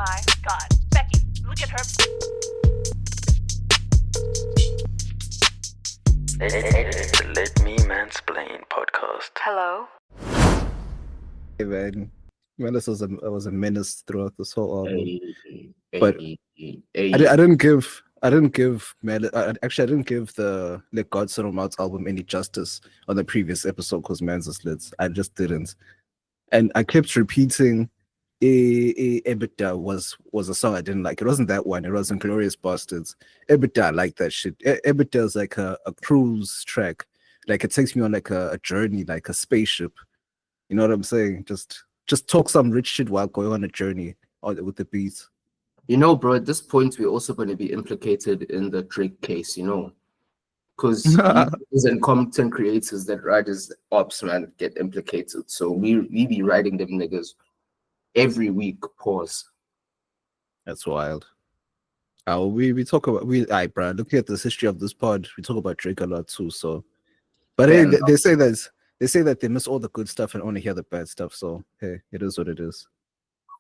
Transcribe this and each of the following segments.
my God. Becky, look at her. Let Me Mansplain Podcast. Hello? Hey man, this was a menace throughout this whole album. But I didn't give the Let God Settle Mouth album any justice on the previous episode because man's was lit. I just didn't, and I kept repeating. Ebita was a song I didn't like. It wasn't that one. It wasn't Glorious Bastards. Ebita, I like that shit. Ebita is like a cruise track. Like it takes me on like a journey, like a spaceship. You know what I'm saying? Just talk some rich shit while going on a journey with the beats. You know, bro, at this point, we're also going to be implicated in the Drake case, you know, because users and content creators that write as ops, man, get implicated. So we be writing them niggas every week. Pause. That's wild. We talk about bro. Looking at this history of this pod, we talk about Drake a lot too. So, but hey, they say that they miss all the good stuff and only hear the bad stuff. So hey, it is what it is.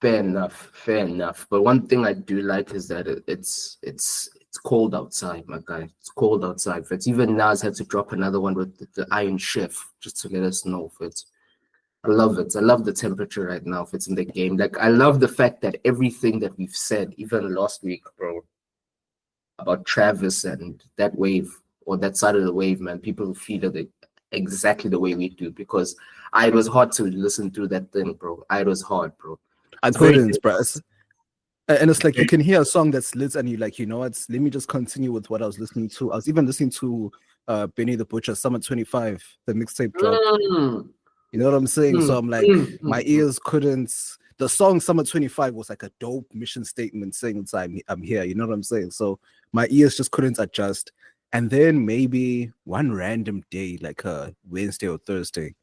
Fair enough. But one thing I do like is that it's cold outside, my guy. It's cold outside. But even Nas had to drop another one with the Iron Chef just to let us know. But I love it. I love the temperature right now. If it's in the game, like I love the fact that everything that we've said, even last week, bro, about Travis and that wave or that side of the wave, man, people feel it exactly the way we do because it was hard to listen through that thing, bro. It was hard, bro. I couldn't, bro. And it's like you can hear a song that's lit and you're like, you know what? Let me just continue with what I was listening to. I was even listening to Benny the Butcher, Summer 25, the mixtape drop. You know what I'm saying? So I'm like, my ears couldn't. The song Summer 25 was like a dope mission statement saying I'm here. You know what I'm saying? So my ears just couldn't adjust. And then maybe one random day, like a Wednesday or Thursday,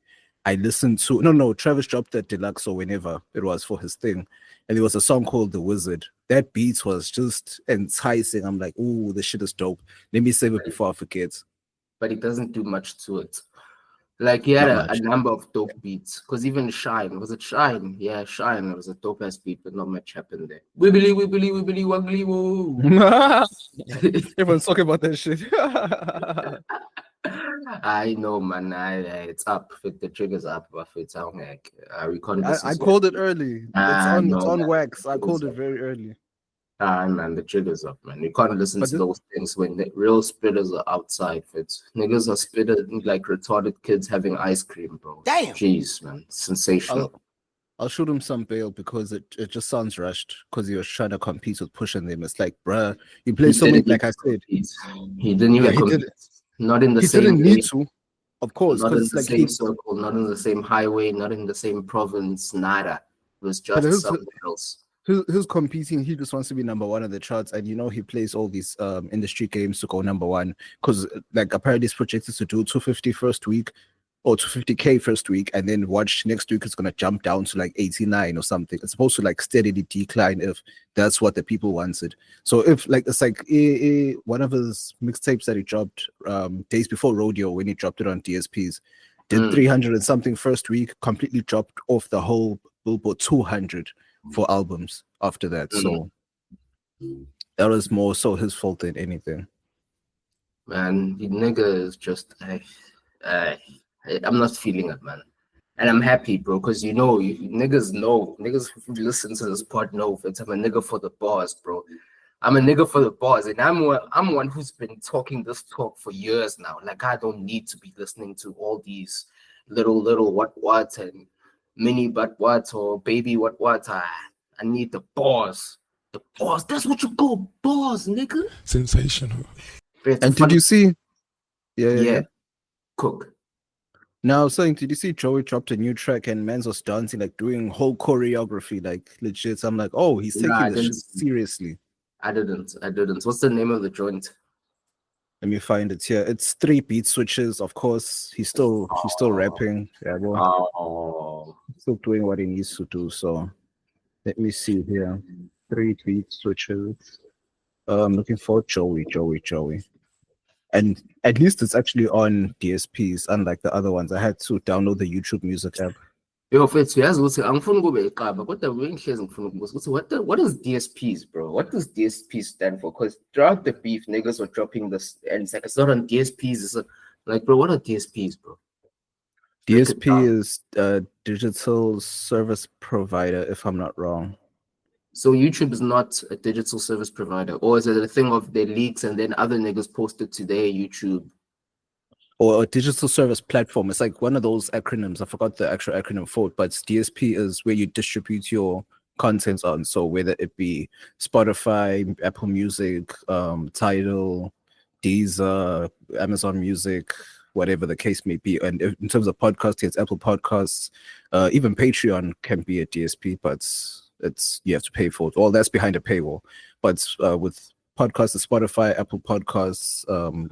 I listened to Travis dropped that deluxe or whenever it was for his thing, and there was a song called The Wizard. That beat was just enticing. I'm like, ooh, this shit is dope. Let me save it before I forget. But it doesn't do much to it. Like he had a number of dope beats. Because even Shine, was it Shine? Yeah, Shine. It was a dope ass beat, but not much happened there. Wibbly, wiggly, woo. Everyone's talking about that shit. I know, man. It's up. The trigger's up. But it's on like we can't. I called it early. It's on wax. I called it very early. Man, the trigger's up, man. You can't listen to those things when the real spitters are outside. Niggas are spitting like retarded kids having ice cream, bro. Damn. Jeez, man. Sensational. I'll shoot him some bail because it just sounds rushed because he was trying to compete with Push and them. It's like, bruh, you play so many, like I said. He didn't even compete. Not in the same. He didn't need to, of course. Not in the same circle, not in the same highway, not in the same province, nada. It was just somewhere else. Who's competing? He just wants to be number one on the charts, and he plays all these industry games to go number one because like apparently it's projected to do 250 first week or 250K first week, and then watch next week it's gonna jump down to like 89 or something. It's supposed to like steadily decline if that's what the people wanted. So if like it's like one of his mixtapes that he dropped days before Rodeo when he dropped it on DSPs did 300 and something first week, completely dropped off the whole Billboard 200 for albums after that. So that was more so his fault than anything. Man, the nigga is just I'm not feeling it, man. And I'm happy, bro, because niggas who listen to this pod know that I'm a nigga for the bars, bro. I'm a nigga for the bars, and I'm one who's been talking this talk for years now. Like I don't need to be listening to all these little what and mini but what or baby what. I need the bars. The bars. That's what you call bars, nigga. Sensational. And did you see? Yeah. Cook. Now I was saying, did you see Joey dropped a new track and Mans was dancing, like doing whole choreography, like legit? So I'm like, oh, he's taking this shit seriously. I didn't. What's the name of the joint? Let me find it here. It's 3 beat switches. Of course, he's still rapping. Yeah, well, still doing what he needs to do. So let me see here. 3 beat switches. I'm looking for Joey. And at least it's actually on DSPs, unlike the other ones. I had to download the YouTube Music app Yo, mfethu yazi ukuthi angifuni kube iqaba kodwa bengihlezi ngifuna ukubuza ukuthi what does DSPs, bro? What does DSP stand for? Because throughout the beef, niggas were dropping this, and it's like it's not on DSPs. It's like, bro, what are DSPs, bro? Break it DSP down. is digital service provider, if I'm not wrong. So YouTube is not a digital service provider, or is it a thing of their leaks and then other niggas posted to their YouTube? Or a digital service platform. It's like one of those acronyms. I forgot the actual acronym for it, but DSP is where you distribute your content on. So whether it be Spotify, Apple Music, Tidal, Deezer, Amazon Music, whatever the case may be. And in terms of podcasting, it's Apple Podcasts. Even Patreon can be a DSP, but it's you have to pay for it. All that's behind a paywall. But with podcasts, the Spotify, Apple Podcasts,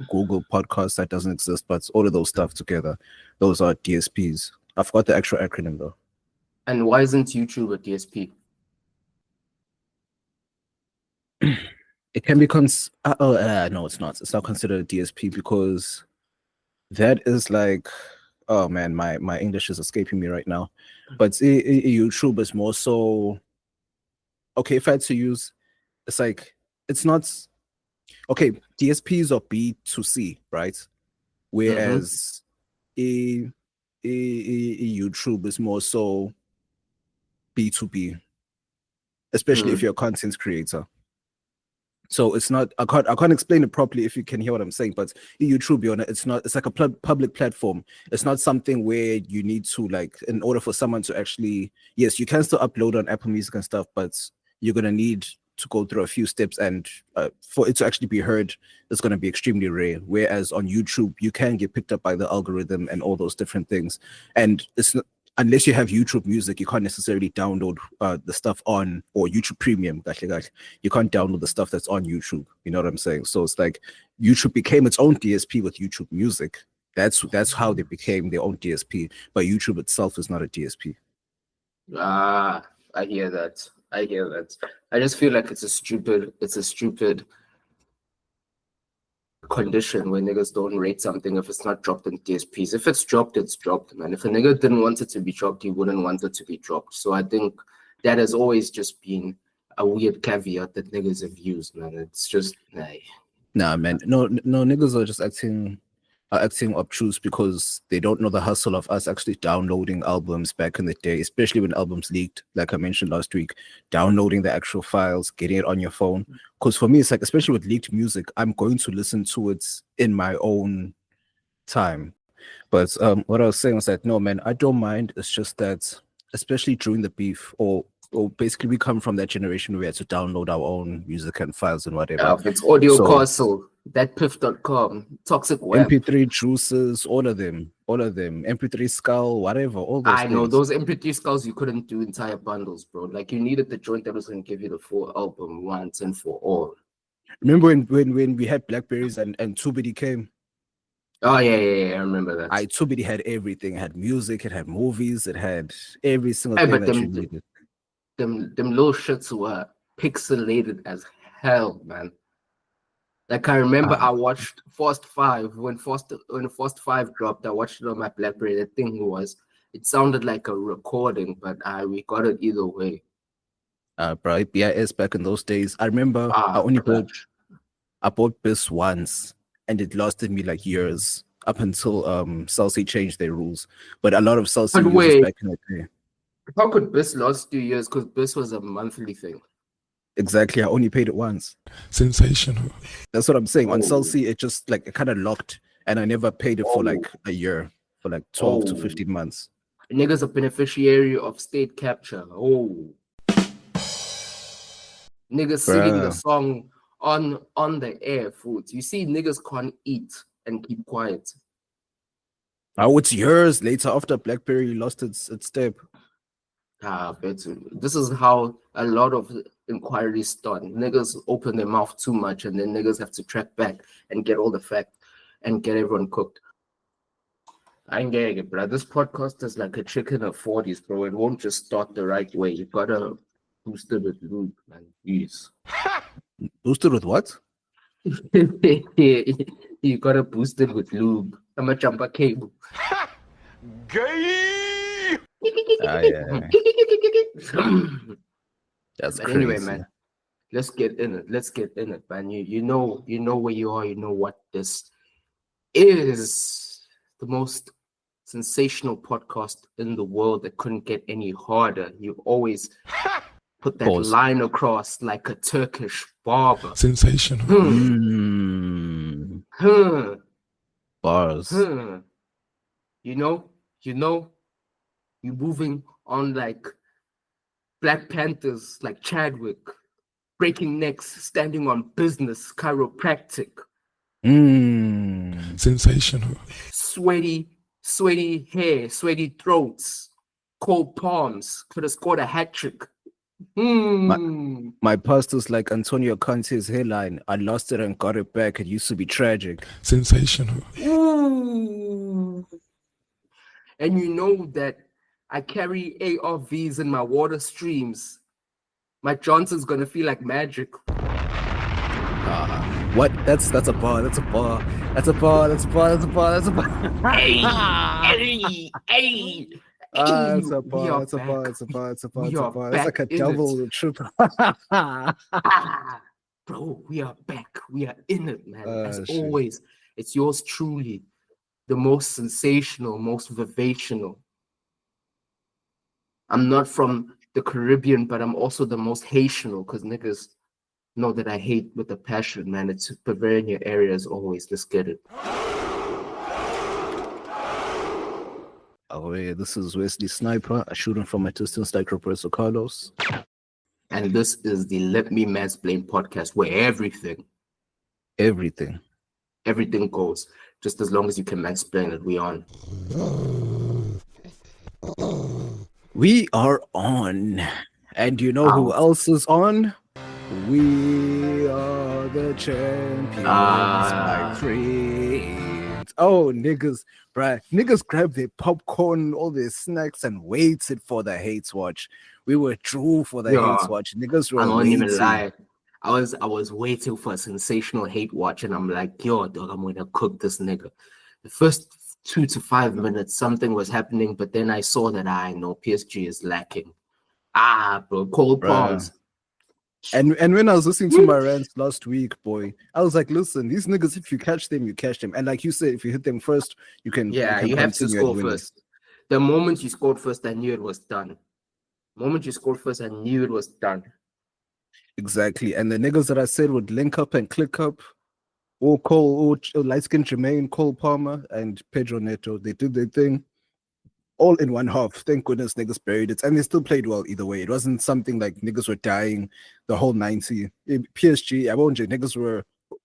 Google Podcasts, that doesn't exist, but all of those stuff together, those are DSPs. I forgot the actual acronym though. And why isn't YouTube a DSP? It can be no, it's not. It's not considered a DSP because that is like, oh man, my English is escaping me right now. But YouTube is more so. Okay, if I had to use, it's like it's not. Okay, DSPs are B2C, right? Whereas YouTube is more so B2B, especially if you're a content creator. So it's not. I can't explain it properly if you can hear what I'm saying. But YouTube, it's not. It's like a public platform. It's not something where you need to like, in order for someone to actually. Yes, you can still upload on Apple Music and stuff, but you're gonna need to go through a few steps, and for it to actually be heard, it's going to be extremely rare. Whereas on YouTube, you can get picked up by the algorithm and all those different things. And it's not, unless you have YouTube Music, you can't necessarily download the stuff on, or YouTube Premium. You can't download the stuff that's on YouTube. You know what I'm saying? So it's like YouTube became its own DSP with YouTube Music. That's how they became their own DSP. But YouTube itself is not a DSP. I hear that. I just feel like it's a stupid condition where niggas don't rate something if it's not dropped in DSPs. If it's dropped, it's dropped, man. If a nigga didn't want it to be dropped, he wouldn't want it to be dropped. So I think that has always just been a weird caveat that niggas have used, man. It's just nah, man. No, niggas are just acting obtuse because they don't know the hustle of us actually downloading albums back in the day, especially when albums leaked, like I mentioned last week, downloading the actual files, getting it on your phone. Because for me, it's like, especially with leaked music, I'm going to listen to it in my own time. But what I was saying was that, no, man, I don't mind. It's just that, especially during the beef, or basically we come from that generation where we had to download our own music and files and whatever. If it's Audio Castle, thatpiff.com, Toxic Web, MP3 Juices, all of them, MP3 Skull, whatever, all those things. know those MP3 Skulls, you couldn't do entire bundles, bro. Like you needed the joint that was going to give you the full album once and for all. Remember when we had Blackberries and Tubity came? Oh yeah, I remember that. Tubity had everything. It had music, it had movies, it had every single thing that you needed. Them little shits were pixelated as hell, man. Like I remember I watched Fast 5 when Fast 5 dropped. I watched it on my Blackberry. The thing was, it sounded like a recording, but we got it either way. Bro, BIS back in those days. I remember I bought BIS once, and it lasted me like years up until Celsi changed their rules. But a lot of Celsi users back in the day. How could BIS last 2 years? Because BIS was a monthly thing. Exactly, I only paid it once. Sensational. That's what I'm saying. On Celsi, it just like it kind of locked, and I never paid it for like a year, for like 12 to 15 months. Niggas a beneficiary of state capture. Niggas singing the song on the air, foods. You see, niggas can't eat and keep quiet. Oh, it's years later after BlackBerry lost its step. But this is how a lot of inquiries start. Niggas open their mouth too much, and then niggas have to track back and get all the facts and get everyone cooked. I ain't getting it, bro. This podcast is like a chicken of 40s, bro. It won't just start the right way. You gotta boost it with lube, man. Please. Boosted with what? You gotta boost it with lube. I'm a jumper cable. Gay! Yeah. That's But crazy. anyway, man, let's get in it. Let's get in it, man. You know where you are. You know what this is. The most sensational podcast in the world that couldn't get any harder. You always put that Pause. line across like a Turkish barber. Sensational. Bars. You moving on like Black Panthers, like Chadwick, breaking necks, standing on business, chiropractic. Sensational. Sweaty hair, sweaty throats, cold palms. Could have scored a hat trick. My pastor's like Antonio Conte's hairline. I lost it and got it back. It used to be tragic. Sensational. Ooh. And you know that I carry ARVs in my water streams. My Johnson's gonna feel like magic. What? That's a bar. That's a bar. That's a bar. That's a bar. That's a bar. That's a bar. Hey. That's a We bar. are That's a bar. back. That's a bar. That's a bar. We That's a are bar. That's like a back in double it. triple. Bro, we are back. We are in it, man. As Shit. always, it's yours truly, the most sensational, most vivational. I'm not from the Caribbean, but I'm also the most Haitianal because niggas know that I hate with a passion, man. It's Bavaria area as always. Let's get it. Oh yeah, this is Wesley Sniper. I shoot him from a distance like Roberto Carlos. And this is the Let Me Mansplain podcast where everything goes. Just as long as you can mansplain it, we on. We are on. And you know who else is on? We are the champions, my friends. Oh, niggas, bruh. Niggas grabbed their popcorn, all their snacks, and waited for the hate watch. We were true for the hate watch. Niggas were I don't waiting. even lie. I was waiting for a sensational hate watch, and I'm like, yo, dog, I'm gonna cook this nigga. The first 2 to 5 minutes, something was happening, but then I saw that I know PSG is lacking. Bro, cold palms. And when I was listening to my rants last week, boy, I was like, listen, these niggas, if you catch them, you catch them. And like you said, if you hit them first, you can You have to continue score and win first. The moment you scored first, I knew it was done. Exactly. And the niggas that I said would link up and click up, or light-skinned Jermaine, Cole Palmer, and Pedro Neto, they did their thing all in one half. Thank goodness niggas buried it. And they still played well either way. It wasn't something like niggas were dying the whole 90. PSG, I won't say niggas were,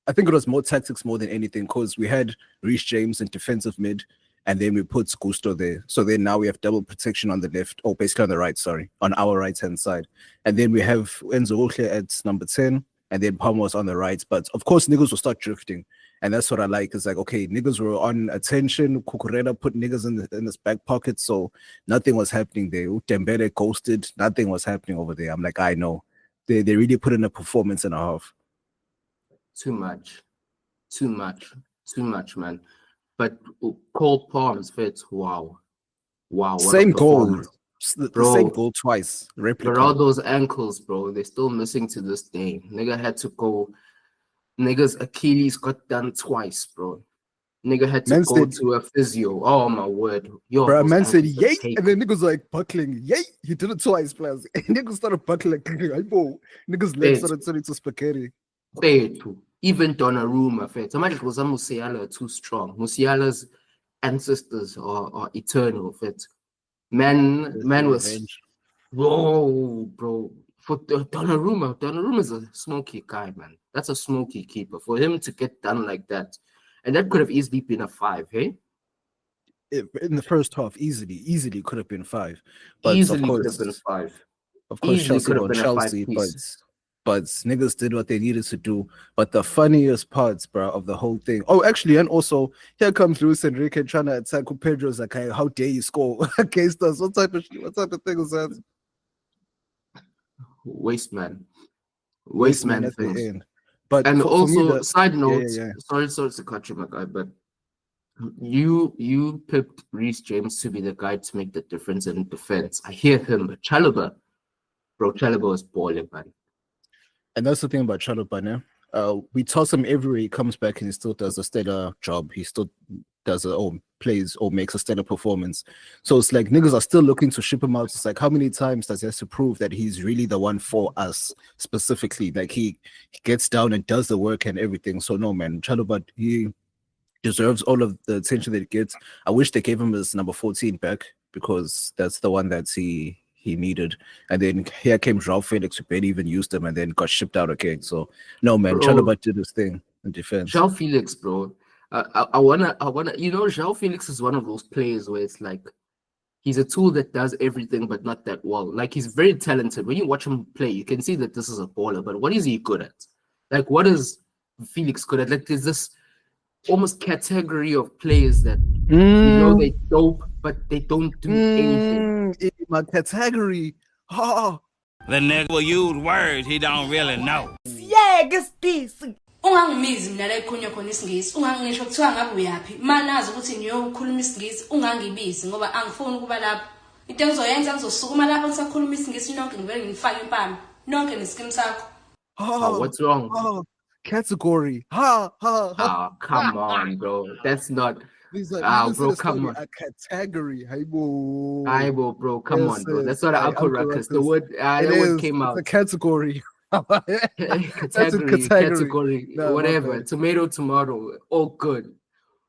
I think it was more tactics more than anything because we had Reece James in defensive mid and then we put Gusto there. So then now we have double protection on the left, or basically on the right, on our right-hand side. And then we have Enzo Uche at number 10 and then Palmer was on the right. But of course, niggas will start drifting. And that's what I like. It's like, okay, niggas were on attention. Cucurella put niggas in his back pocket, so nothing was happening there. Dembele ghosted. Nothing was happening over there. I'm like, I know. They really put in a performance and a half. Too much, man. But Cole Palms fits. Wow. Same goal. The same goal twice. Replica. But all those ankles, bro, they're still missing to this day. Nigga had to go. Nigga's Achilles got done twice, bro. Nigga had to go to a physio. Oh my word. Yo, bro, man said yay, and then niggas like buckling. Yay, he did it twice, plus. Niggas started buckling. Niggas legs started turning to spaghetti. Even Donnarumma, fed. Somebody was Musiala too strong. Musiala's ancestors are eternal, fed. Man was bro. For Donnarumma's a smoky guy, man. That's a smoky keeper. For him to get done like that, and that could have easily been a 5, hey? In the first half, easily could have been 5. But easily could have been 5. Of course, Chelsea could have been Chelsea, but niggas did what they needed to do. But the funniest parts, bro, of the whole thing. Oh, actually, and also here comes Luis Enrique trying to attack Pedro's like, hey, how dare you score against us? What type of thing is that? Waste man at the end. But and also me, side note, sorry to cut you, my guy, but You picked Reece James to be the guy to make the difference in defense. I hear him, but Chalobah, bro, Chalobah was balling, man. And that's the thing about Chalobah, ne? We toss him everywhere he comes back and he still does a stellar job. He still does plays or makes a stellar performance. So it's like niggas are still looking to ship him out. It's like, how many times does he have to prove that he's really the one for us specifically? Like he gets down and does the work and everything. So no, man, Chalobah, he deserves all of the attention that he gets. I wish they gave him his number 14 back because that's the one that he needed. And then here came João Felix, who barely even used him and then got shipped out again. So no, man, Bro, Chalobah did his thing in defense. João Felix, bro. I wanna, João Felix is one of those players where it's like he's a tool that does everything, but not that well. Like he's very talented. When you watch him play, you can see that this is a baller. But what is he good at? Like, what is Felix good at? Like, there's this almost category of players that they dope, but they don't do anything. In my category, oh. The nigga will use words he don't really know. Yeah, guess this. Ungangimizi mina la ikhulunywa khona isingisi, ungangisho kuthiwa ngabe uyaphi. Manazi ukuthi niyokhuluma isingisi, ungangibizi ngoba angifuni ukuba lapho. Into engizoyenza ngizosukuma lapho ngisakhuluma isingisi nonke ngivele ngifake impama. Nonke neskim sakho. What's wrong? Category. Come on, bro. That's not. Bro, come on. A category. Bro, come on, bro. That's not an upper ruckus. The word, that word came out. It's a category. category, no, whatever. Tomato, all good.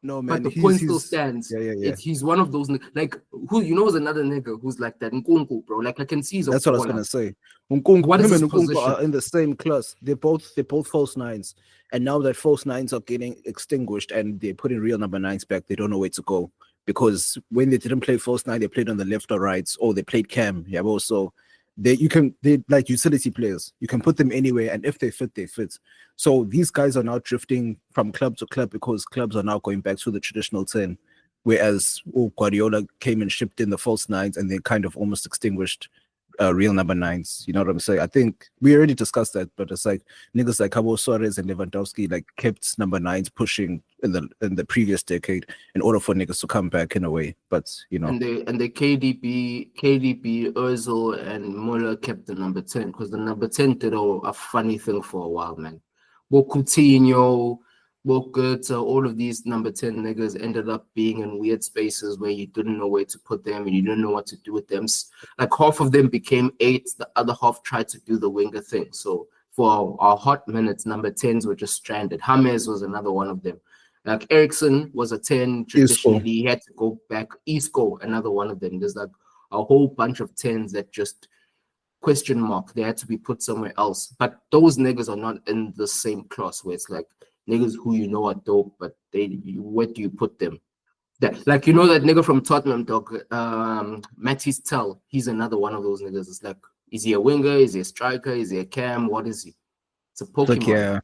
No, man. But the point still stands. Yeah. He's one of those like who is another nigga who's like that Nkunku, bro. Like I can see. That's what I was gonna say. Nkunku, what is his and Nkunku position? are in the same class. They're both false nines, and now that false nines are getting extinguished and they're putting real number nines back, they don't know where to go because when they didn't play false nine, they played on the left or right, or they played cam. Yeah, also. They're like utility players. You can put them anywhere, and if they fit, they fit. So these guys are now drifting from club to club because clubs are now going back to the traditional 10, whereas Guardiola came and shipped in the false nines and they kind of almost extinguished real number nines. You know what I'm saying? I think we already discussed that, but it's like niggas like Cabo Suarez and Lewandowski like kept number nines pushing in the previous decade in order for niggas to come back in a way. But you know, and the KDB, Özil, and Muller kept the number 10 because the number 10 did a funny thing for a while, man. Coutinho, Goethe, all of these number 10 niggas ended up being in weird spaces where you didn't know where to put them and you didn't know what to do with them. Like half of them became 8s, the other half tried to do the winger thing. So for our hot minutes, number 10s were just stranded. James was another one of them. Like Ericsson was a 10 traditionally. He had to go back. Isco, another one of them. There's like a whole bunch of 10s that just question mark. They had to be put somewhere else. But those niggas are not in the same class where it's like niggas who you know are dope, but where do you put them? That like that nigga from Tottenham, dog, Matisse Tell. He's another one of those niggas. It's like, is he a winger? Is he a striker? Is he a cam? What is he? It's a Pokemon. Like, yeah.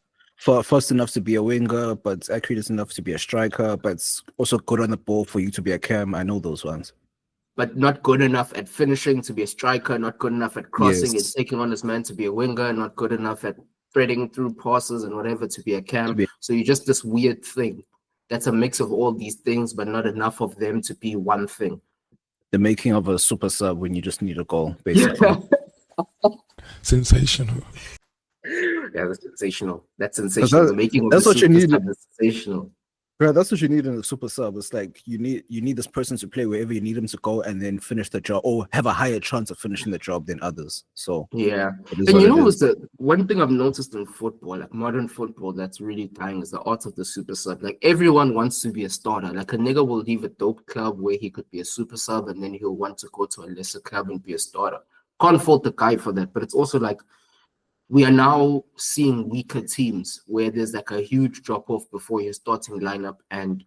Fast enough to be a winger, but accurate enough to be a striker, but it's also good on the ball for you to be a cam. I know those ones. But not good enough at finishing to be a striker, not good enough at crossing and taking on his man to be a winger, not good enough at threading through passes and whatever to be a cam. So you're just this weird thing. That's a mix of all these things, but not enough of them to be one thing. The making of a super sub when you just need a goal, basically. Sensational. Yeah, that's sensational. That's sensational. The making of that's the what you need. Is sensational. Bro, that's what you need in a super sub. It's like you need this person to play wherever you need them to go and then finish the job or have a higher chance of finishing the job than others. So yeah. And what's the one thing I've noticed in football, like modern football, that's really dying is the art of the super sub. Like everyone wants to be a starter. Like a nigga will leave a dope club where he could be a super sub and then he'll want to go to a lesser club and be a starter. Can't fault the guy for that, but it's also like we are now seeing weaker teams where there's like a huge drop-off before your starting lineup and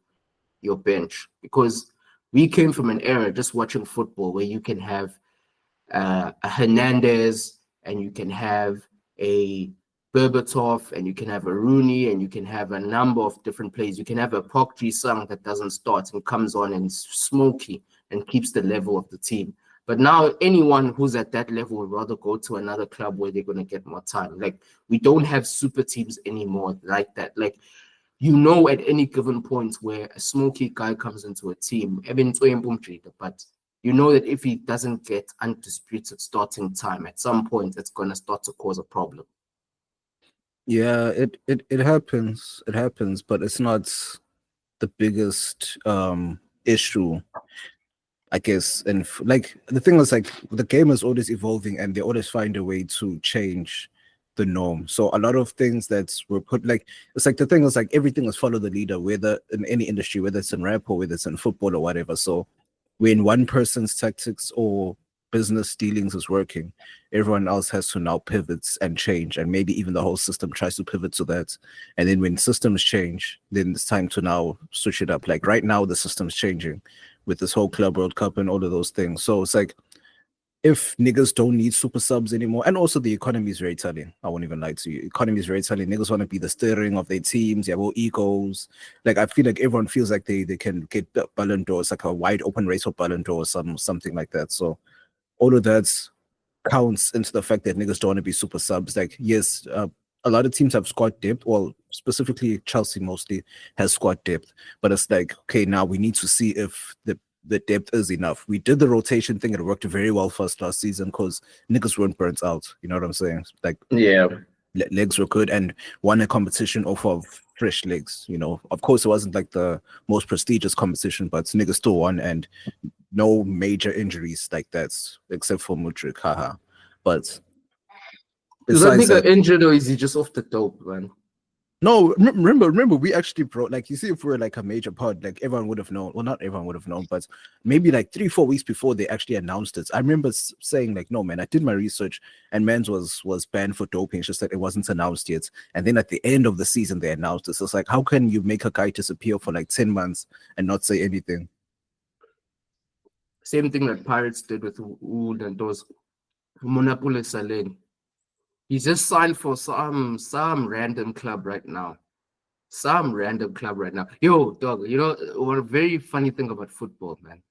your bench. Because we came from an era just watching football where you can have a Hernandez and you can have a Berbatov and you can have a Rooney and you can have a number of different players. You can have a Park Ji-sung that doesn't start and comes on and is smoky and keeps the level of the team. But now anyone who's at that level would rather go to another club where they're going to get more time. Like we don't have super teams anymore like that. Like you know at any given point where a smoky guy comes into a team, but you know that if he doesn't get undisputed starting time, at some point it's going to start to cause a problem. Yeah, it happens. It happens, but it's not the biggest issue, I guess. And like the thing is, like the game is always evolving, and they always find a way to change the norm. So a lot of things that were put, like it's like the thing is like everything is follow the leader, whether in any industry, whether it's in rap or whether it's in football or whatever. So when one person's tactics or business dealings is working, everyone else has to now pivot and change, and maybe even the whole system tries to pivot to that. And then when systems change, then it's time to now switch it up. Like right now the system's changing with this whole Club World Cup and all of those things. So it's like if niggas don't need super subs anymore, and also the economy is very telling. I won't even lie to you. Economy is very telling. Niggas want to be the steering of their teams. They have all egos. Like I feel like everyone feels like they can get Ballon d'Or. It's like a wide open race for Ballon d'Or or something like that. So all of that counts into the fact that niggas don't want to be super subs. Like yes, a lot of teams have squad depth. Well, specifically Chelsea mostly has squad depth. But it's like, okay, now we need to see if the depth is enough. We did the rotation thing. It worked very well for us last season because niggas weren't burnt out. You know what I'm saying? Like, yeah, legs were good and won a competition off of fresh legs. You know, of course, it wasn't like the most prestigious competition, but niggas still won and no major injuries like that, except for Mudryk. Haha. But is that besides nigga that, injured or is he just off the dope, man? no, remember, we actually brought, like, you see, if we're like a major pod, like everyone would have known. Well, not everyone would have known, but maybe like 3-4 weeks before they actually announced it. I remember saying like, no, man, I did my research and Mans was banned for doping. It's just that it wasn't announced yet. And then at the end of the season, they announced it. So it's like, how can you make a guy disappear for like 10 months and not say anything? Same thing that Pirates did with those Monopoly Salin. He's just signed for some random club right now. Some random club right now. Yo, dog, you know what a very funny thing about football, man.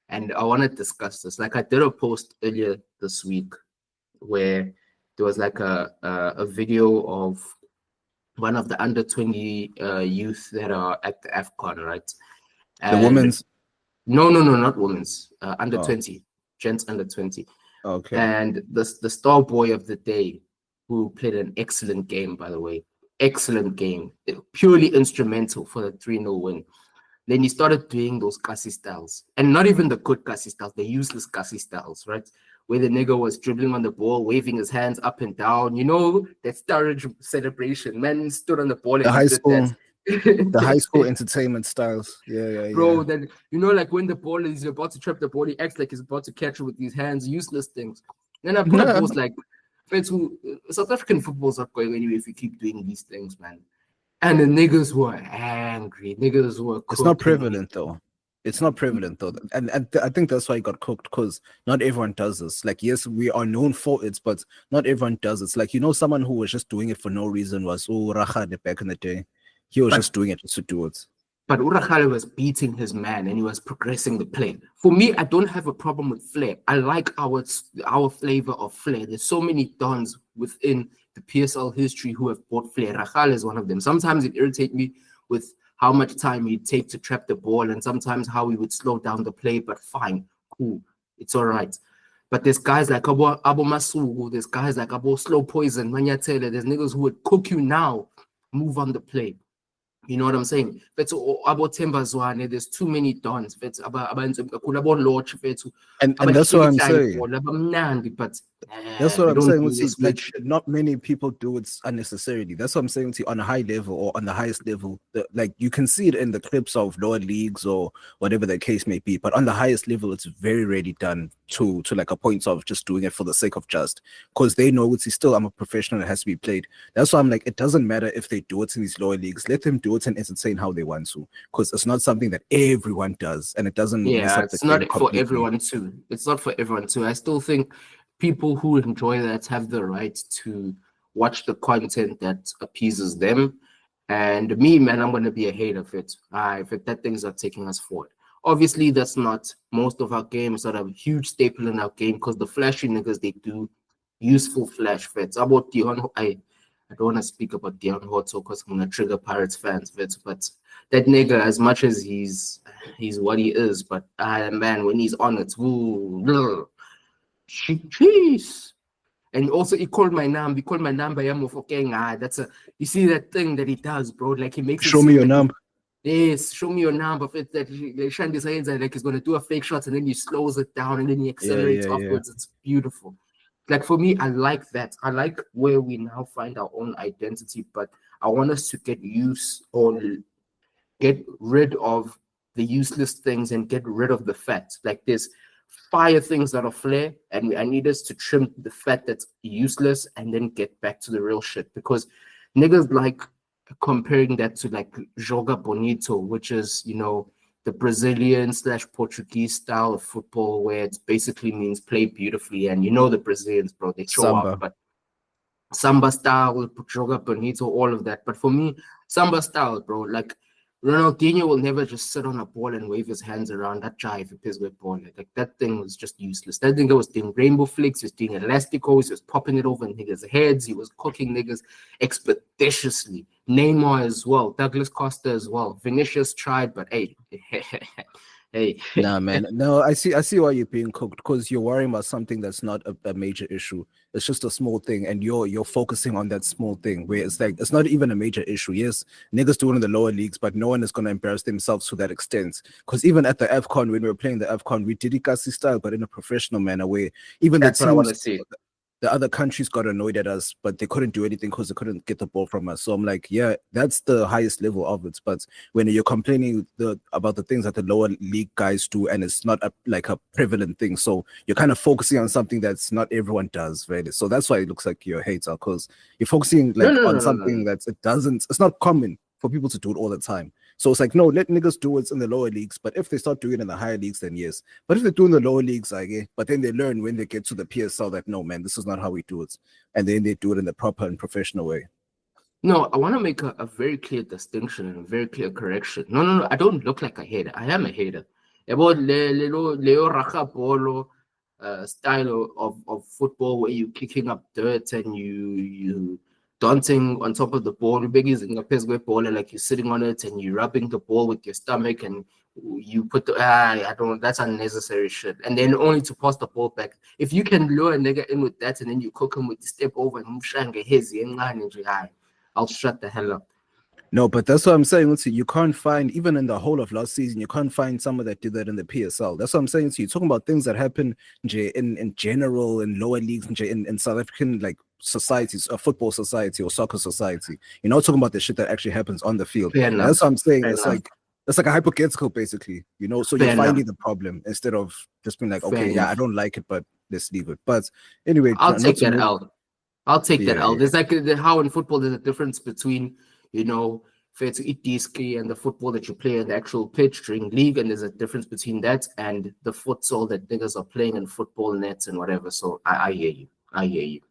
And I want to discuss this. Like I did a post earlier this week where there was like a video of one of the under 20 youth that are at the AFCON, right? And The women's. No, not women's. Under Oh. 20, gents under 20. Okay. And the star boy of the day, who played an excellent game, by the way, excellent game, purely instrumental for the 3-0 win. Then he started doing those Kasi styles, and not even the good Kasi styles, the useless Kasi styles, right? Where the nigga was dribbling on the ball, waving his hands up and down. You know, that storage celebration. Man stood on the ball and The high did school. that. The high school entertainment styles. Yeah. Bro, then you know, like when the ball is about to trap the ball, he acts like he's about to catch it with these hands, useless things. Then I put a post like, South African football's not going anywhere if you keep doing these things, man. And the niggas were angry. Niggas were It's not cooking. prevalent though. It's not prevalent though, and I think that's why it got cooked, because not everyone does this. Like, yes, we are known for it, but not everyone does it. It's like, you know, someone who was just doing it for no reason was Rahad back in the day. He was just doing it just to do it. But Urakhale was beating his man and he was progressing the play. For me, I don't have a problem with flair. I like our flavor of flair. There's so many dons within the PSL history who have bought flair. Rakhale is one of them. Sometimes it irritates me with how much time he'd take to trap the ball and sometimes how he would slow down the play, but fine, cool, it's all right. But there's guys like Abo Masugu, there's guys like Abo Slow Poison, Manyatele, there's niggas who would cook you now, move on the play. You know what I'm saying? There's too many dons. And that's what I'm saying. But that's what I'm saying. Like, not many people do it unnecessarily. That's what I'm saying to you, on a high level or on the highest level. Like, you can see it in the clips of lower leagues or whatever the case may be. But on the highest level, it's very rarely done to like a point of just doing it for the sake of just, because they know it's still, I'm a professional, it has to be played. That's why I'm like, it doesn't matter if they do it in these lower leagues. Let them do it and entertain how they want to, because it's not something that everyone does, and it doesn't. Yeah, it's not for everyone too. It's not for everyone too. I still think people who enjoy that have the right to watch the content that appeases them. And me, man, I'm gonna be a hater of it. If that things are taking us forward. Obviously, that's not most of our games that are a huge staple in our game, because the flashy niggas, they do useful flash fits. About I don't want to speak about Dion Hoto because I'm gonna trigger Pirates fans, but that nigga, as much as he's what he is, but man, when he's on it, jeez. And also he called my number by him okay, that's you see that thing that he does, bro. Like he makes it Show me seem your like number. yes, show me your number. If that Shan decides that like he's gonna do a fake shot and then he slows it down and then he accelerates Yeah. upwards. It's beautiful. Like for me, I like that. I like where we now find our own identity, but I want us to get rid of the useless things and get rid of the fat. Like there's fire things that are flair, and I need us to trim the fat that's useless and then get back to the real shit. Because niggas like comparing that to like joga bonito, which is, you know, the Brazilian / Portuguese style of football where it basically means play beautifully. And you know the Brazilians, bro, they show Samba. up, but samba style, joga bonito, all of that. But for me, samba style, bro, like Ronaldinho will never just sit on a ball and wave his hands around that jive if his ball. Like that thing was just useless. That thing was doing rainbow flicks, he was doing elasticos, he was popping it over niggas' heads, he was cooking niggas expeditiously. Neymar as well, Douglas Costa as well. Vinicius tried, but hey, hey. Nah, man. No, I see why you're being cooked, because you're worrying about something that's not a major issue. It's just a small thing, and you're focusing on that small thing where it's like it's not even a major issue. Yes, niggas do it in the lower leagues, but no one is gonna embarrass themselves to that extent. Because even at the AFCON, when we were playing the AFCON, we did it Kasi style, but in a professional manner where even That's the what I want to teams, see. the other countries got annoyed at us, but they couldn't do anything because they couldn't get the ball from us. So I'm like, yeah, that's the highest level of it. But when you're complaining about the things that the lower league guys do, and it's not like a prevalent thing, so you're kind of focusing on something that's not everyone does, really. So that's why it looks like you're a hater, because you're focusing like on something that's it's not common for people to do it all the time. So it's like, no, let niggas do it in the lower leagues, but if they start doing it in the higher leagues, then yes. But if they do in the lower leagues, but then they learn when they get to the PSL that no, man, this is not how we do it, and then they do it in the proper and professional way. No, I want to make a very clear distinction and a very clear correction. No, I don't look like a hater. I am a hater. About Leo Raja Polo style of football where you kicking up dirt and you dancing on top of the ball, biggies in a ball, like you're sitting on it and you're rubbing the ball with your stomach and you put the I don't, that's unnecessary shit. And then only to pass the ball back. If you can lure a nigga in with that and then you cook him with the step over and mshanga his I'll shut the hell up. No, but that's what I'm saying. Let's see, you can't find, even in the whole of last season, you can't find someone that did that in the PSL. That's what I'm saying. So you're talking about things that happen in general, in lower leagues, in South African like societies, a football society or soccer society. You're not talking about the shit that actually happens on the field. Fair enough. That's what I'm saying. Fair It's enough. like that's like a hypothetical, basically. You know, so Fair you're finding enough. the problem instead of just being like, Fair okay, yeah, enough. I don't like it, but let's leave it. But anyway, I'll not take to that move- out. I'll take that Yeah, out. yeah. There's like how in football there's a difference between, you know, fair to eat ski and the football that you play on the actual pitch during league, and there's a difference between that and the futsal that niggas are playing in football nets and whatever. So I hear you. I hear you.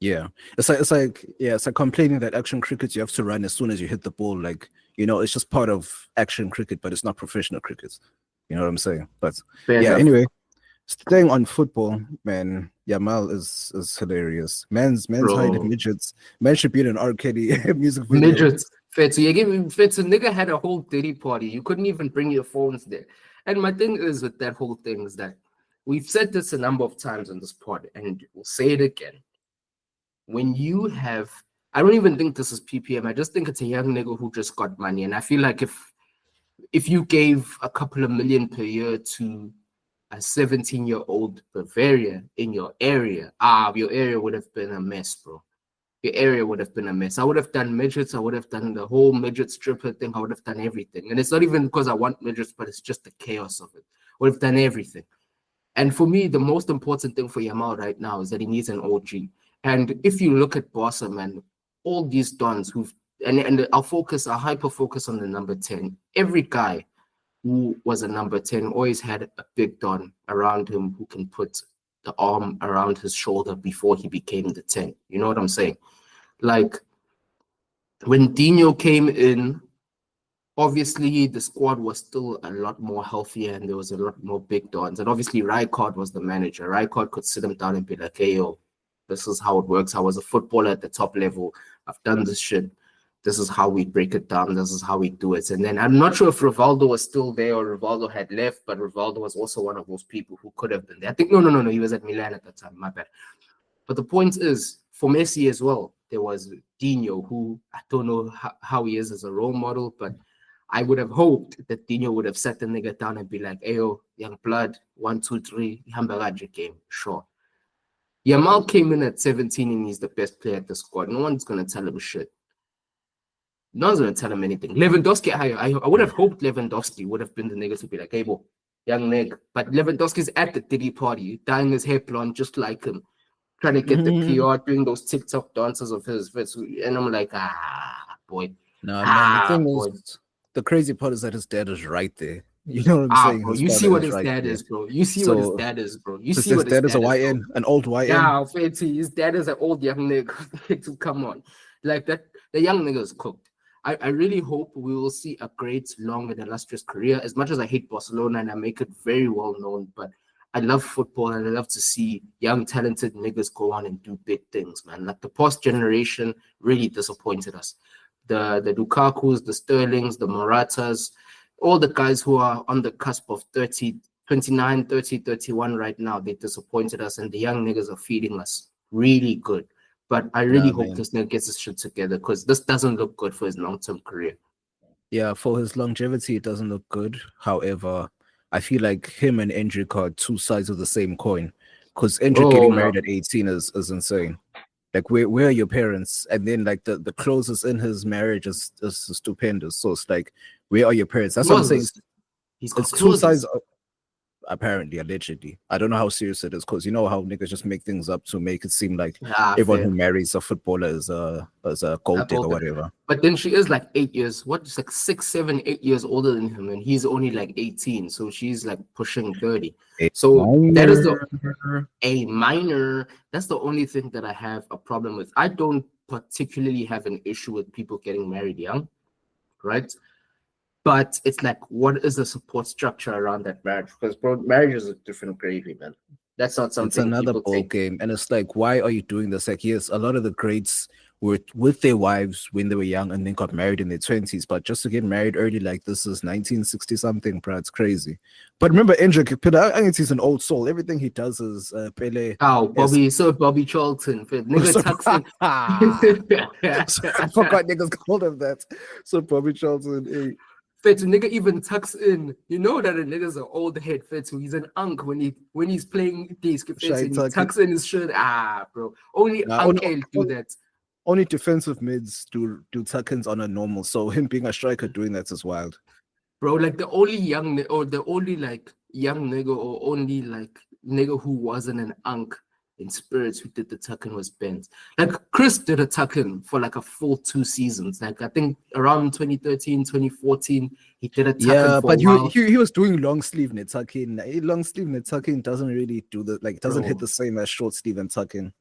Yeah, it's like complaining that action cricket you have to run as soon as you hit the ball. Like, you know, it's just part of action cricket, but it's not professional cricket. You know what I'm saying? But Fair yeah, enough. anyway, staying on football, man, Yamal is hilarious. Man's Bro. hiding midgets. Man should be in an R. Kelly music video. Midgets. Fetsu, nigga had a whole Diddy party. You couldn't even bring your phones there. And my thing is with that whole thing is that we've said this a number of times on this pod, and we'll say it again. When you have, I don't even think this is PPM. I just think it's a young nigga who just got money. And I feel like if you gave a couple of million per year to a 17-year-old Bavaria in your area, your area would have been a mess, bro. Your area would have been a mess. I would have done midgets. I would have done the whole midget stripper thing. I would have done everything. And it's not even because I want midgets, but it's just the chaos of it. I would have done everything. And for me, the most important thing for Yamal right now is that he needs an OG. And if you look at Bossa, man, all these dons and I'll hyper focus on the number 10. Every guy who was a number 10 always had a big don around him who can put the arm around his shoulder before he became the 10. You know what I'm saying? Like when Dino came in, obviously the squad was still a lot more healthier and there was a lot more big dons. And obviously Rijkaard was the manager. Rijkaard could sit him down and be like, hey, yo, this is how it works. I was a footballer at the top level. I've done this shit. This is how we break it down. This is how we do it. And then I'm not sure if Rivaldo was still there or Rivaldo had left, but Rivaldo was also one of those people who could have been there. I think, no. He was at Milan at that time. My bad. But the point is, for Messi as well, there was Dino, who I don't know how he is as a role model, but I would have hoped that Dino would have sat the nigga down and be like, "Ayo, young blood, 1, 2, 3, hamburger game, sure." Yamal came in at 17 and he's the best player at the squad. No one's gonna tell him shit. No one's gonna tell him anything. Lewandowski, I would have hoped Lewandowski would have been the nigga to be like, "Hey, boy, young nigga." But Lewandowski's at the Diddy party, dyeing his hair blonde just like him, trying to get the PR, doing those TikTok dances of his. And I'm like, boy. No, man, the thing is, the crazy part is that his dad is right there. You know what I'm saying? Bro, you see what his dad is, bro. You see what his dad is, bro. You see what his dad is a YN, an old YN. Yeah, his dad is an old young nigga. Come on. Like that, the young nigga is cooked. I really hope we will see a great, long, and illustrious career. As much as I hate Barcelona and I make it very well known, but I love football and I love to see young, talented niggas go on and do big things, man. Like the past generation really disappointed us. The Lukakus, the Sterlings, the Moratas, all the guys who are on the cusp of 30, 29, 30, 31 right now, they disappointed us, and the young niggas are feeding us really good. But I really hope this nigga gets his shit together, because this doesn't look good for his long-term career. Yeah, for his longevity, it doesn't look good. However, I feel like him and Endrick are two sides of the same coin, because Endrick getting married at 18 is insane. Like, where are your parents? And then, like, the closest in his marriage is stupendous. So it's like, where are your parents? That's what I'm saying. He's got it's two sides, apparently, allegedly. I don't know how serious it is, because you know how niggas just make things up to make it seem like everyone who marries a footballer is a gold digger or whatever. But then she is like 8 years, just like 6, 7, 8 years older than him, and he's only like 18. So she's like pushing 30. That is a minor. That's the only thing that I have a problem with. I don't particularly have an issue with people getting married young, right? But it's like, what is the support structure around that marriage? Because marriage is a different gravy, man. That's not something. It's another ball game, and it's like, why are you doing this? Like, yes, a lot of the greats were with their wives when they were young and then got married in their 20s. But just to get married early, like this is 1960 something, bro. It's crazy. But remember, Endrick, I think he's an old soul. Everything he does is Pele. Oh, Bobby Charlton. Nigga tucks in. I forgot niggas called him that. So Bobby Charlton. Fetu nigga even tucks in. You know that a nigga's an old head. Fetu, he's an unk when he's playing disc. He tucks in his shirt. Bro. Only Uncle do that. Only defensive mids do tuck-ins on a normal. So him being a striker doing that is wild. Bro, like the only young nigga or only like nigga who wasn't an unk in spirits who did the tuck-in was Benz. Like Chris did a tuck-in for like a full 2 seasons. Like I think around 2013, 2014, he did a tuck-in. Yeah, but he was doing long sleeve net tuck-in. Long sleeve net tuck-in doesn't really do doesn't hit the same as short sleeve and tuck-in.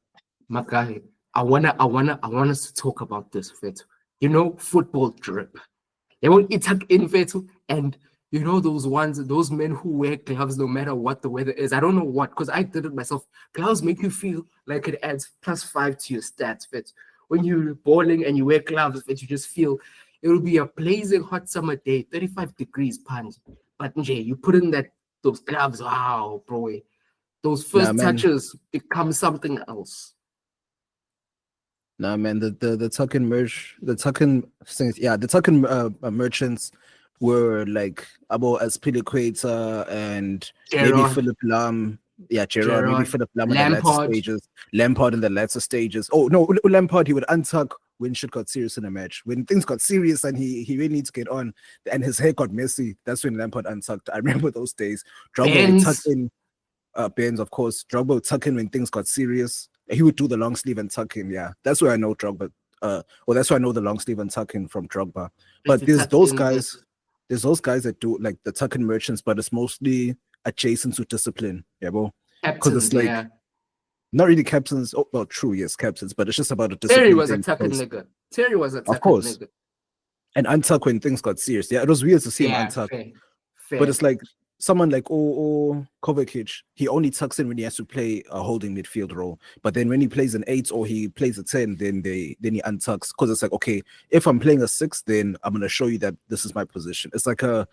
My guy, I want us to talk about this, Fetu. You know, football drip. They won't tuck in, Fetu, and you know those men who wear gloves no matter what the weather is. I don't know what, because I did it myself. Gloves make you feel like it adds +5 to your stats, Fetu. When you're bowling and you wear gloves, Fetu, you just feel it will be a blazing hot summer day, 35 degrees punch. But you put in those gloves, wow, bro. Those first touches become something else. Nah, man, the tuck-in merch, the tuck-in things, the tuck-in merchants were like Abo Azpilicueta and maybe Philip Lam. Yeah, Gerard, maybe Philip Lam in the latter stages. Lampard in the latter stages. Oh, no, Lampard, he would untuck when shit got serious in a match. When things got serious and he really needs to get on and his hair got messy, that's when Lampard untucked. I remember those days. Drogba would tuck in, Benz, of course. Drogba would tuck in when things got serious. He would do the long sleeve and tuck in. Yeah, that's where I know Drogba. That's why I know the long sleeve and tuck in from Drogba. But there's those guys that do like the tuck in merchants, but it's mostly adjacent to discipline. Yeah, bro. Because it's like not really captains. Oh, well, true, yes, captains, but it's just about a discipline. Terry was a tucking nigga. Terry was a tucking nigga. Nigga. And untuck when things got serious. Yeah, it was weird to see him untuck. Fair. But it's like someone like Kovacic, he only tucks in when he has to play a holding midfield role. But then when he plays an 8 or he plays a 10, then he untucks, because it's like, okay, if I'm playing a 6, then I'm gonna show you that this is my position. It's like a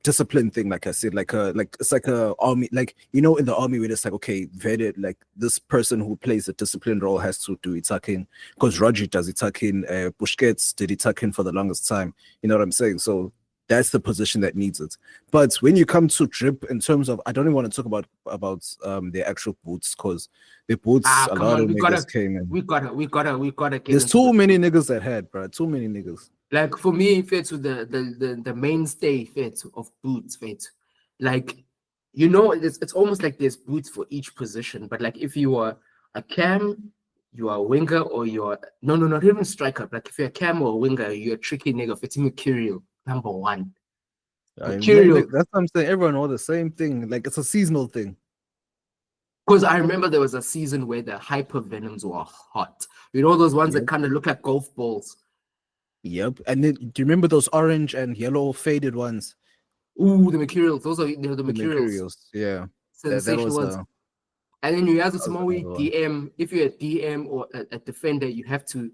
discipline thing, like I said, like it's like a army, like, you know, in the army when it's like, okay, vetted, like this person who plays a discipline role has to do it tucking, because Rodri does it tucking, Busquets did it tucking for the longest time. You know what I'm saying? So that's the position that needs it. But when you come to drip, in terms of, I don't even want to talk about their actual boots, because the boots, a lot of niggas came in. We gotta get. There's too many niggas that had, bro. Too many niggas. Like for me, if it's with the mainstay fit of boots, fit, like, you know, it's almost like there's boots for each position. But like if you are a cam, you are a winger, or you're not even striker. Like if you're a cam or a winger, you're a tricky nigga. Fits Mercurial, number 1. Mercurial. That's what I'm saying. Everyone all the same thing. Like it's a seasonal thing. Because I remember there was a season where the hyper venoms were hot. You know those ones that kind of look like golf balls. Yep. And then, do you remember those orange and yellow faded ones? Ooh, the Mercurials. Those are the Mercurials. Yeah. Sensational ones. And then you have to DM. If you're a DM or a defender, you have to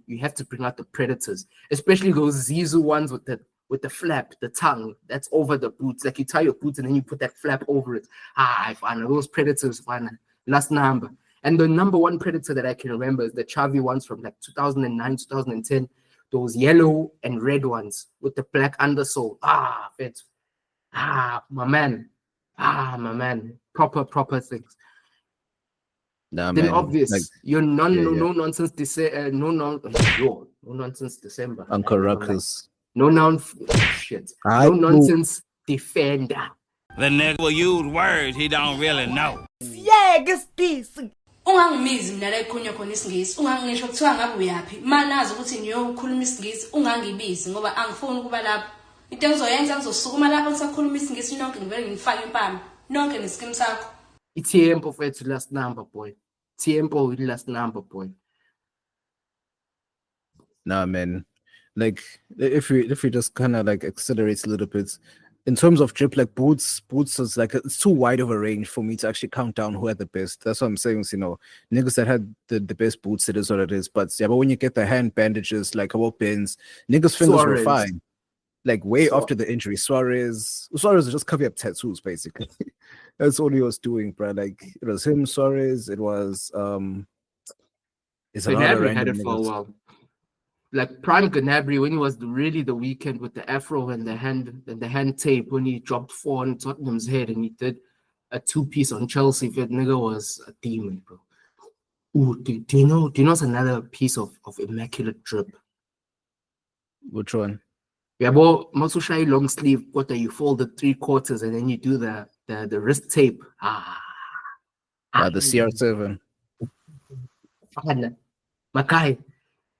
bring out the predators, especially those Zizou ones with the flap, the tongue that's over the boots. Like you tie your boots and then you put that flap over it. I find those predators. Last number. And the number 1 predator that I can remember is the Chavi ones from like 2009, 2010. Those yellow and red ones with the black undersole. Fit. My man. Proper things. Nah, then man. Obvious. Like, you're no nonsense December. Uncle Ruckus. No nonsense defender. The nigga will use words he don't really know. Siyeke Ungangimizi mina la ekhulunywa khona isingisi, ungangisho kuthiwa ngabe uyapi. Manazi ukuthi niyokhuluma isingisi, ungangibizi ngoba angifuni ukuba lapho. Into engizoyenza ngizosukuma lapho ngisakhuluma isingisi nonke ngivele ngifake impama. Nonke nesikim sakho. Tiempo fethu last number boy. Tiempo with last number boy. Nah, man. Like if we just kind of like accelerate a little bit. In terms of drip, like boots is like it's too wide of a range for me to actually count down who had the best. That's what I'm saying. You know, niggas that had the best boots, it is what it is. But yeah, but when you get the hand bandages, like about Benz, niggas' fingers were fine. Like way after the injury, Suarez was just covering up tattoos basically. That's all he was doing, bro. Like it was him, Suarez. It was it's a lot of random had it for a while. Like prime Gnabry when he was really the weekend with the afro and the hand tape when he dropped 4 on Tottenham's head and he did a 2-piece on Chelsea. That nigga was a demon, bro. Ooh, do you know it's another piece of immaculate drip? Which one? Yeah, but Masushai long sleeve, what you fold the 3/4 and then you do the wrist tape. The CR7. My guy.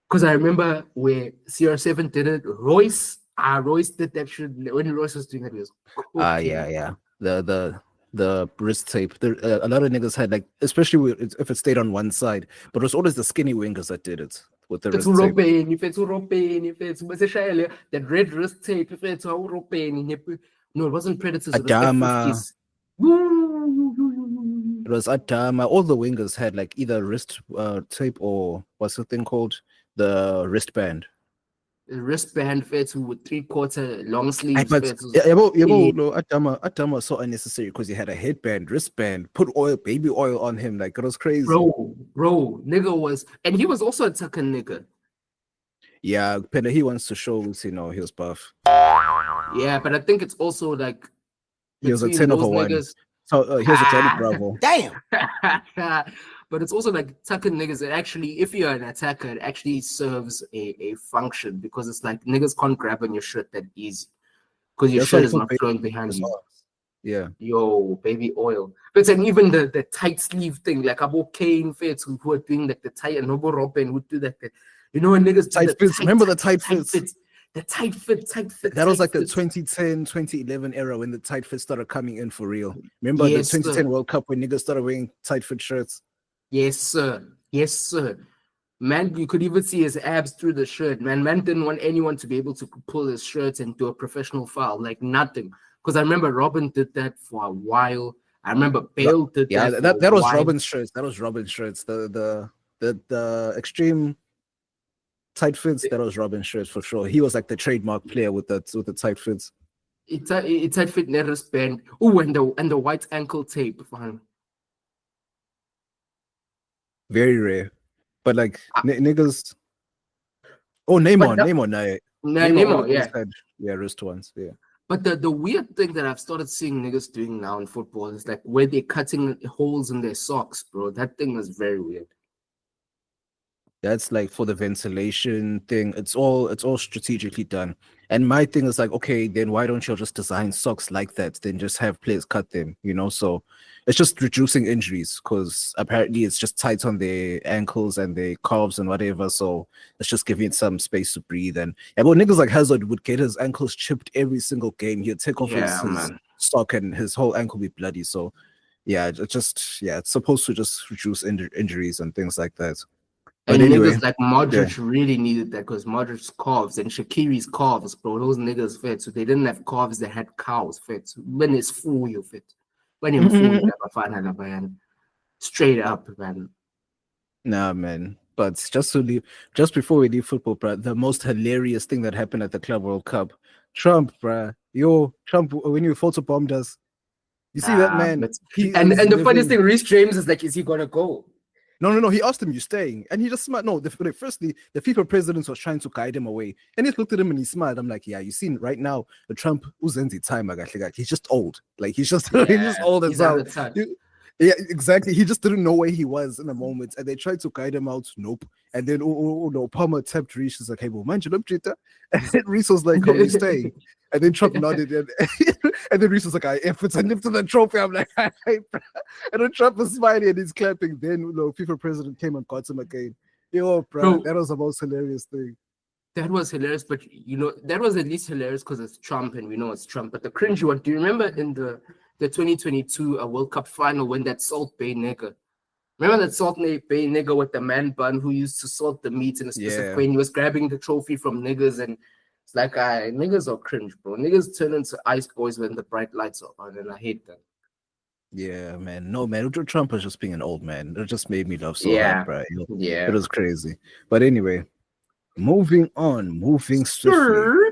Because I remember where CR7 did it, Royce did that shit when Royce was doing it. He was cool. Yeah. The wrist tape. A lot of niggas had like, especially if it stayed on one side, but it was always the skinny wingers that did it with the wrist tape. That red wrist tape. No, it wasn't Predators. Adama. It was It was Adama. All the wingers had like either wrist tape or what's the thing called? The wristband. The wristband fits with 3/4 long sleeves. Adama was so unnecessary because he had a headband, wristband, put baby oil on him. Like it was crazy. Bro, nigga was, and he was also a tucker nigga. Yeah, Pena, he wants to show, he was buff. Yeah, but I think it's also like he was a 10 over 1. Niggas, so here's a Johnny Bravo. Damn. But it's also like tucker niggas that actually, if you're an attacker, it actually serves a function because it's like niggas can't grab on your shirt that easy because your shirt is not flowing behind you. Yeah. Yo, baby oil. But and even the tight sleeve thing, like about K.A.N.E fits who are doing like the tight and Nobo Robin would do that. You know, when niggas tight fits. Remember the tight fits? The tight fit. That was like the 2010, 2011 era when the tight fit started coming in for real. Remember the 2010 World Cup when niggas started wearing tight fit shirts? Yes, sir. Man, you could even see his abs through the shirt. Man didn't want anyone to be able to pull his shirt and do a professional foul. Like nothing. Because I remember Robin did that for a while. I remember Bale did Yeah, that. that for a was while. Robin's shirts. That was Robin's shirts. The extreme tight fits. That was Robin's shirts for sure. He was like the trademark player with the tight fits. It's a fit wristband. Oh, and the white ankle tape. Man. Very rare, but like Ah. niggas. Oh, Neymar, But Neymar, nah, Nemo, always yeah. had wrist ones. Yeah. But the weird thing that I've started seeing niggas doing now in football is like where they're cutting holes in their socks, bro. That thing is very weird. That's like for the ventilation thing. It's all strategically done. And my thing is like, okay, then why don't you just design socks like that? Then just have players cut them, you know? So it's just reducing injuries because apparently it's just tight on their ankles and their calves and whatever. So it's just giving it some space to breathe. And but niggas like Hazard would get his ankles chipped every single game. He'd take off Yeah, his man. sock and his whole ankle be bloody. So yeah, it's supposed to just reduce injuries and things like that. But And anyway, niggas like Modric really needed that because Modric's calves and Shaqiri's calves, bro. Those niggas fit. So they didn't have calves, they had cows fit. When it's full, you fit. When you're full, you never find out, man. Straight up, man. nah, man. But just before we leave football, bruh, the most hilarious thing that happened at the Club World Cup, Trump, bruh. Trump, when you photobombed us, you see that man? And the funniest thing, Reece James is like, is he gonna go? No. He asked him, "You staying?" And he just smiled. No, firstly, the FIFA president was trying to guide him away, and he looked at him and he smiled. I'm like, "Yeah, you see right now, the Trump uzenzi time, he's just old. Like he's just he's just old as well." Yeah, exactly. He just didn't know where he was in the moment, and they tried to guide him out. Nope. And then no, Palmer tapped Reece. He's like, "Hey, well, man, you look Jita." And then Reece was like, "Are you staying?" And then Trump nodded, and then Reece was like, "I efforts and lifted the trophy." I'm like, "Hey, bro." And then Trump was smiling and he's clapping. Then FIFA president came and got him again. Yo, bro, that was the most hilarious thing. That was hilarious, but that was at least hilarious because it's Trump and we know it's Trump. But the cringy one, do you remember in the 2022 World Cup final when that Salt Bay nigga? Remember that Salt Bay nigga with the man bun who used to salt the meat in a specific way and he was grabbing the trophy from niggas and it's like, niggas are cringe, bro. Niggas turn into ice boys when the bright lights are on and I hate that. Yeah, man. No, man. Trump was just being an old man. It just made me laugh so hard, bro. Yeah. It was crazy. But anyway, moving swiftly.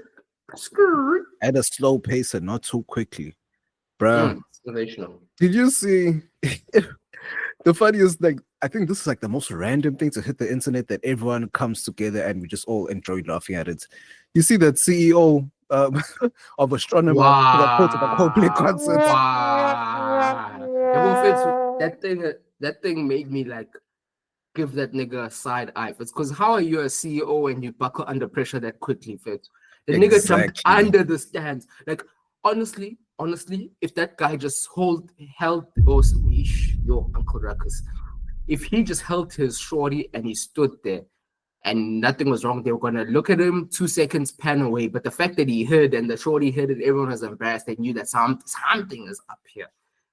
At a slow pace and not too quickly. Bro. Sensational. Did you see the funniest, like, I think this is like the most random thing to hit the internet that everyone comes together and we just all enjoy laughing at it. You see that CEO of Astronomer who got called to the Coldplay concert. Wow. That thing made me like give that nigga a side eye. It's because how are you a CEO and you buckle under pressure that quickly, Fitz? The nigga jumped under the stands. Like, honestly, if that guy just held your Uncle Ruckus, if he just held his shorty and he stood there and nothing was wrong, they were gonna look at him 2 seconds, pan away. But the fact that he hid and the shorty hid and everyone was embarrassed, they knew that something is up here.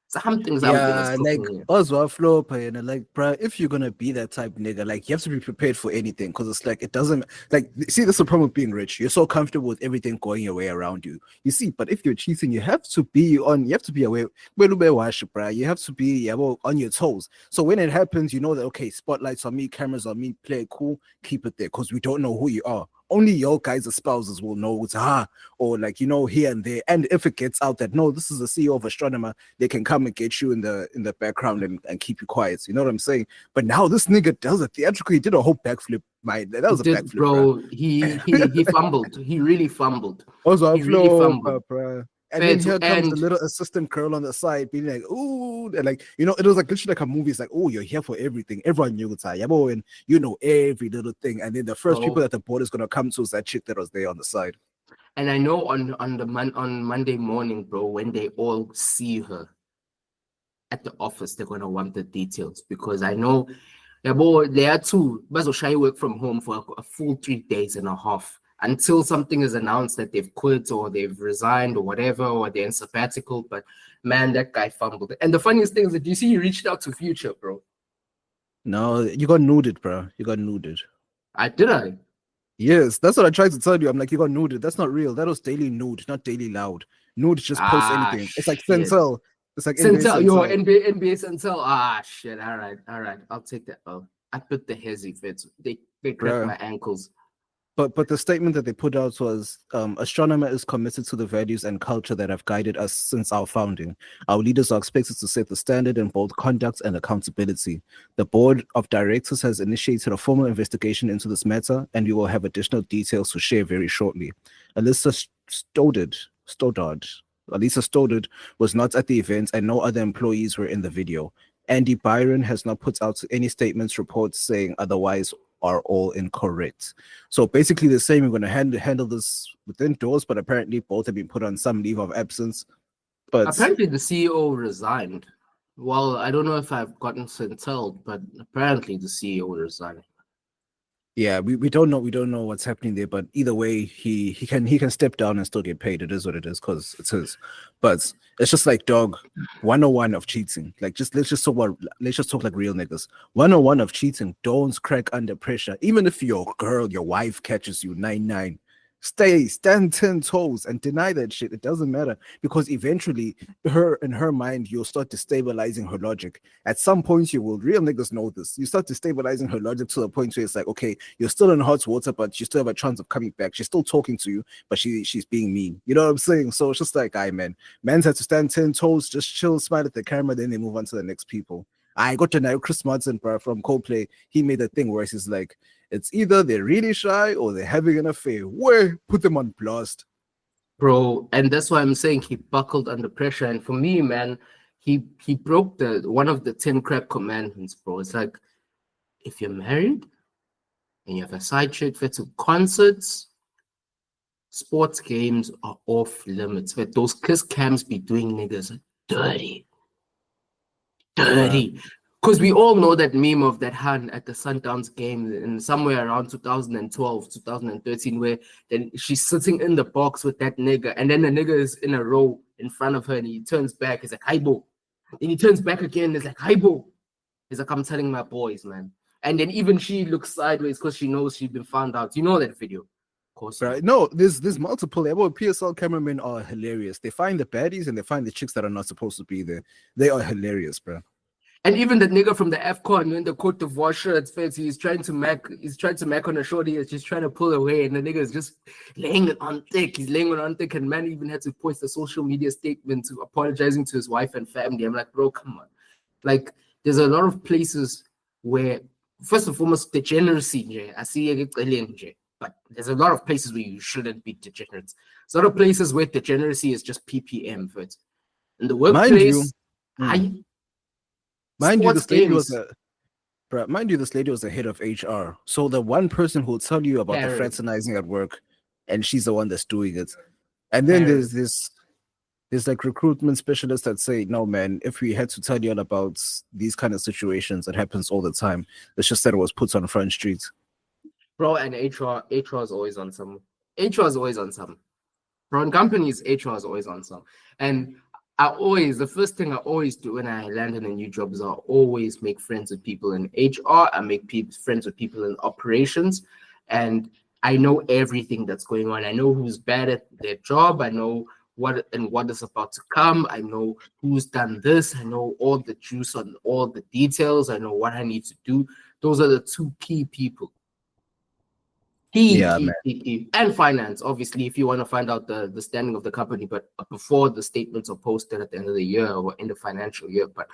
Something is like Oswald Flop, and like, bro, if you're gonna be that type of nigga, like you have to be prepared for anything because it's like it doesn't like see this is the problem with being rich. You're so comfortable with everything going your way around you. You see, but if you're cheating, you have to be aware. Bro. You have to be on your toes. So when it happens, you know that okay, spotlights on me, cameras on me, play it cool, keep it there because we don't know who you are. Only your guys' spouses will know it's or like here and there. And if it gets out that no, this is the CEO of Astronomer, they can come and get you in the background and keep you quiet. You know what I'm saying? But now this nigga does it theatrically. He did a whole backflip. That was a backflip, bro. He fumbled. He really fumbled. Also, he really fumbled, bro. And then here comes the little assistant girl on the side being like, ooh, and like, it was like literally like a movie. It's like, oh, you're here for everything. Everyone knew it's and you know every little thing. And then the first people that the board is gonna come to is that chick that was there on the side. And I know on Monday morning, bro, when they all see her at the office, they're gonna want the details because I know they are too. But shy work from home for a full 3 days and a half. Until something is announced that they've quit or they've resigned or whatever, or they're in sabbatical. But man, that guy fumbled. And the funniest thing is that you see he reached out to Future, bro. No, you got nuded, bro. You got nuded. I? Yes, that's what I tried to tell you. I'm like, you got nuded. That's not real. That was Daily Nude, not Daily Loud. Nude just post anything. It's like Shit. Sentel. It's like NBA Sentel, yo, Sentel. NBA Sentel. Shit. All right. I'll take that. Oh, I put the hezzy fits. They cracked Bruh. my ankles. But the statement that they put out was Astronomer is committed to the values and culture that have guided us since our founding. Our leaders are expected to set the standard in both conduct and accountability. The board of directors has initiated a formal investigation into this matter, and we will have additional details to share very shortly. Alyssa Stoddard was not at the event, and no other employees were in the video. Andy Byron has not put out any statements, reports saying otherwise are all incorrect. So basically they're saying we're going to handle this within doors, but apparently both have been put on some leave of absence. But apparently the CEO resigned. Well, I don't know if I've gotten Sentel, but apparently the CEO resigned. yeah, we don't know what's happening there, but either way, he can step down and still get paid. It is what it is, because it's his. But it's just like, dog, 101 of cheating. Like, let's just talk like real niggas. 101 of cheating. Don't crack under pressure. Even if your wife catches you 9-9, stand 10 toes and deny that shit. It doesn't matter, because eventually in her mind, you'll start destabilizing her logic. At some point, you will. Real niggas know this. You start destabilizing her logic to the point where it's like, okay, you're still in hot water, but you still have a chance of coming back. She's still talking to you, but she's being mean. You know what I'm saying? So it's just like, man's had to stand 10 toes, just chill, smile at the camera, then they move on to the next people. I got to know Chris Martin, bro, from Coldplay. He made a thing where he's like, it's either they're really shy or they're having an affair. Where put them on blast, Bro, and that's why I'm saying he buckled under pressure. And for me, man, he broke one of the 10 crap commandments, bro. It's like, if you're married and you have a side chick for to concerts, sports games are off limits. But those kiss cams be doing niggas dirty. Because we all know that meme of that Han at the Sundowns game in somewhere around 2012, 2013, where then she's sitting in the box with that nigga, and then the nigga is in a row in front of her, and he turns back, he's like, hi, bo. And he turns back again, he's like, hi, bo. He's like, I'm telling my boys, man. And then even she looks sideways because she knows she's been found out. You know that video? Of course. right? No, there's multiple. PSL cameramen are hilarious. They find the baddies and they find the chicks that are not supposed to be there. They are hilarious, bro. And even the nigga from the AFCON in the Cote d'Ivoire shirt, he's trying to mac on a shorty, he's just trying to pull away, and the nigga is just laying it on thick. He's laying it on thick, and man even had to post a social media statement to apologizing to his wife and family. I'm like, bro, come on. Like, there's a lot of places where, first and foremost, degeneracy, I see it, but there's a lot of places where you shouldn't be degenerates. There's a lot of places where degeneracy is just PPM for it. In the workplace, Mind you, this lady was the head of HR. So the one person who will tell you about the fraternizing at work, and she's the one that's doing it. And then there's like recruitment specialists that say, no, man, if we had to tell you all about these kind of situations, it happens all the time. It's just that it was put on Front Street. Bro, and HR is always on some. HR is always on some. Bro, in companies, HR is always on some. And the first thing I always do when I land in a new job is I always make friends with people in HR. I make friends with people in operations, and I know everything that's going on. I know who's bad at their job. I know what is about to come. I know who's done this. I know all the juice on all the details. I know what I need to do. Those are the two key people. Key. And finance, obviously, if you want to find out the standing of the company, but before the statements are posted at the end of the year or in the financial year. But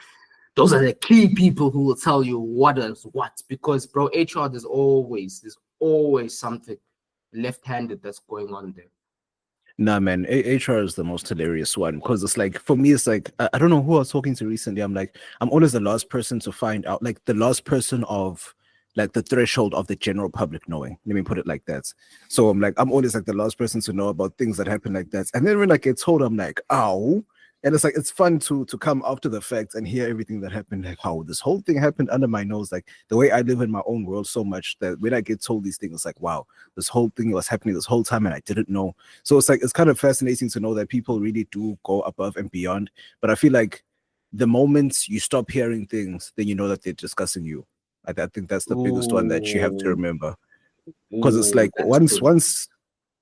those are the key people who will tell you what is what. Because, bro, HR, there's always something left-handed that's going on there. Nah, man, HR is the most hilarious one, because it's like, for me, it's like, I don't know who I was talking to recently. I'm like, I'm always the last person to find out, like the last person of like the threshold of the general public knowing. Let me put it like that. So I'm always like the last person to know about things that happen like that. And then when I get told, I'm like, ow. And it's like, it's fun to come after the fact and hear everything that happened, like how this whole thing happened under my nose. Like the way I live in my own world so much that when I get told these things, it's like, wow, this whole thing was happening this whole time and I didn't know. So it's like, it's kind of fascinating to know that people really do go above and beyond. But I feel like the moment you stop hearing things, then you know that they're discussing you. I think that's the biggest one that you have to remember. Because it's like once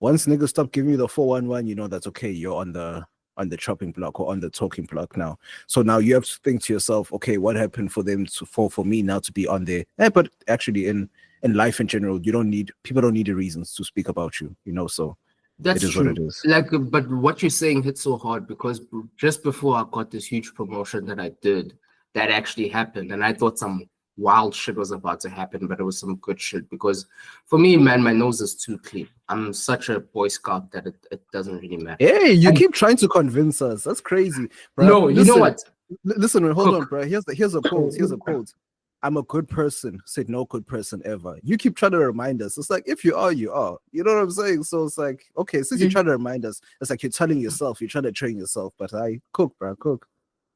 niggas stop giving you the 411, you know that's okay. You're on the on the chopping block or on the talking block now. So now you have to think to yourself, okay, what happened for them to fall for me now to be on there? But actually in life in general, people don't need the reasons to speak about you, so That's it is true. what it is. Like, but what you're saying hits so hard because just before I got this huge promotion that I did, that actually happened, and I thought some wild shit was about to happen, but it was some good shit because for me, man, my nose is too clean. I'm such a Boy Scout that it doesn't really matter. Hey, you And- keep trying to convince us. That's crazy, bro. No, you know what? Listen, hold on, Cook. bro. Here's a quote. Here's a quote. I'm a good person, said no good person ever. You keep trying to remind us. It's like, if you are, you are. You know what I'm saying? So it's like, okay, since you're trying to remind us, it's like you're telling yourself, you're trying to train yourself. But I cook, bro, cook.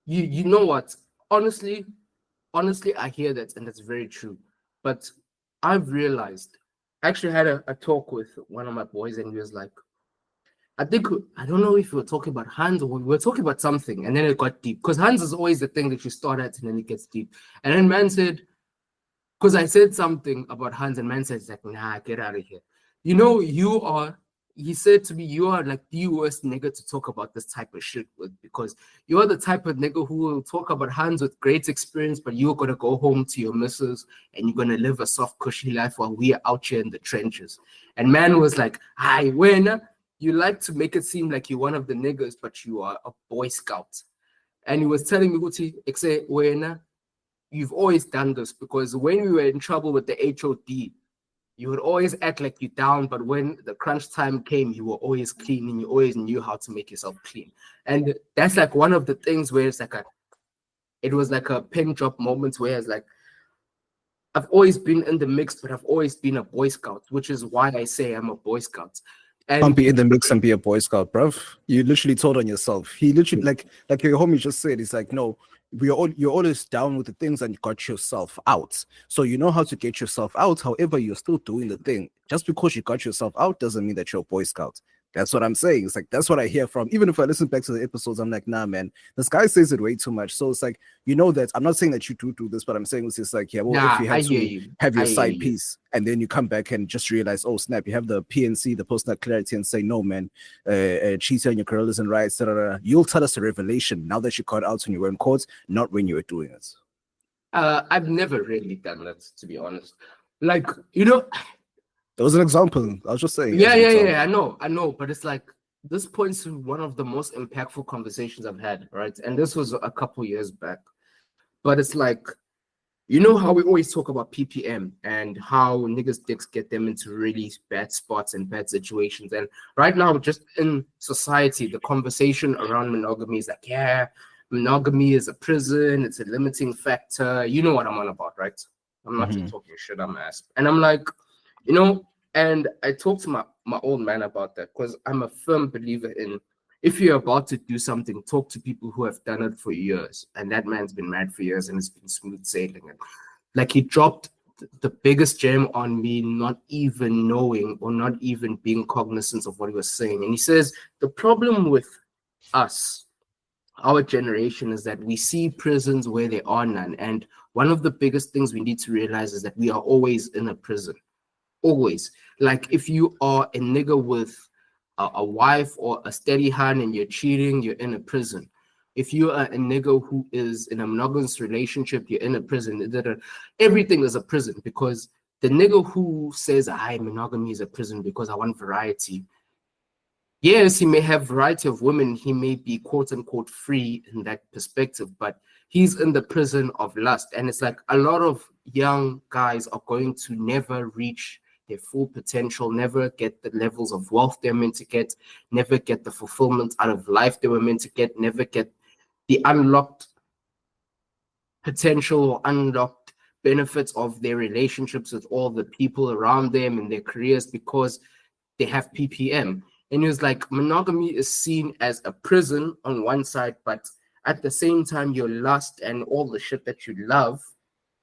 You know what? Honestly, I hear that, and that's very true. But I've realized, I actually had a talk with one of my boys, and he was like, I don't know if we were talking about Hans or we were talking about something, and then it got deep. Because Hans is always the thing that you start at, and then it gets deep. And then man said, because I said something about Hans, and man said, like, nah, get out of here. He said to me, you are like the worst nigga to talk about this type of shit with, because you're the type of nigga who will talk about Hans with great experience, but you're going to go home to your missus and you're going to live a soft, cushy life while we are out here in the trenches. And man was like, hi, when you like to make it seem like you're one of the niggas, but you are a Boy Scout. And he was telling me, Guti, when you've always done this, because when we were in trouble with the HOD, you would always act like you're down, but when the crunch time came, you were always clean and you always knew how to make yourself clean. And that's like one of the things where it was like a pin drop moment where it's like, I've always been in the mix, but I've always been a Boy Scout, which is why I say I'm a Boy Scout. And Can't be in the mix and be a Boy Scout, bruv. You literally told on yourself. He literally, like your homie just said, it's like, no, you're always down with the things and you got yourself out. So you know how to get yourself out. However, you're still doing the thing. Just because you got yourself out doesn't mean that you're a Boy Scout. That's what I'm saying. It's like, that's what I hear from. Even if I listen back to the episodes, I'm like, nah, man, this guy says it way too much. So it's like, that I'm not saying that you do this, but I'm saying it's just like, yeah, well, if you have to have your side piece and then you come back and just realize, oh, snap, you have the PNC, the post-nut clarity, and say, no, man, cheating on your girl isn't right, etc. You'll tell us a revelation now that you got out when you were in court, not when you were doing it. I've never really done that, to be honest. Like, That was an example. I was just saying. Yeah. I know. But it's like, this points to one of the most impactful conversations I've had, right? And this was a couple years back. But it's like, how we always talk about PPM and how niggas' dicks get them into really bad spots and bad situations. And right now, just in society, the conversation around monogamy is like, yeah, monogamy is a prison. It's a limiting factor. You know what I'm on about, right? I'm not just talking shit. I'm asked. And I'm like, and I talked to my old man about that because I'm a firm believer in, if you're about to do something, talk to people who have done it for years. And that man's been mad for years and it's been smooth sailing. And like, he dropped the biggest gem on me, not even knowing or not even being cognizant of what he was saying. And he says, the problem with us, our generation, is that we see prisons where there are none. And one of the biggest things we need to realize is that we are always in a prison. Always. Like, if you are a nigga with a wife or a steady hand and you're cheating, you're in a prison. If you are a nigga who is in a monogamous relationship, you're in a prison. Everything is a prison, because the nigga who says, monogamy is a prison because I want variety. Yes, he may have variety of women. He may be quote unquote free in that perspective, but he's in the prison of lust. And it's like, a lot of young guys are going to never reach their full potential, never get the levels of wealth they're meant to get, never get the fulfillment out of life they were meant to get, never get the unlocked potential or unlocked benefits of their relationships with all the people around them and their careers, because they have PPM. And it was like, monogamy is seen as a prison on one side, but at the same time, your lust and all the shit that you love,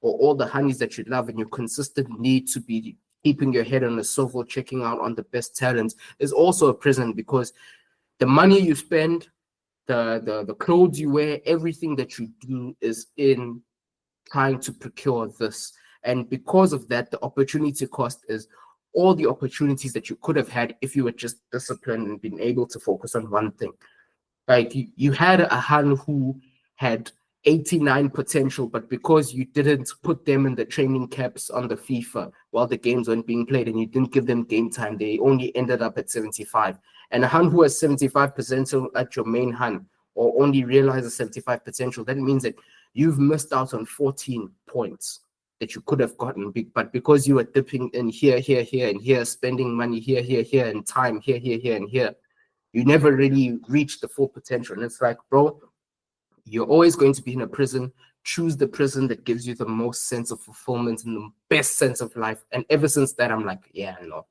or all the honeys that you love, and your consistent need to be keeping your head on the swivel, checking out on the best talents, is also a prison, because the money you spend, the clothes you wear, everything that you do is in trying to procure this. And because of that, the opportunity cost is all the opportunities that you could have had if you were just disciplined and been able to focus on one thing. Like you had a Han who had 89 potential, but because you didn't put them in the training camps on the FIFA while the games weren't being played and you didn't give them game time, they only ended up at 75. And a Han who has 75 potential at your main Han, or only realizes 75 potential, that means that you've missed out on 14 points that you could have gotten, but because you were dipping in here, here, here, and here, spending money here, here, here, and time here, here, here, and here, you never really reach the full potential. And it's like, bro, you're always going to be in a prison. Choose the prison that gives you the most sense of fulfillment and the best sense of life. And ever since that, I'm like, yeah, no,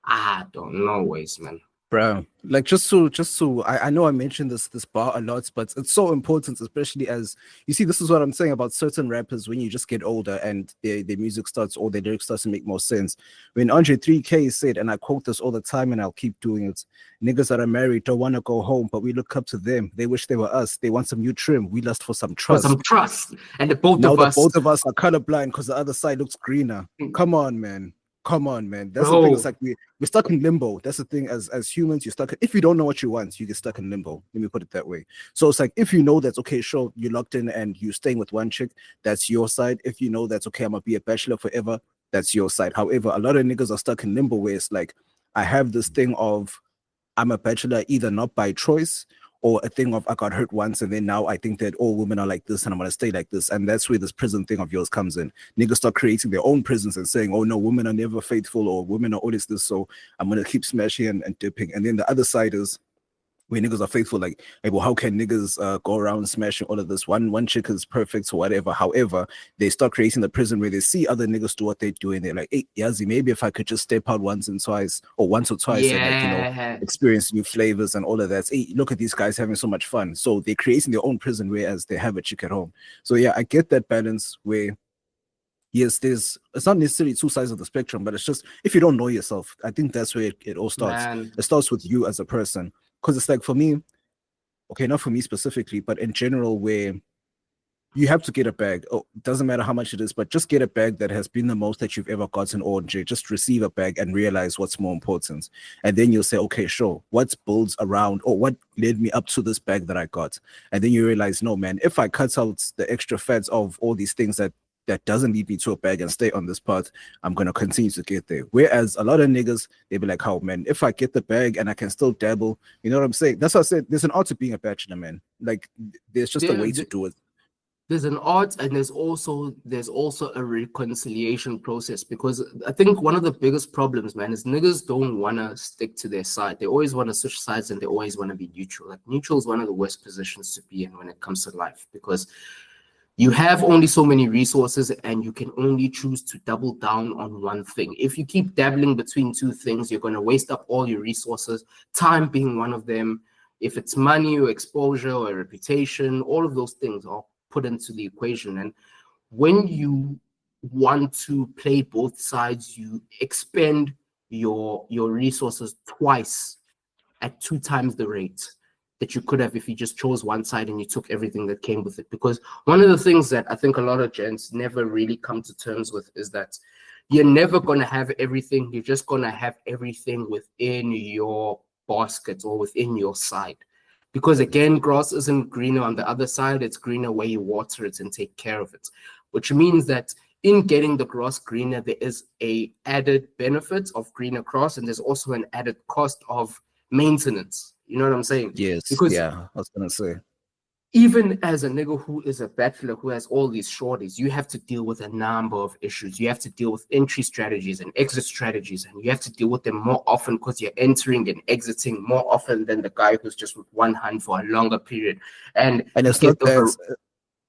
I don't know ways, man. Bro, like just so I know I mentioned this bar a lot, but it's so important, especially as you see, this is what I'm saying about certain rappers when you just get older and their music starts or their lyrics starts to make more sense. When Andre 3K said, and I quote this all the time and I'll keep doing it, niggas that are married don't want to go home, but we look up to them. They wish they were us. They want some new trim. We lust for some For trust. some trust. And the both Now of the us, both of us are colorblind because the other side looks greener. Come on, man. Come on, man. That's the Bro. thing. It's like we're stuck in limbo. That's the thing. As humans, you're stuck. If you don't know what you want, you get stuck in limbo. Let me put it that way. So it's like if you know that's okay, sure, you're locked in and you're staying with one chick, that's your side. If you know that's okay, I'm gonna be a bachelor forever, that's your side. However, a lot of niggas are stuck in limbo where it's like I have this thing of I'm a bachelor either not by choice or a thing of I got hurt once and then now I think that all women are like this and I'm gonna stay like this. And that's where this prison thing of yours comes in. Niggas start creating their own prisons and saying, oh no, women are never faithful or women are always this, so I'm gonna keep smashing and dipping. And then the other side is where niggas are faithful, like, hey, well, how can niggas go around smashing all of this? One chick is perfect or whatever. However, they start creating the prison where they see other niggas do what they do, and they're like, hey, Yazi, maybe if I could just step out once or twice, and like, you know, experience new flavors and all of that. Hey, look at these guys having so much fun. So they're creating their own prison, whereas they have a chick at home. So yeah, I get that balance where yes, it's not necessarily two sides of the spectrum, but it's just if you don't know yourself, I think that's where it all starts. Man. It starts with you as a person. Because it's like for me, okay, not for me specifically, but in general, where you have to get a bag. Oh, doesn't matter how much it is, but just get a bag that has been the most that you've ever gotten, or just receive a bag and realize what's more important. And then you'll say, okay, sure, what builds around or what led me up to this bag that I got? And then you realize, no, man, if I cut out the extra fats of all these things that doesn't lead me to a bag and stay on this path, I'm going to continue to get there. Whereas a lot of niggas, they be like, oh, man, if I get the bag and I can still dabble, you know what I'm saying? That's what I said. There's an art to being a bachelor, man. Like, there's just a way to do it. There's an art and there's also a reconciliation process, because I think one of the biggest problems, man, is niggas don't want to stick to their side. They always want to switch sides and they always want to be neutral. Like, neutral is one of the worst positions to be in when it comes to life, because you have only so many resources and you can only choose to double down on one thing. If you keep dabbling between two things, you're going to waste up all your resources, time being one of them. If it's money or exposure or reputation, all of those things are put into the equation. And when you want to play both sides, you expend your resources twice at 2 times the rate that you could have if you just chose one side and you took everything that came with it. Because one of the things that I think a lot of gents never really come to terms with is that you're never going to have everything. You're just going to have everything within your basket or within your side. Because again, grass isn't greener on the other side. It's greener where you water it and take care of it, which means that in getting the grass greener, there is a added benefit of greener grass, and there's also an added cost of maintenance. You know what I'm saying? Yes. Because yeah, I was gonna say. Even as a nigga who is a bachelor who has all these shorties, you have to deal with a number of issues. You have to deal with entry strategies and exit strategies, and you have to deal with them more often because you're entering and exiting more often than the guy who's just with one hand for a longer period. And it's not that.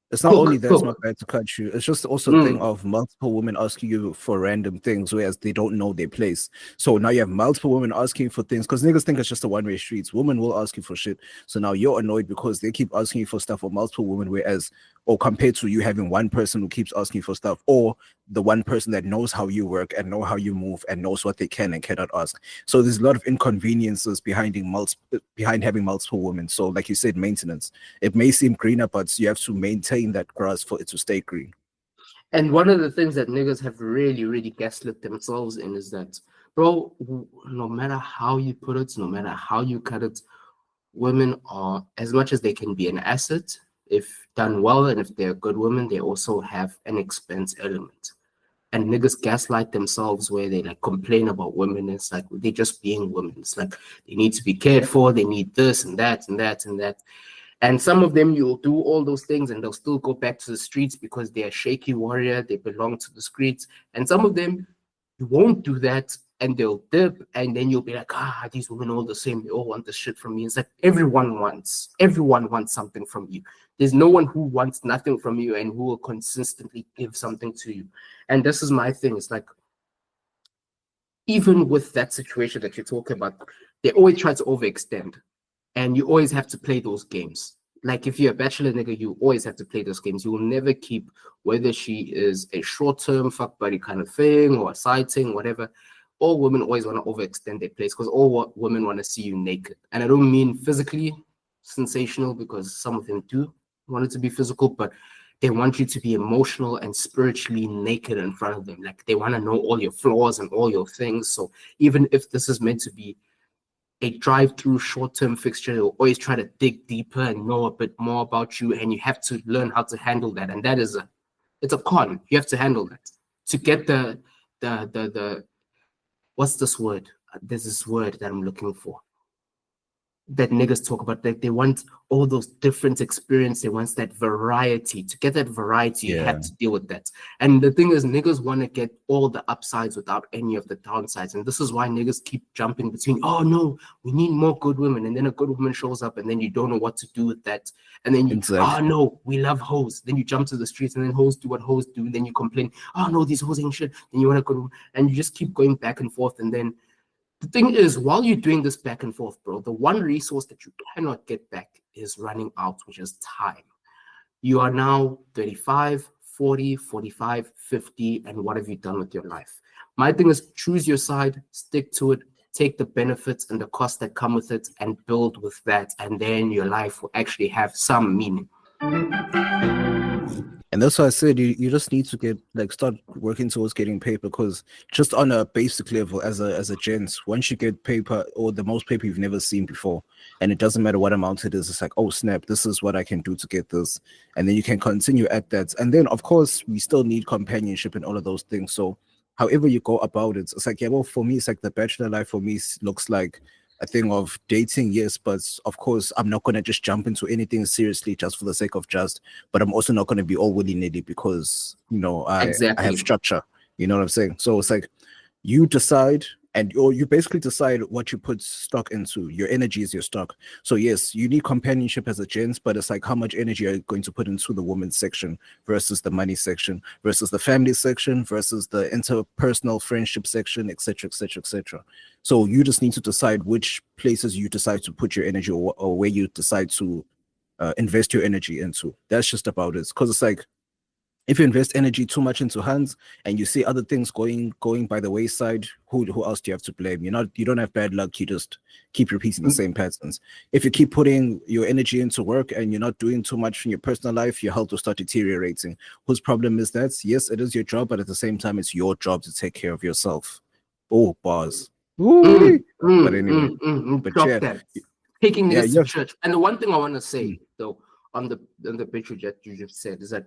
It's not only that it's not bad to cut you. It's just also a thing of multiple women asking you for random things, whereas they don't know their place. So now you have multiple women asking for things because niggas think it's just a one-way streets. Women will ask you for shit. So now you're annoyed because they keep asking you for stuff for multiple women, whereas, or compared to you having one person who keeps asking for stuff, or the one person that knows how you work and know how you move and knows what they can and cannot ask. So there's a lot of inconveniences behind having multiple women. So like you said, maintenance. It may seem greener, but you have to maintain that grass for it to stay green. And one of the things that niggas have really, really gaslit themselves in is that, bro, no matter how you put it, no matter how you cut it, women are, as much as they can be an asset, if done well, and if they're good women, they also have an expense element. And niggas gaslight themselves where they like complain about women. It's like they're just being women. It's like they need to be cared for, they need this and that and that and that. And some of them, you'll do all those things and they'll still go back to the streets because they're a shaky warrior, they belong to the streets. And some of them, you won't do that and they'll dip, and then you'll be like, these women are all the same, they all want this shit from me. It's like everyone wants something from you. There's no one who wants nothing from you and who will consistently give something to you. And this is my thing. It's like, even with that situation that you're talking about, they always try to overextend. And you always have to play those games. Like if you're a bachelor nigga, you always have to play those games. You will never keep, whether she is a short-term fuck buddy kind of thing or a side thing, whatever. All women always want to overextend their place because all women want to see you naked. And I don't mean physically sensational, because some of them do want it to be physical, but they want you to be emotional and spiritually naked in front of them. Like they want to know all your flaws and all your things. So even if this is meant to be a drive-through short-term fixture, they'll always try to dig deeper and know a bit more about you, and you have to learn how to handle that. And that is it's a con. You have to handle that to get the what's this word? There's this word that I'm looking for that niggas talk about. Like they want all those different experiences. They want that variety. To get that variety, you have to deal with that. And the thing is, niggas want to get all the upsides without any of the downsides. And this is why niggas keep jumping between, oh no, we need more good women. And then a good woman shows up and then you don't know what to do with that. And then you, oh no, we love hoes. Then you jump to the streets and then hoes do what hoes do. And then you complain, oh no, these hoes ain't shit. Then you want a good woman. And you just keep going back and forth. And then the thing is, while you're doing this back and forth, bro, the one resource that you cannot get back is running out, which is time. You are now 35, 40, 45, 50, and what have you done with your life? My thing is, choose your side, stick to it, take the benefits and the costs that come with it, and build with that, and then your life will actually have some meaning. And that's why I said you just need to start working towards getting paper, because just on a basic level, as a gent, once you get paper, or the most paper you've never seen before, and it doesn't matter what amount it is, it's like, oh snap, this is what I can do to get this, and then you can continue at that. And then of course we still need companionship and all of those things. So however you go about it, it's like, yeah, well, for me, it's like the bachelor life for me looks like a thing of dating, yes, but of course I'm not going to just jump into anything seriously just for the sake of just, but I'm also not going to be all willy-nilly, because I have structure, you know what I'm saying? So it's like you decide, and you basically decide what you put stock into. Your energy is your stock. So yes, you need companionship as a gent, but it's like how much energy are you going to put into the women's section versus the money section versus the family section versus the interpersonal friendship section, etc., etc., etc. So you just need to decide which places you decide to put your energy, or where you decide to invest your energy into. That's just about it. Because it's like, if you invest energy too much into hands and you see other things going by the wayside, who else do you have to blame? You don't have bad luck. You just keep repeating the same patterns. If you keep putting your energy into work and you're not doing too much in your personal life, your health will start deteriorating. Whose problem is that? Yes, it is your job, but at the same time, it's your job to take care of yourself. Oh, bars. But anyway, that. Taking this to church. And the one thing I want to say though, on the picture that you just said, is that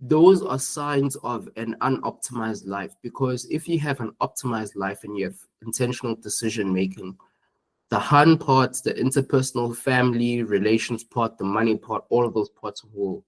those are signs of an unoptimized life. Because if you have an optimized life and you have intentional decision making, the hun parts, the interpersonal family relations part, the money part, all of those parts will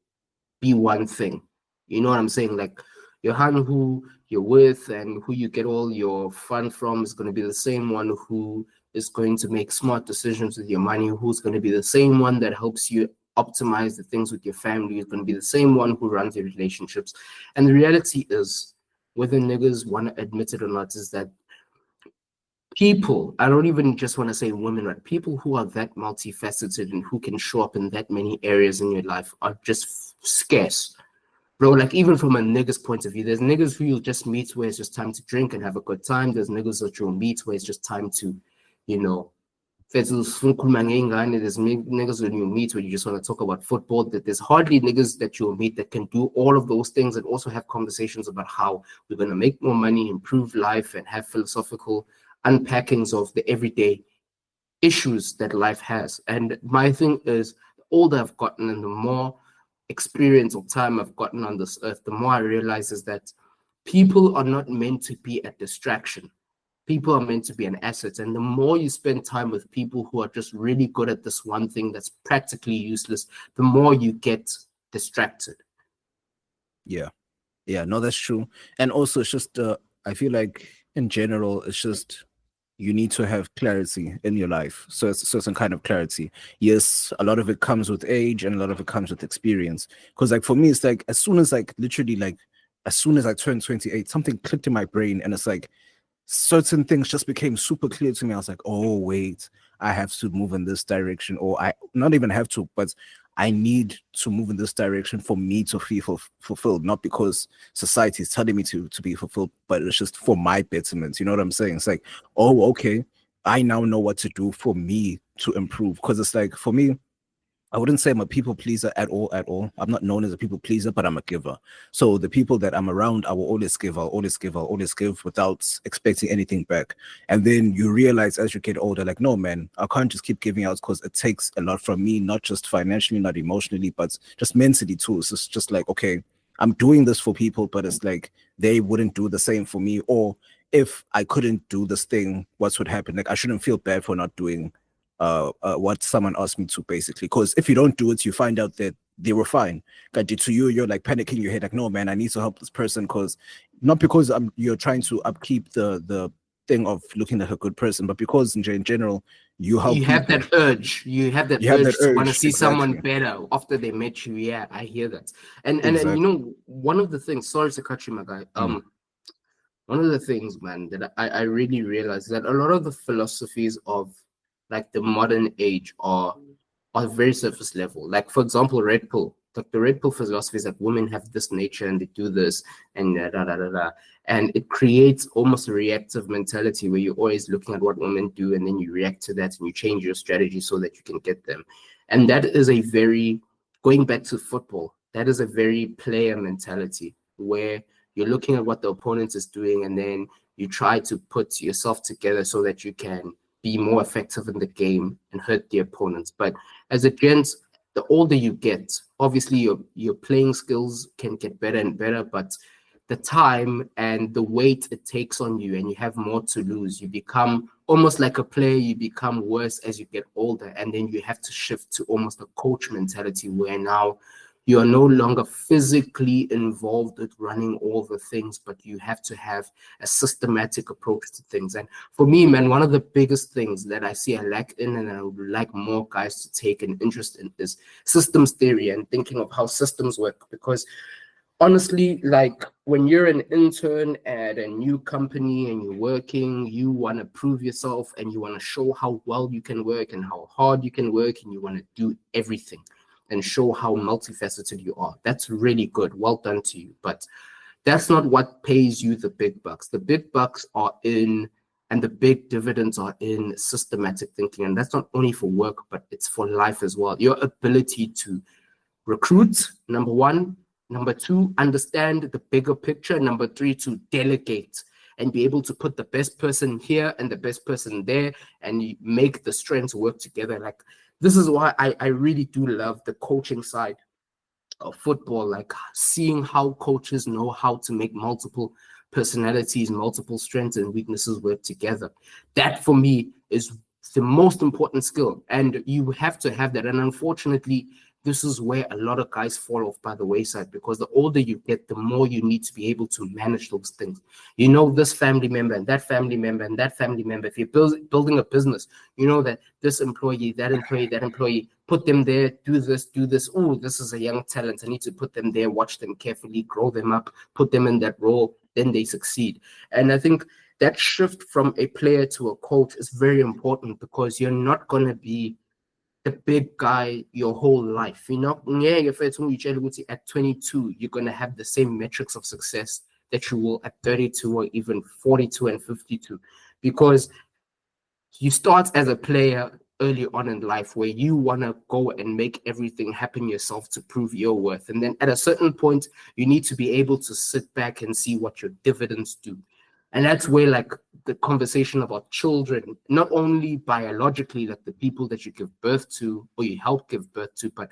be one thing. You know what I'm saying? Like your hun who you're with and who you get all your fun from is going to be the same one who is going to make smart decisions with your money, who's going to be the same one that helps you optimize the things with your family, is going to be the same one who runs your relationships. And the reality is, whether niggas want to admit it or not, is that people, I don't even just want to say women, right? People who are that multifaceted and who can show up in that many areas in your life are just scarce. Bro, like even from a nigga's point of view, there's niggas who you'll just meet where it's just time to drink and have a good time. There's niggas that you'll meet where it's just time to, there's niggas when you meet where you just want to talk about football. That there's hardly niggas that you'll meet that can do all of those things and also have conversations about how we're going to make more money, improve life, and have philosophical unpackings of the everyday issues that life has. And my thing is, the older I've gotten and the more experience or time I've gotten on this earth, the more I realize is that people are not meant to be a distraction. People are meant to be an asset. And the more you spend time with people who are just really good at this one thing that's practically useless, the more you get distracted. Yeah. Yeah, no, that's true. And also it's just I feel like in general, it's just you need to have clarity in your life. So it's certain kind of clarity. Yes, a lot of it comes with age and a lot of it comes with experience. Because like for me, it's like as soon as like literally like as soon as I turned 28, something clicked in my brain and it's like certain things just became super clear to me. I was like, oh wait, I have to move in this direction, or I not even have to, but I need to move in this direction for me to feel fulfilled, not because society is telling me to be fulfilled, but it's just for my betterment. You know what I'm saying? It's like, oh, okay, I now know what to do for me to improve. Because it's like for me, I wouldn't say I'm a people pleaser at all, at all. I'm not known as a people pleaser, but I'm a giver. So the people that I'm around, I will always give, I'll always give, I'll always give without expecting anything back. And then you realize as you get older, like, no, man, I can't just keep giving out because it takes a lot from me, not just financially, not emotionally, but just mentally too. So it's just like, okay, I'm doing this for people, but it's like they wouldn't do the same for me. Or if I couldn't do this thing, what would happen? Like I shouldn't feel bad for not doing what someone asked me to, basically, because if you don't do it you find out that they were fine. But to you, you're like panicking in your head like, no man, I need to help this person, because not because you're trying to upkeep the thing of looking like a good person, but because in general you help You have people. that urge. You have that You have urge that to want to urge, see someone exactly. better after they met you. Yeah, I hear that. And Exactly. you know, one of the things, sorry to cut you, my guy. One of the things, man, that I really realized that a lot of the philosophies of like the modern age are very surface level. Like for example, Red Pill. Like the Red Pill philosophy is that women have this nature and they do this and da da da da da. And it creates almost a reactive mentality where you're always looking at what women do and then you react to that and you change your strategy so that you can get them. And that is a very, going back to football, that is a very player mentality where you're looking at what the opponent is doing and then you try to put yourself together so that you can be more effective in the game and hurt the opponents. But as a gent, the older you get, obviously your playing skills can get better and better, but the time and the weight it takes on you, and you have more to lose. You become almost like a player, you become worse as you get older, and then you have to shift to almost a coach mentality where now you are no longer physically involved with running all the things, but you have to have a systematic approach to things. And for me, man, one of the biggest things that I see a lack in, and I would like more guys to take an interest in, is systems theory and thinking of how systems work. Because honestly, like when you're an intern at a new company and you're working, you want to prove yourself and you want to show how well you can work and how hard you can work, and you want to do everything and show how multifaceted you are. That's really good. Well done to you. But that's not what pays you the big bucks. The big bucks are in, and the big dividends are in systematic thinking. And that's not only for work, but it's for life as well. Your ability to recruit, number one. Number two, understand the bigger picture. Number three, to delegate and be able to put the best person here and the best person there and you make the strengths work together. Like, this is why I really do love the coaching side of football, like seeing how coaches know how to make multiple personalities, multiple strengths and weaknesses work together. That for me is the most important skill, and you have to have that. And unfortunately, this is where a lot of guys fall off by the wayside, because the older you get, the more you need to be able to manage those things. You know, this family member and that family member and that family member. If you're building a business, you know that this employee, that employee, put them there, do this. Oh, this is a young talent. I need to put them there, watch them carefully, grow them up, put them in that role, then they succeed. And I think that shift from a player to a coach is very important, because you're not going to be the big guy your whole life. You know, at 22, you're going to have the same metrics of success that you will at 32 or even 42 and 52, because you start as a player early on in life where you want to go and make everything happen yourself to prove your worth. And then at a certain point, you need to be able to sit back and see what your dividends do. And that's where like the conversation about children, not only biologically, like the people that you give birth to or you help give birth to, but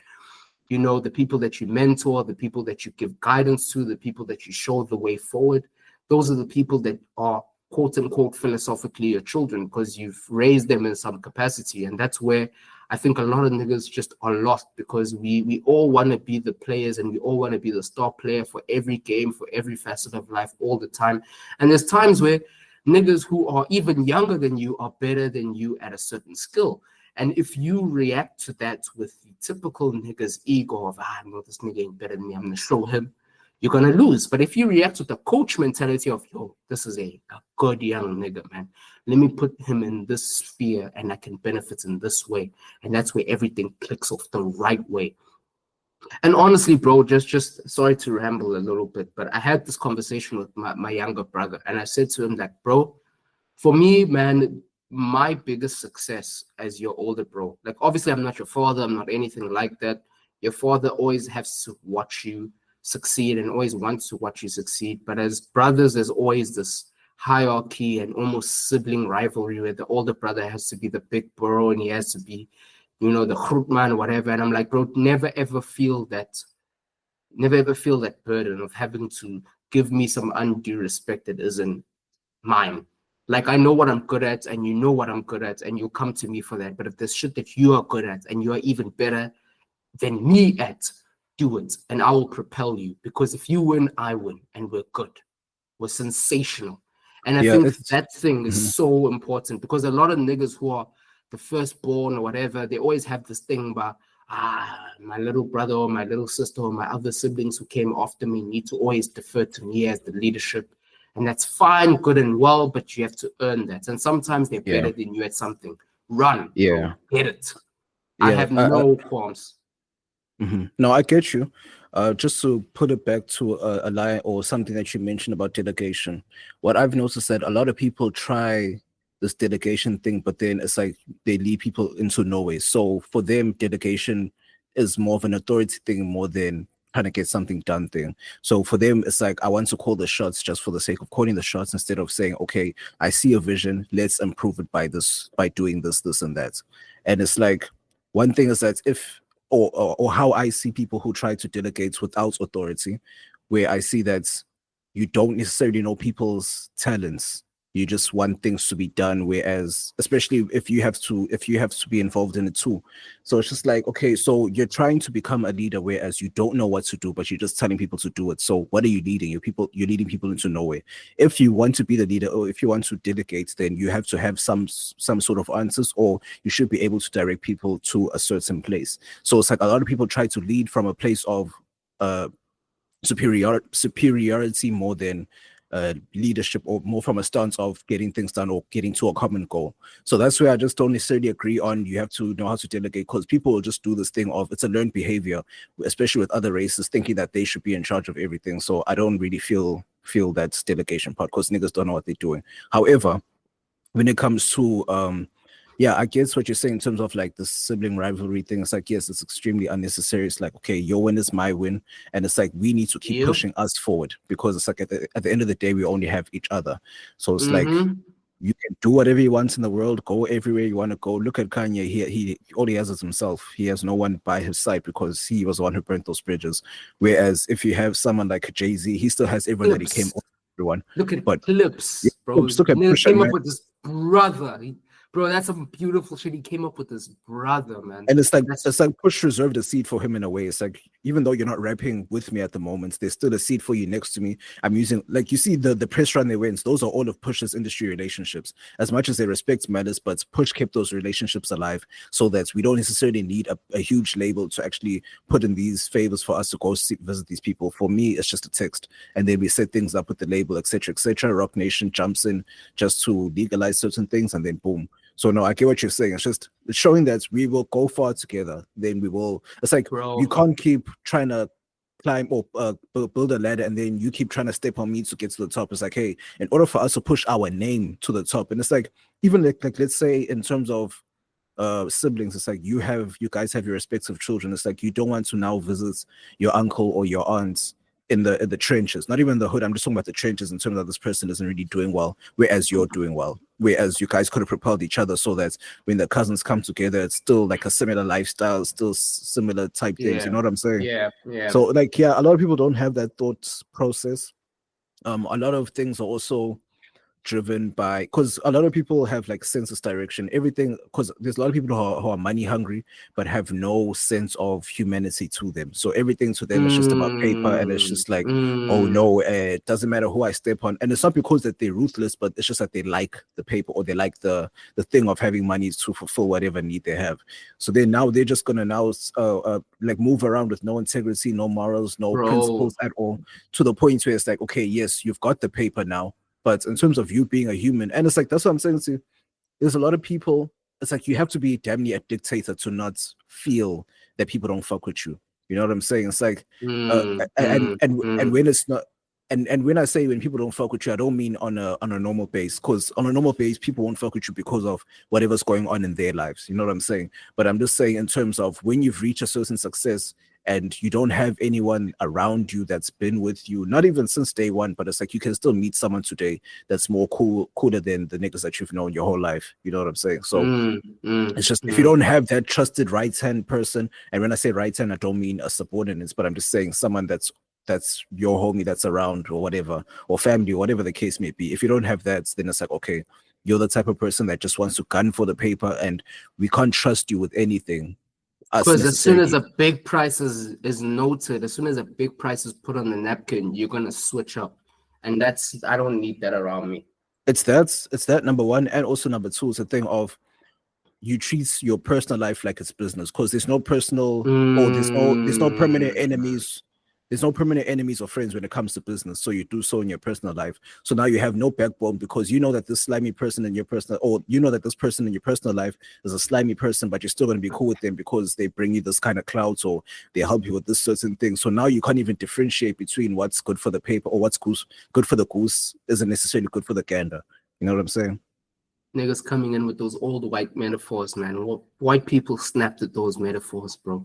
you know, the people that you mentor, the people that you give guidance to, the people that you show the way forward. Those are the people that are quote unquote philosophically your children because you've raised them in some capacity. And that's where I think a lot of niggas just are lost because we all want to be the players and we all want to be the star player for every game, for every facet of life all the time. And there's times where niggas who are even younger than you are better than you at a certain skill. And if you react to that with the typical nigga's ego of, no, this nigga ain't better than me, I'm going to show him, you're going to lose. But if you react with the coach mentality of, yo, this is a good young nigga, man. Let me put him in this sphere and I can benefit in this way. And that's where everything clicks off the right way. And honestly, bro, just sorry to ramble a little bit, but I had this conversation with my younger brother. And I said to him that, bro, for me, man, my biggest success as your older bro, like obviously I'm not your father, I'm not anything like that. Your father always has to watch you succeed and always wants to watch you succeed. But as brothers, there's always this hierarchy and almost sibling rivalry where the older brother has to be the big bro and he has to be, you know, the grootman or whatever. And I'm like, bro, never ever feel that burden of having to give me some undue respect that isn't mine. Like, I know what I'm good at and you know what I'm good at and you'll come to me for that. But if there's shit that you are good at and you are even better than me at, do it and I will propel you. Because if you win, I win and we're good. We're sensational. And I think that thing is so important because a lot of niggas who are the firstborn or whatever, they always have this thing about, my little brother or my little sister or my other siblings who came after me need to always defer to me as the leadership. And that's fine, good and well, but you have to earn that. And sometimes they're better than you at something. Run. Yeah. Get it. I have no qualms. No, I get you. Just to put it back to a lie or something that you mentioned about delegation. What I've noticed that a lot of people try this delegation thing, but then it's like they lead people into nowhere. So for them, delegation is more of an authority thing more than trying to get something done thing. So for them, it's like, I want to call the shots just for the sake of calling the shots instead of saying, okay, I see a vision, let's improve it by doing this, this, and that. And it's like, one thing is that if, or how I see people who try to delegate without authority, where I see that you don't necessarily know people's talents. You just want things to be done, whereas especially if you have to be involved in it too. So it's just like, okay, so you're trying to become a leader, whereas you don't know what to do, but you're just telling people to do it. So what are you leading? You're leading people into nowhere. If you want to be the leader or if you want to delegate, then you have to have some sort of answers, or you should be able to direct people to a certain place. So it's like a lot of people try to lead from a place of superiority more than leadership, or more from a stance of getting things done or getting to a common goal. So that's where I just don't necessarily agree on you have to know how to delegate, because people will just do this thing of, it's a learned behavior, especially with other races, thinking that they should be in charge of everything. So I don't really feel that delegation part, because niggas don't know what they're doing. However, when it comes to I guess what you're saying in terms of like the sibling rivalry thing, it's like, yes, it's extremely unnecessary. It's like, okay, your win is my win. And it's like, we need to keep pushing us forward, because it's like at the end of the day, we only have each other. So it's like, you can do whatever you want in the world, go everywhere you want to go. Look at Kanye. He all he has is himself. He has no one by his side because he was the one who burnt those bridges. Whereas if you have someone like Jay-Z, he still has everyone that he came off everyone. Look at but clips, bro. Look at Pusha, came man. up with this brother. Bro, that's some beautiful shit. He came up with this brother, man. And it's like Push reserved a seat for him in a way. It's like, even though you're not rapping with me at the moment, there's still a seat for you next to me. I'm using, like, you see the press run they wins. Those are all of Push's industry relationships. As much as they respect matters, but Push kept those relationships alive, so that we don't necessarily need a huge label to actually put in these favors for us to go visit these people. For me, it's just a text, and then we set things up with the label, etc., etc. Rock Nation jumps in just to legalize certain things, and then boom. So no, I get what you're saying. It's just showing that we will go far together. Then we will. It's like, you can't keep trying to climb or build a ladder, and then you keep trying to step on me to get to the top. It's like, hey, in order for us to push our name to the top, and it's like, even like let's say in terms of siblings, it's like you guys have your respective children. It's like, you don't want to now visit your uncle or your aunts in the trenches, not even the hood. I'm just talking about the trenches in terms of this person isn't really doing well, whereas you're doing well. Whereas you guys could have propelled each other so that when the cousins come together, it's still like a similar lifestyle, still similar type things. You know what I'm saying? Yeah. So like, yeah, a lot of people don't have that thought process. A lot of things are also driven by, because a lot of people have like sense of direction, everything, because there's a lot of people who are money hungry but have no sense of humanity to them, so everything to them is just about paper, and it's just like, oh no, it doesn't matter who I step on. And it's not because that they're ruthless, but it's just that they like the paper, or they like the thing of having money to fulfill whatever need they have. So they're just gonna now like move around with no integrity, no morals, no principles at all, to the point where it's like, okay, yes, you've got the paper now, but in terms of you being a human, and it's like, that's what I'm saying to you. There's a lot of people, it's like you have to be damn near a dictator to not feel that people don't fuck with you. You know what I'm saying? It's like, and when it's not, and when I say when people don't fuck with you, I don't mean on a normal base, because on a normal base, people won't fuck with you because of whatever's going on in their lives. You know what I'm saying? But I'm just saying in terms of when you've reached a certain success and you don't have anyone around you that's been with you, not even since day one, but it's like you can still meet someone today that's more cooler than the niggas that you've known your whole life. You know what I'm saying? So it's just, if you don't have that trusted right-hand person, and when I say right-hand, I don't mean a subordinate, but I'm just saying someone that's your homie that's around, or whatever, or family, or whatever the case may be. If you don't have that, then it's like, okay, you're the type of person that just wants to gun for the paper, and we can't trust you with anything. Because as soon as a big price is noted, as soon as a big price is put on the napkin, you're gonna switch up, and I don't need that around me. It's that number one, and also number two is the thing of you treat your personal life like it's business, because there's no personal or there's no permanent enemies. There's no permanent enemies or friends when it comes to business. So you do so in your personal life. So now you have no backbone, because you know that this slimy person in your personal, or you know that this person in your personal life is a slimy person, but you're still going to be cool with them because they bring you this kind of clout, or they help you with this certain thing. So now you can't even differentiate between what's good for the paper, or what's good for the goose isn't necessarily good for the gander. You know what I'm saying? Niggas coming in with those old white metaphors, man. White people snapped at those metaphors, bro.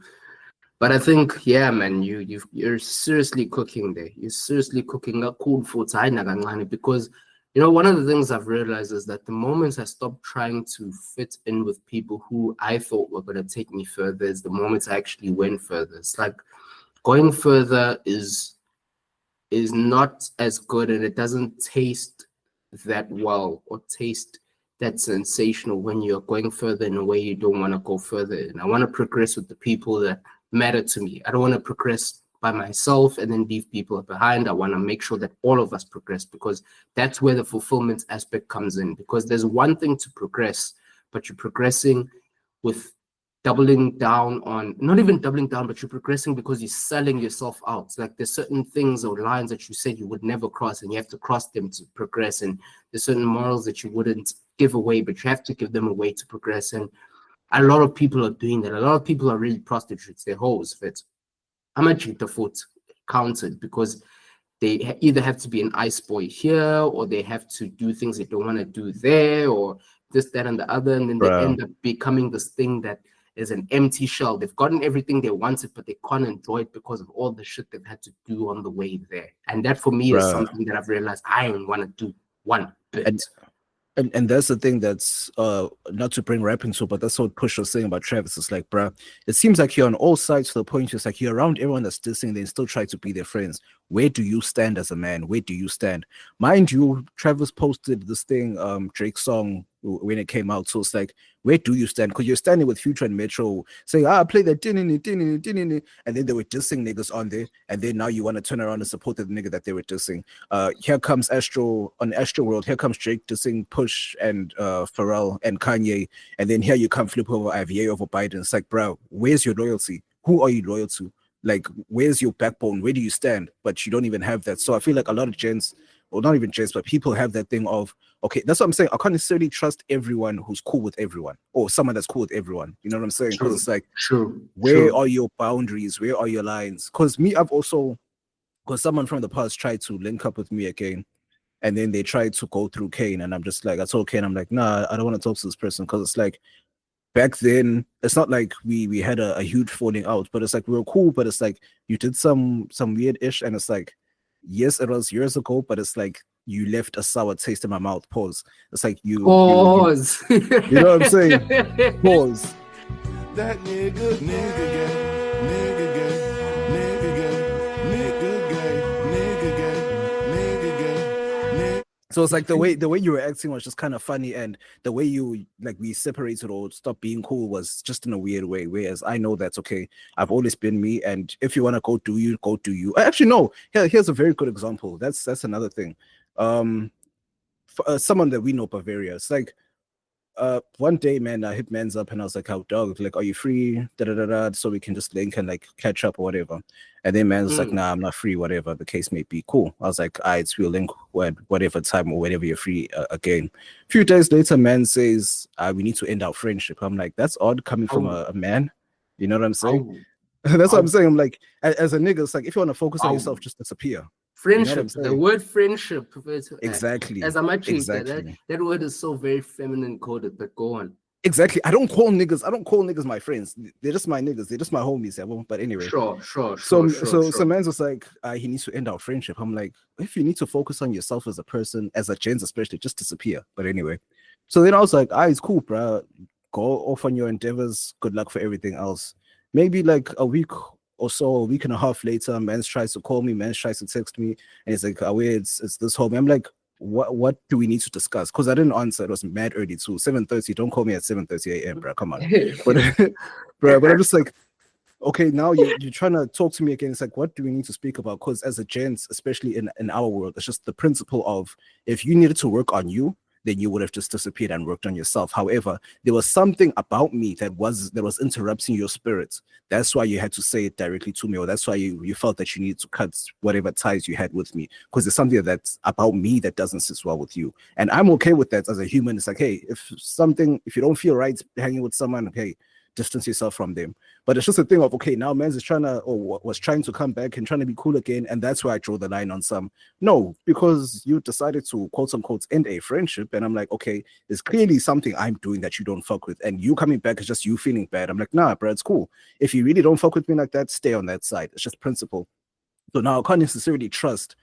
But I think, yeah, man, you're seriously cooking there. You're seriously cooking up cool for because, you know, one of the things I've realized is that the moment I stopped trying to fit in with people who I thought were going to take me further is the moment I actually went further. It's like going further is not as good, and it doesn't taste that well or taste that sensational when you're going further in a way you don't want to go further. And I want to progress with the people that matter to me. I don't want to progress by myself and then leave people behind. I want to make sure that all of us progress, because that's where the fulfillment aspect comes in. Because there's one thing to progress, but you're progressing with doubling down on, not even doubling down, but you're progressing because you're selling yourself out. Like there's certain things or lines that you said you would never cross, and you have to cross them to progress. And there's certain morals that you wouldn't give away, but you have to give them away to progress. And a lot of people are doing that. A lot of people are really prostitutes. They're hoes. But I'm a cheater foot counted, because they either have to be an ice boy here, or they have to do things they don't want to do there, or this, that, and the other. And then they end up becoming this thing that is an empty shell. They've gotten everything they wanted, but they can't enjoy it because of all the shit they've had to do on the way there. And that for me is something that I've realized I don't want to do one bit. And that's the thing that's not to bring rap into, but that's what Push was saying about Travis. It's like, bruh, it seems like you're on all sides to the point it's like you're around everyone that's dissing, they still try to be their friends. Where do you stand as a man? Where do you stand? Mind you, Travis posted this thing, Drake's song when it came out. So it's like, where do you stand? Because you're standing with Future and Metro saying, play that, and then they were dissing niggas on there, and then now you want to turn around and support the nigga that they were dissing. Here comes Astro World, here comes Drake dissing Push and Pharrell and Kanye, and then here you come flip over IVA over Biden. It's like, bro, where's your loyalty? Who are you loyal to? Like, where's your backbone? Where do you stand? But you don't even have that. So I feel like a lot of gents, or not even gents, but people have that thing of, okay, that's what I'm saying. I can't necessarily trust everyone who's cool with everyone, or someone that's cool with everyone. You know what I'm saying? Because it's like, where are your boundaries? Where are your lines? Because someone from the past tried to link up with me again, and then they tried to go through K.A.N.E, and I'm just like, I told K.A.N.E, I'm like, nah, I don't want to talk to this person, because it's like, back then, it's not like we had a huge falling out, but it's like we were cool, but it's like you did some weird ish, and it's like, yes, it was years ago, but it's like you left a sour taste in my mouth. Pause. It's like you Pause. you know what I'm saying? Pause. That nigga gay, nigga gay, nigga gay, nigga gay, nigga gay, nigga gay, nigga. So it's like the way you were acting was just kind of funny, and the way you like we separated or stopped being cool was just in a weird way. Whereas I know that's okay. I've always been me, and if you want to go do you, go do you. Actually, no. Here's a very good example. That's another thing. For, someone that we know, Bavaria. It's like one day, man, I hit man's up and I was like, "How dog? Like, are you free? Da da da da. So we can just link and like catch up or whatever." And then man's like, "Nah, I'm not free. Whatever the case may be." Cool. I was like, "Alright, we'll link whatever time or whenever you're free again." A few days later, man says, "We need to end our friendship." I'm like, "That's odd coming from a man." You know what I'm saying? That's what I'm saying. I'm like, as a nigga, it's like if you want to focus on yourself, just disappear. Friendship. You know what I'm The saying? word friendship. Exactly. As I'm actually Exactly. that word is so very feminine coded. But go on. Exactly. I don't call niggas my friends. They're just my niggas. They're just my homies. Yeah. But anyway. Sure. So man's was like, he needs to end our friendship. I'm like, if you need to focus on yourself as a person, as a gents especially, just disappear. But anyway. So then I was like, it's cool, bro. Go off on your endeavors. Good luck for everything else. Maybe like a week or so, a week and a half later, man tries to call me, man tries to text me, and it's like, it's this homie. I'm like, what do we need to discuss? Because I didn't answer. It was mad early too. 7:30. Don't call me at 7:30 a.m., bro. Come on. But I'm just like, okay, now you're trying to talk to me again. It's like, what do we need to speak about? Because as a gents, especially in our world, it's just the principle of if you needed to work on you, then you would have just disappeared and worked on yourself. However, there was something about me that was interrupting your spirit. That's why you had to say it directly to me, or that's why you felt that you needed to cut whatever ties you had with me, because there's something that's about me that doesn't sit well with you. And I'm okay with that as a human. It's like, hey, if you don't feel right hanging with someone, hey, distance yourself from them. But it's just a thing of, okay, now man's is was trying to come back and trying to be cool again, and that's where I draw the line on some. No, because you decided to quote unquote end a friendship, and I'm like, okay, there's clearly something I'm doing that you don't fuck with, and you coming back is just you feeling bad. I'm like, nah, bro, it's cool. If you really don't fuck with me like that, stay on that side. It's just principle. So now I can't necessarily trust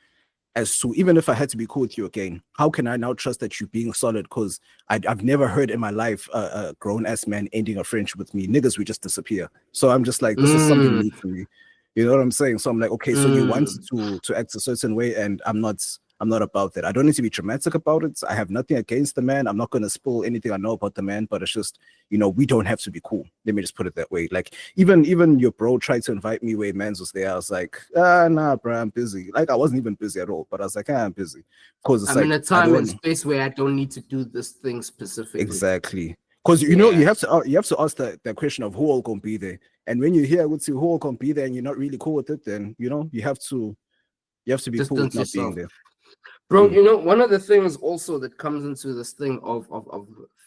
as to, even if I had to be cool with you again, how can I now trust that you being solid? Because I've never heard in my life a grown-ass man ending a friendship with me. Niggas, we just disappear. So I'm just like, this is something new to me. You know what I'm saying? So I'm like, okay, so you wanted to act a certain way, and I'm not about that. I don't need to be dramatic about it. I have nothing against the man. I'm not going to spill anything I know about the man, but it's just, we don't have to be cool. Let me just put it that way. Like, even your bro tried to invite me where mans was there. I was like, nah, bro, I'm busy. Like, I wasn't even busy at all, but I was like, I'm busy. Because I'm in a time and space where I don't need to do this thing specifically. Exactly. Because you have to ask that question of who all gonna be there. And when you hear, I would say who all gonna be there, and you're not really cool with it, then you have to be cool with not being there. Bro, one of the things also that comes into this thing of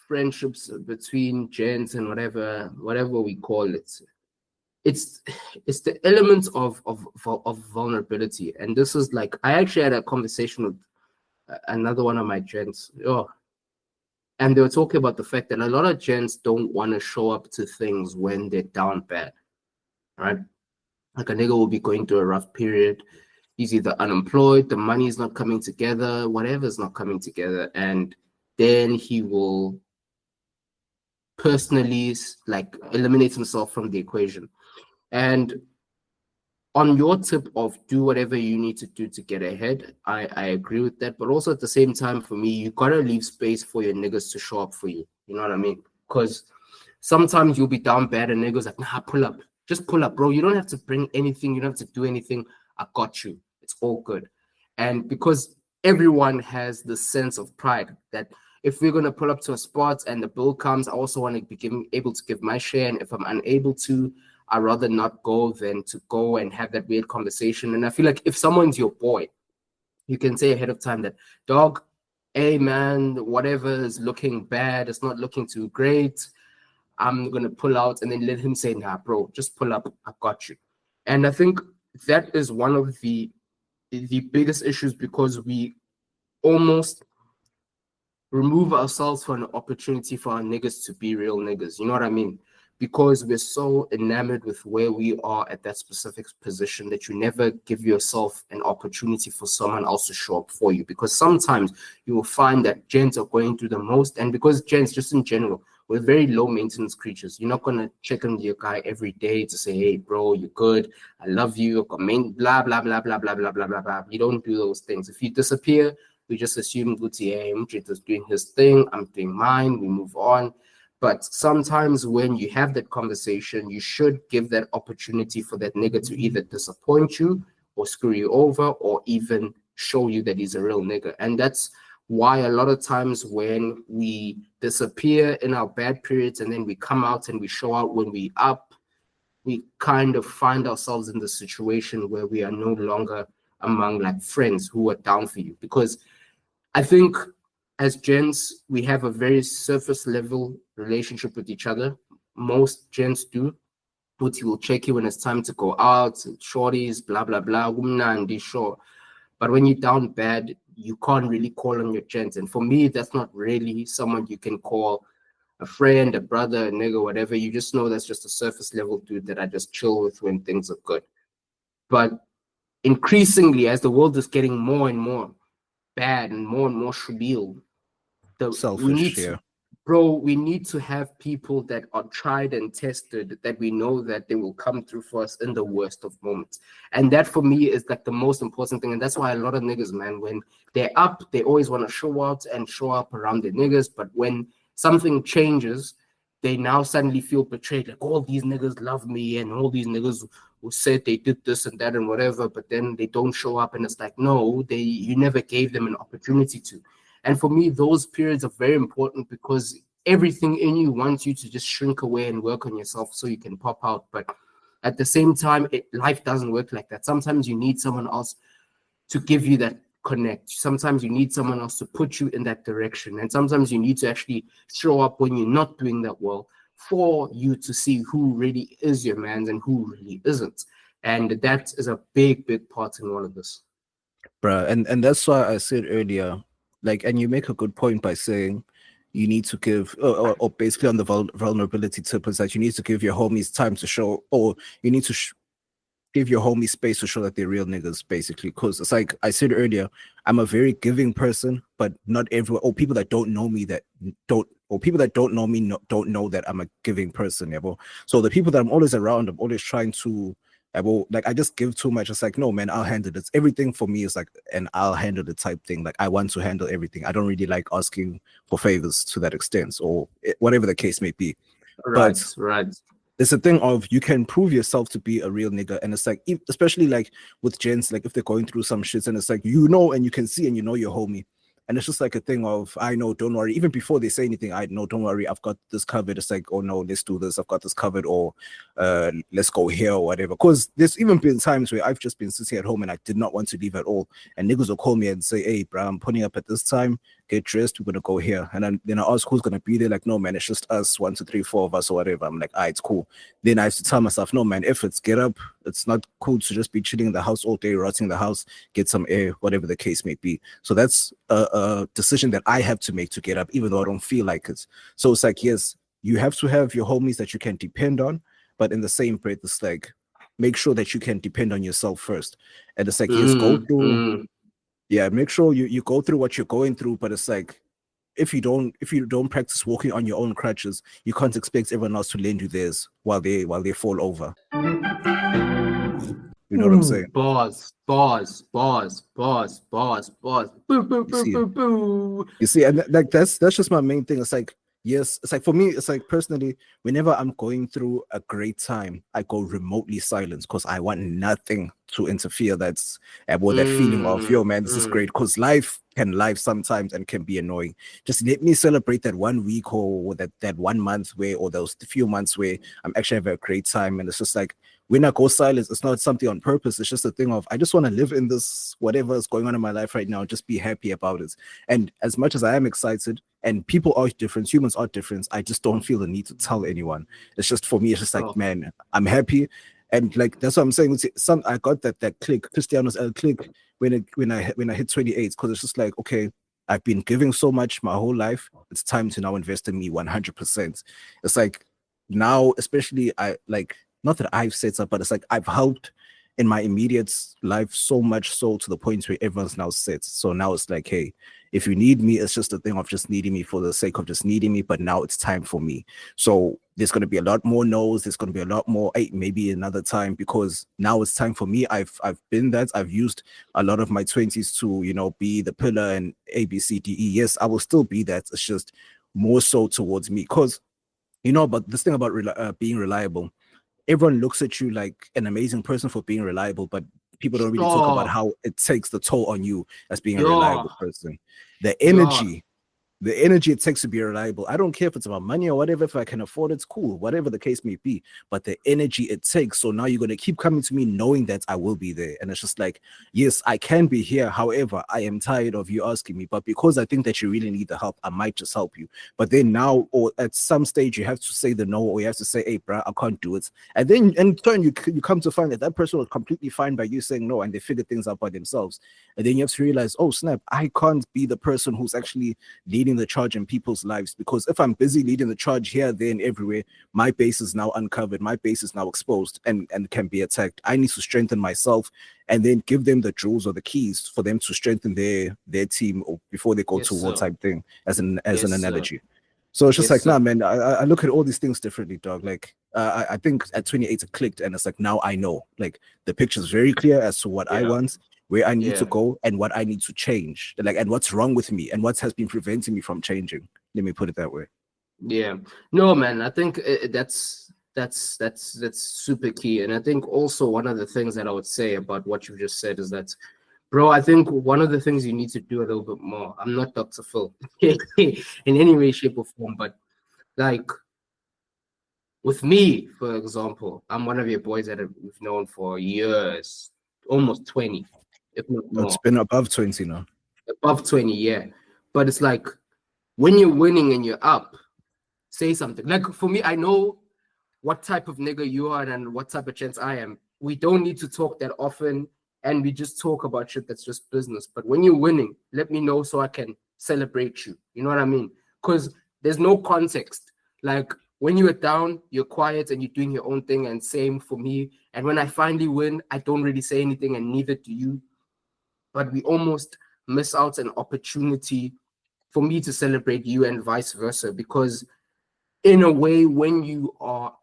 friendships between gents and whatever we call it, it's the element of vulnerability. And this is like, I actually had a conversation with another one of my gents. And they were talking about the fact that a lot of gents don't want to show up to things when they're down bad, right? Like a nigga will be going through a rough period. He's either unemployed, the money's not coming together, whatever's not coming together. And then he will personally like eliminate himself from the equation. And on your tip of do whatever you need to do to get ahead, I agree with that. But also at the same time, for me, you gotta leave space for your niggas to show up for you. You know what I mean? Because sometimes you'll be down bad and niggas like, nah, pull up. Just pull up, bro. You don't have to bring anything. You don't have to do anything. I got you. It's all good. And because everyone has the sense of pride that if we're going to pull up to a spot and the bill comes, I also want to be able to give my share. And if I'm unable to, I'd rather not go than to go and have that weird conversation. And I feel like if someone's your boy, you can say ahead of time that, dog, hey, man, whatever is looking bad, it's not looking too great. I'm going to pull out, and then let him say, nah, bro, just pull up. I got you. And I think that is one of the biggest issues, because we almost remove ourselves from an opportunity for our niggas to be real niggas. You know what I mean? Because we're so enamored with where we are at that specific position that you never give yourself an opportunity for someone else to show up for you. Because sometimes you will find that gents are going through the most, and because gents, just in general, we're very low maintenance creatures. You're not gonna check on your guy every day to say, "Hey, bro, you're good. I love you." Blah blah blah blah blah blah blah blah blah. You don't do those things. If you disappear, we just assume Guti, hey, Mjit is doing his thing, I'm doing mine. We move on. But sometimes when you have that conversation, you should give that opportunity for that nigga to either disappoint you or screw you over or even show you that he's a real nigga. And that's why a lot of times when we disappear in our bad periods and then we come out and we show out when we up, we kind of find ourselves in the situation where we are no longer among like friends who are down for you. Because I think as gents, we have a very surface level relationship with each other. Most gents do. Uti will check you when it's time to go out, shorties, blah, blah, blah, and sure. But when you're down bad, you can't really call on your gents. And for me, that's not really someone you can call a friend, a brother, a nigga, whatever. You just know that's just a surface level dude that I just chill with when things are good. But increasingly, as the world is getting more and more bad and more shabil, Selfish here. we need to have people that are tried and tested, that we know that they will come through for us in the worst of moments. And that for me is like the most important thing. And that's why a lot of niggas, man, when they're up, they always want to show out and show up around their niggas. But when something changes, they now suddenly feel betrayed. Like, all these niggas love me and all these niggas who said they did this and that and whatever, but then they don't show up. And it's like, no, you never gave them an opportunity to. And for me, those periods are very important because everything in you wants you to just shrink away and work on yourself so you can pop out. But at the same time, life doesn't work like that. Sometimes you need someone else to give you that connect. Sometimes you need someone else to put you in that direction. And sometimes you need to actually show up when you're not doing that well for you to see who really is your man and who really isn't. And that is a big, big part in all of this. Bruh, and that's why I said earlier, like, and you make a good point by saying you need to give, or basically on the vulnerability tip is that you need to give your homies time to show, or you need to give your homies space to show that they're real niggas, basically. Because it's like I said earlier, I'm a very giving person, but not everyone, or people that don't know me don't know that I'm a giving person. Yeah, bro. So the people that I'm always around, I'm always trying to, like, I just give too much. It's like, no, man, I'll handle it. Everything for me is like an I'll handle it type thing. Like, I want to handle everything. I don't really like asking for favors to that extent, or whatever the case may be. Right. It's a thing of you can prove yourself to be a real nigga, and it's like, especially like with gents, like if they're going through some shit, and it's like, you know, and you can see and you know your homie. And it's just like a thing of, I know, don't worry. Even before they say anything, I know, don't worry, I've got this covered. It's like, oh no, let's do this. I've got this covered, or let's go here or whatever. Because there's even been times where I've just been sitting at home and I did not want to leave at all. And niggas will call me and say, hey, bro, I'm putting up at this time. Get dressed. We're going to go here. And then I ask who's going to be there. Like, no, man, it's just us, 1, 2, 3, 4 of us or whatever. I'm like, it's cool. Then I have to tell myself, no, man, if it's get up, it's not cool to just be chilling in the house all day, rotting in the house, get some air, whatever the case may be. So that's a decision that I have to make to get up, even though I don't feel like it. So it's like, yes, you have to have your homies that you can depend on, but in the same breath, it's like, make sure that you can depend on yourself first. And it's like, yes, go through, make sure you go through what you're going through, but it's like, if you don't practice walking on your own crutches, you can't expect everyone else to lend you theirs while they fall over. You know what I'm saying? Bars. Boo. You see, and like that's just my main thing. It's like, yes, it's like for me, it's like personally, whenever I'm going through a great time, I go remotely silent because I want nothing to interfere. That's about that feeling of, yo, man, this is great. Because life sometimes and can be annoying. Just let me celebrate that 1 week or that 1 month where, or those few months where I'm actually having a great time. And it's just like, when I go silent, it's not something on purpose. It's just a thing of, I just want to live in this, whatever is going on in my life right now, just be happy about it. And as much as I am excited, and people are different, humans are different, I just don't feel the need to tell anyone. It's just, for me, it's just like, man, I'm happy. And like, that's what I'm saying. I got that click, Cristiano's click when I hit 28, because it's just like, okay, I've been giving so much my whole life. It's time to now invest in me 100%. It's like now, especially I like, not that I've set up, but it's like I've helped in my immediate life so much so to the point where everyone's now set. So now it's like, hey, if you need me, it's just a thing of just needing me for the sake of just needing me. But now it's time for me. So there's going to be a lot more no's. There's going to be a lot more, hey, maybe another time, because now it's time for me. I've been that. I've used a lot of my 20s to, you know, be the pillar and A, B, C, D, E. Yes, I will still be that. It's just more so towards me. Because, you know, but this thing about being reliable, everyone looks at you like an amazing person for being reliable, but people don't really talk about how it takes the toll on you as being a reliable person. The energy it takes to be reliable. I don't care if it's about money or whatever. If I can afford it, it's cool, whatever the case may be. But the energy it takes. So now you're going to keep coming to me knowing that I will be there. And it's just like, yes, I can be here. However, I am tired of you asking me. But because I think that you really need the help, I might just help you. But then now, or at some stage, you have to say the no, or you have to say, hey, bro, I can't do it. And then in turn, you come to find that that person was completely fine by you saying no, and they figure things out by themselves. And then you have to realize, oh, snap, I can't be the person who's actually leading the charge in people's lives, because if I'm busy leading the charge here, there, and everywhere, my base is now uncovered, my base is now exposed and can be attacked. I need to strengthen myself and then give them the jewels or the keys for them to strengthen their team or before they go to war type thing, as an analogy. So it's just like, nah, man, I look at all these things differently, dog. Like, I think at 28 it clicked, and it's like, now I know. Like, the picture's very clear as to what I want, where I need to go, and what I need to change. Like, and what's wrong with me, and what has been preventing me from changing. Let me put it that way. Yeah. No, man, I think that's super key. And I think also one of the things that I would say about what you just said is that, bro, I think one of the things you need to do a little bit more. I'm not Dr. Phil in any way, shape, or form, but like with me, for example, I'm one of your boys that we've known for years, almost 20, if not more. It's been above 20 now. Above 20, yeah. But it's like when you're winning and you're up, say something. Like for me, I know what type of nigga you are and what type of chance I am. We don't need to talk that often, and we just talk about shit that's just business. But when you're winning, let me know so I can celebrate you. You know what I mean? Because there's no context. Like when you are down, you're quiet and you're doing your own thing, and same for me. And when I finally win, I don't really say anything, and neither do you. But we almost miss out an opportunity for me to celebrate you and vice versa. Because in a way, when you are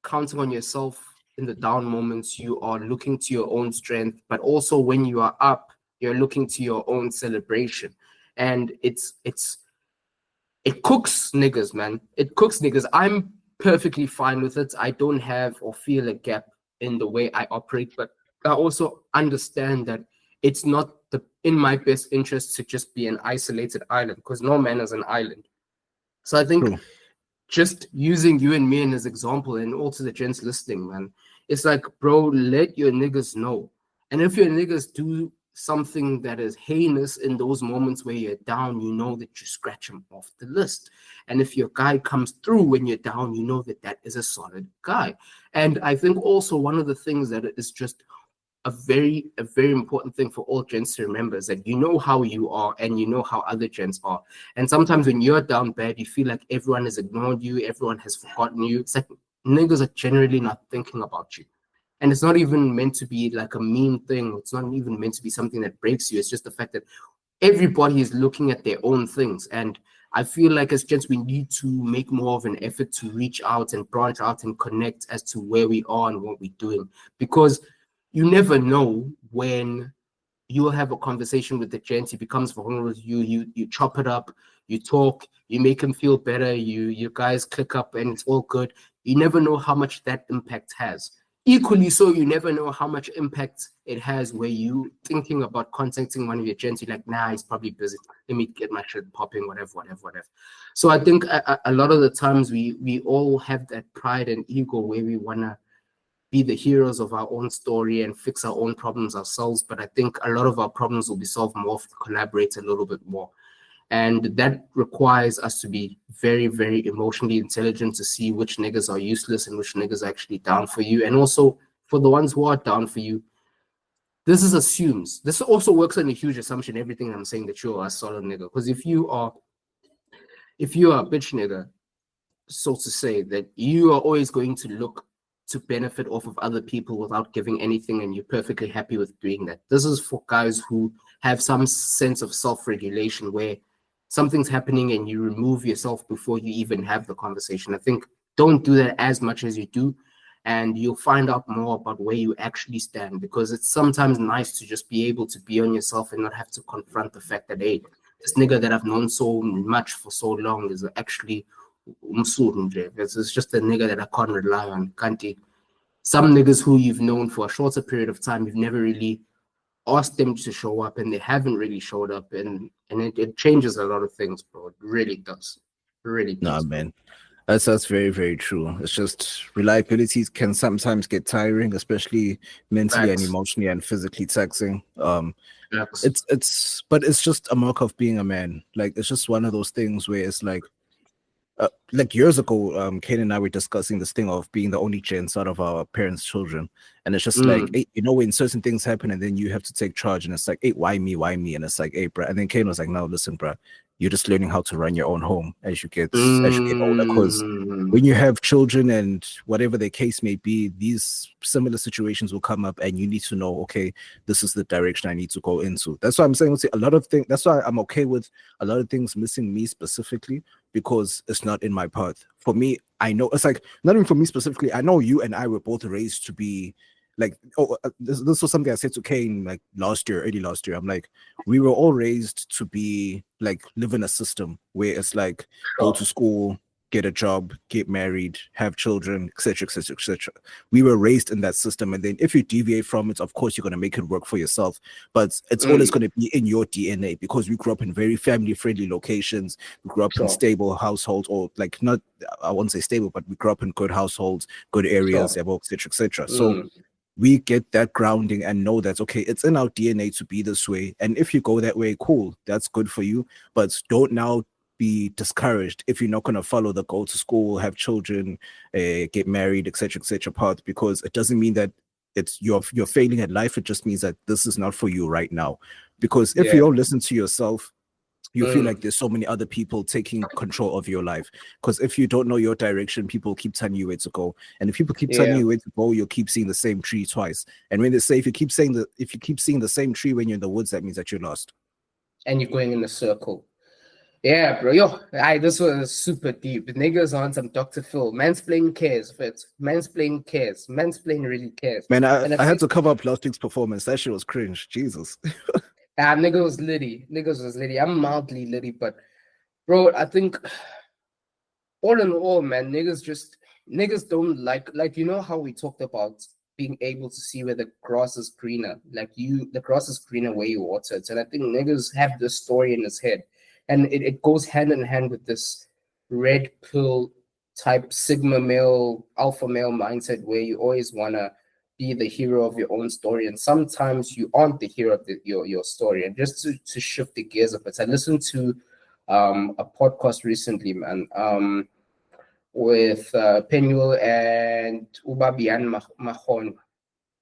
counting on yourself in the down moments, you are looking to your own strength, but also when you are up, you're looking to your own celebration. And it cooks niggas, man. It cooks niggas. I'm perfectly fine with it. I don't have or feel a gap in the way I operate, but I also understand that it's not in my best interest to just be an isolated island, because no man is an island. So I think just using you and me as example, and also the gents listening, man, it's like, bro, let your niggas know. And if your niggas do something that is heinous in those moments where you're down, you know that you scratch them off the list. And if your guy comes through when you're down, you know that is a solid guy. And I think also one of the things that is just a very important thing for all gents to remember is that you know how you are and you know how other gents are. And sometimes when you're down bad, you feel like everyone has ignored you, everyone has forgotten you. It's like niggas are generally not thinking about you. And it's not even meant to be like a mean thing. It's not even meant to be something that breaks you. It's just the fact that everybody is looking at their own things. And I feel like as gents, we need to make more of an effort to reach out and branch out and connect as to where we are and what we're doing. Because you never know when you'll have a conversation with the gent, he becomes vulnerable with you, you chop it up, you talk, you make him feel better, you guys click up and it's all good. You never know how much that impact has. Equally so, you never know how much impact it has where you thinking about contacting one of your gents, you're like, nah, he's probably busy. Let me get my shit popping, whatever. So I think a lot of the times we all have that pride and ego where we want to be the heroes of our own story and fix our own problems ourselves. But I think a lot of our problems will be solved more if we collaborate a little bit more. And that requires us to be very, very emotionally intelligent to see which niggas are useless and which niggas are actually down for you. And also for the ones who are down for you, This also works on a huge assumption, everything I'm saying, that you're a solid nigga. Because if you are a bitch nigga, so to say, that you are always going to look to benefit off of other people without giving anything, and you're perfectly happy with doing that. This is for guys who have some sense of self-regulation, where something's happening and you remove yourself before you even have the conversation. I think don't do that as much as you do, and you'll find out more about where you actually stand, because it's sometimes nice to just be able to be on yourself and not have to confront the fact that, hey, this nigga that I've known so much for so long is actually it's just a nigga that I can't rely on. Some niggas who you've known for a shorter period of time, you've never really asked them to show up, and they haven't really showed up, and it changes a lot of things, bro. It really does. It really does. Nah, man. That's very, very true. It's just reliability can sometimes get tiring, especially mentally and Facts. emotionally and physically taxing. Facts. But it's just a mark of being a man. Like, it's just one of those things where it's like years ago, Kane and I were discussing this thing of being the only chance out of our parents' children, and it's just like, hey, when certain things happen, and then you have to take charge, and it's like, hey, why me, and it's like, hey, bro, and then Kane was like, no, listen, bro, you're just learning how to run your own home as you get older, because when you have children and whatever the case may be, these similar situations will come up, and you need to know, okay, this is the direction I need to go into. That's why I'm saying, a lot of things. That's why I'm okay with a lot of things missing me specifically, because it's not in my path. For me, I know it's like, not even for me specifically, I know you and I were both raised to be like, this was something I said to Kane like early last year. I'm like, we were all raised to be like, live in a system where it's like, go to school, get a job, get married, have children, etc., etc., etc. We were raised in that system, and then if you deviate from it, of course you're going to make it work for yourself, but it's always going to be in your DNA, because we grew up in very family-friendly locations. We grew up in stable households, or like, not, I won't say stable, but we grew up in good households, good areas, etc., etc. So we get that grounding and know that, okay, it's in our DNA to be this way, and if you go that way, cool, that's good for you, but don't now be discouraged if you're not going to follow the go to school, have children, get married, etc., path, because it doesn't mean that it's you're failing at life. It just means that this is not for you right now, because if you don't listen to yourself, you feel like there's so many other people taking control of your life. Because if you don't know your direction, people keep telling you where to go, and if people keep telling you where to go, you'll keep seeing the same tree twice. And when they say, if you keep seeing the same tree when you're in the woods, that means that you're lost, and you're going in a circle. Yeah, bro. This was super deep. The niggas on some Dr. Phil. Mansplain cares, Fitz. Mansplain cares. Mansplain really cares. Man, I had to cover up last week's performance. That shit was cringe. Jesus. Nigga was litty. Niggas was litty. I'm mildly litty, but bro, I think all in all, man, niggas don't like, you know how we talked about being able to see where the grass is greener. Like, the grass is greener where you water it. And I think niggas have this story in his head. And it goes hand in hand with this red pill type sigma male, alpha male mindset, where you always want to be the hero of your own story. And sometimes you aren't the hero of your story. And just to shift the gears a bit, I listened to a podcast recently, man, with Penuel and Ubabian Mahon.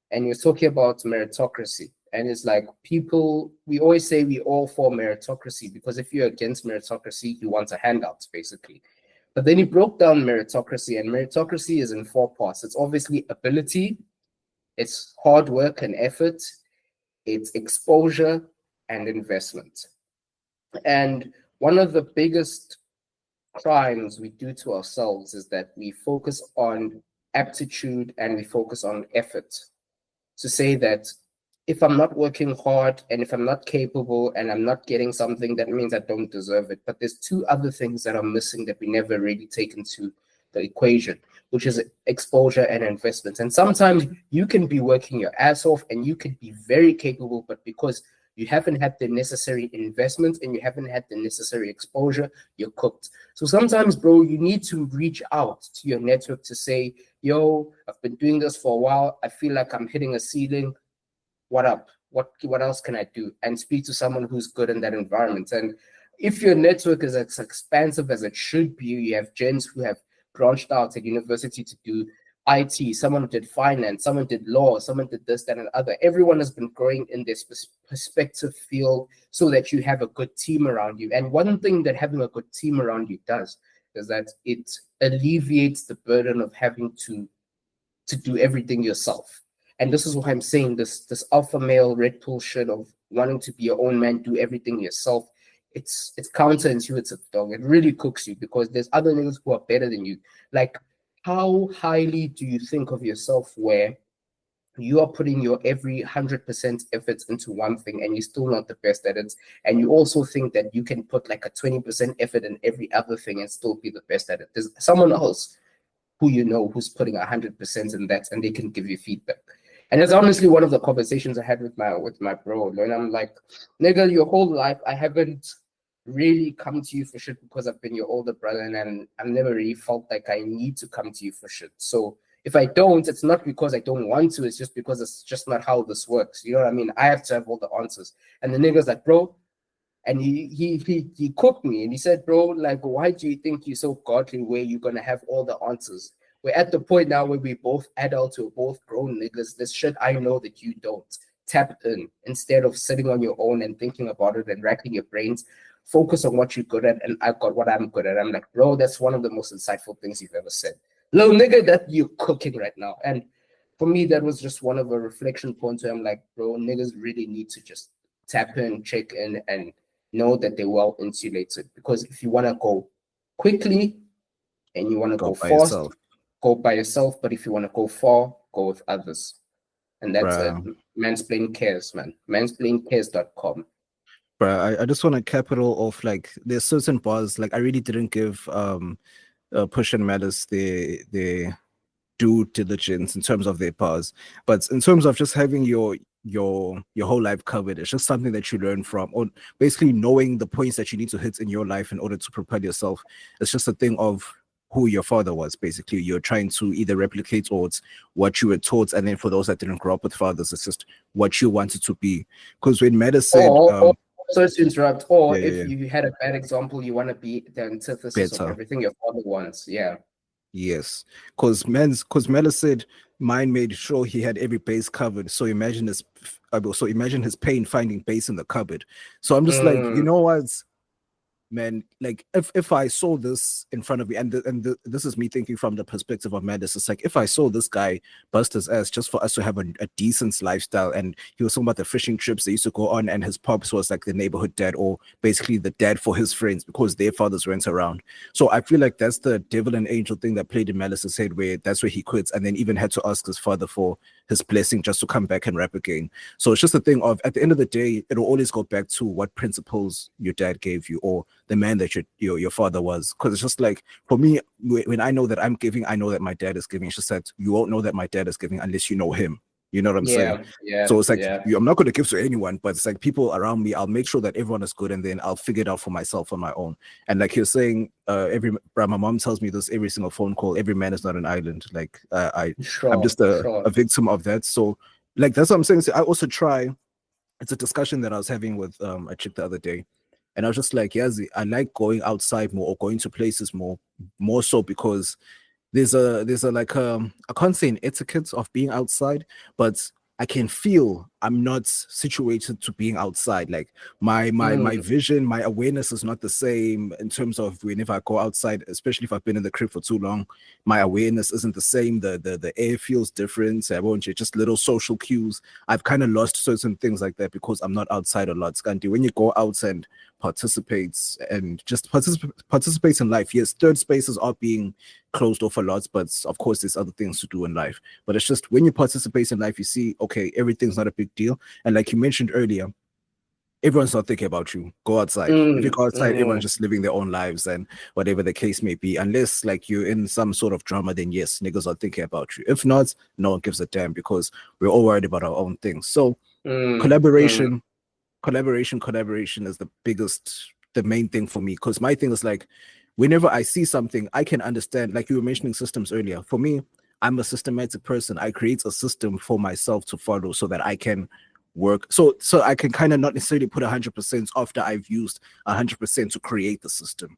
And he was talking about meritocracy. And it's like, we always say we all for meritocracy, because if you're against meritocracy, you want a handout, basically. But then he broke down meritocracy, and meritocracy is in 4 parts. It's obviously ability, it's hard work and effort, it's exposure, and investment. And one of the biggest crimes we do to ourselves is that we focus on aptitude and we focus on effort. To say that if I'm not working hard and if I'm not capable and I'm not getting something, that means I don't deserve it. But there's 2 other things that are missing that we never really take into the equation, which is exposure and investment. And sometimes you can be working your ass off and you can be very capable, but because you haven't had the necessary investment and you haven't had the necessary exposure, you're cooked. So sometimes, bro, you need to reach out to your network to say, yo, I've been doing this for a while. I feel like I'm hitting a ceiling. What up? What else can I do? And speak to someone who's good in that environment. And if your network is as expansive as it should be, you have gens who have branched out at university to do IT, someone did finance, someone did law, someone did this, that, and other. Everyone has been growing in this perspective field so that you have a good team around you. And one thing that having a good team around you does is that it alleviates the burden of having to do everything yourself. And this is why I'm saying this alpha male red pill shit of wanting to be your own man, do everything yourself. It's counterintuitive, dog. It really cooks you because there's other niggas who are better than you. Like, how highly do you think of yourself where you are putting your every 100% effort into one thing and you're still not the best at it? And you also think that you can put like a 20% effort in every other thing and still be the best at it. There's someone else who you know who's putting 100% in that and they can give you feedback. And it's honestly one of the conversations I had with my bro. And I'm like, nigga, your whole life I haven't really come to you for shit because I've been your older brother and I've never really felt like I need to come to you for shit. So if I don't, it's not because I don't want to, it's just because it's just not how this works. You know what I mean? I have to have all the answers. And the nigga's like, bro, and he cooked me and he said, bro, like, why do you think you're so godly where you're gonna have all the answers? We're at the point now where we both adults, we're both grown niggas. This shit I know that you don't. Tap in instead of sitting on your own and thinking about it and racking your brains. Focus on what you're good at, and I've got what I'm good at. I'm like, bro, that's one of the most insightful things you've ever said. Little nigga, that you're cooking right now. And for me, that was just one of a reflection points where I'm like, bro, niggas really need to just tap in, check in, and know that they're well insulated. Because if you want to go quickly and you want to go by fast, yourself. go by yourself. But if you want to go far, go with others. And that's Bruh. it. Mansplain Cares, man. Mansplaincares.com. Bruh, I just want to cap it all off. Like, there's certain bars, like, I really didn't give Push and Malice their due diligence in terms of their bars. But in terms of just having your whole life covered, it's just something that you learn from, or basically knowing the points that you need to hit in your life in order to propel yourself. It's just a thing of who your father was. Basically, you're trying to either replicate or it's what you were taught, and then for those that didn't grow up with fathers, it's just what you wanted to be. Because when Malice said, sorry to interrupt, or Yeah, if yeah. you had a bad example, you want to be the antithesis Better. of everything your father wants. Yeah. yes, because Malice said mine made sure he had every base covered. So imagine his pain finding base in the cupboard. So I'm just like, you know what, man, like if I saw this in front of me, and this is me thinking from the perspective of Madness, it's like if I saw this guy bust his ass just for us to have a decent lifestyle, and he was talking about the fishing trips they used to go on, and his pops was like the neighborhood dad, or basically the dad for his friends because their fathers went around. So I feel like that's the devil and angel thing that played in Malice's head, where that's where he quits and then even had to ask his father for his blessing just to come back and rap again. So it's just a thing of, at the end of the day, it'll always go back to what principles your dad gave you, or the man that your father was. Because it's just like, for me, when I know that I'm giving, I know that my dad is giving. It's just that you won't know that my dad is giving unless you know him. You know what I'm saying? Yeah. So it's like, yeah. I'm not going to give to anyone, but it's like people around me, I'll make sure that everyone is good, and then I'll figure it out for myself on my own. And like you're saying, my mom tells me this every single phone call, every man is not an island. Like I'm just a victim of that. So like, that's what I'm saying. So I also try, it's a discussion that I was having with a chick the other day. And I was just like, yes, I like going outside more, or going to places more so because there's a like I can't say an etiquette of being outside, but I can feel I'm not situated to being outside. Like my vision, my awareness is not the same in terms of whenever I go outside, especially if I've been in the crib for too long. My awareness isn't the same. The air feels different. I won't just little social cues. I've kind of lost certain things like that because I'm not outside a lot. Scanty, when you go out and participates and just participates in life, yes, third spaces are being closed off a lot, but of course there's other things to do in life. But it's just when you participate in life, you see, okay, everything's not a big deal. And like you mentioned earlier, everyone's not thinking about you. Go outside. If you go outside, everyone's just living their own lives and whatever the case may be. Unless like you're in some sort of drama, then yes, niggas are thinking about you. If not, no one gives a damn because we're all worried about our own things. So collaboration is the main thing for me, because my thing is like, whenever I see something, I can understand, like you were mentioning systems earlier. For me, I'm a systematic person. I create a system for myself to follow so that I can work. So I can kind of not necessarily put 100% after I've used 100% to create the system.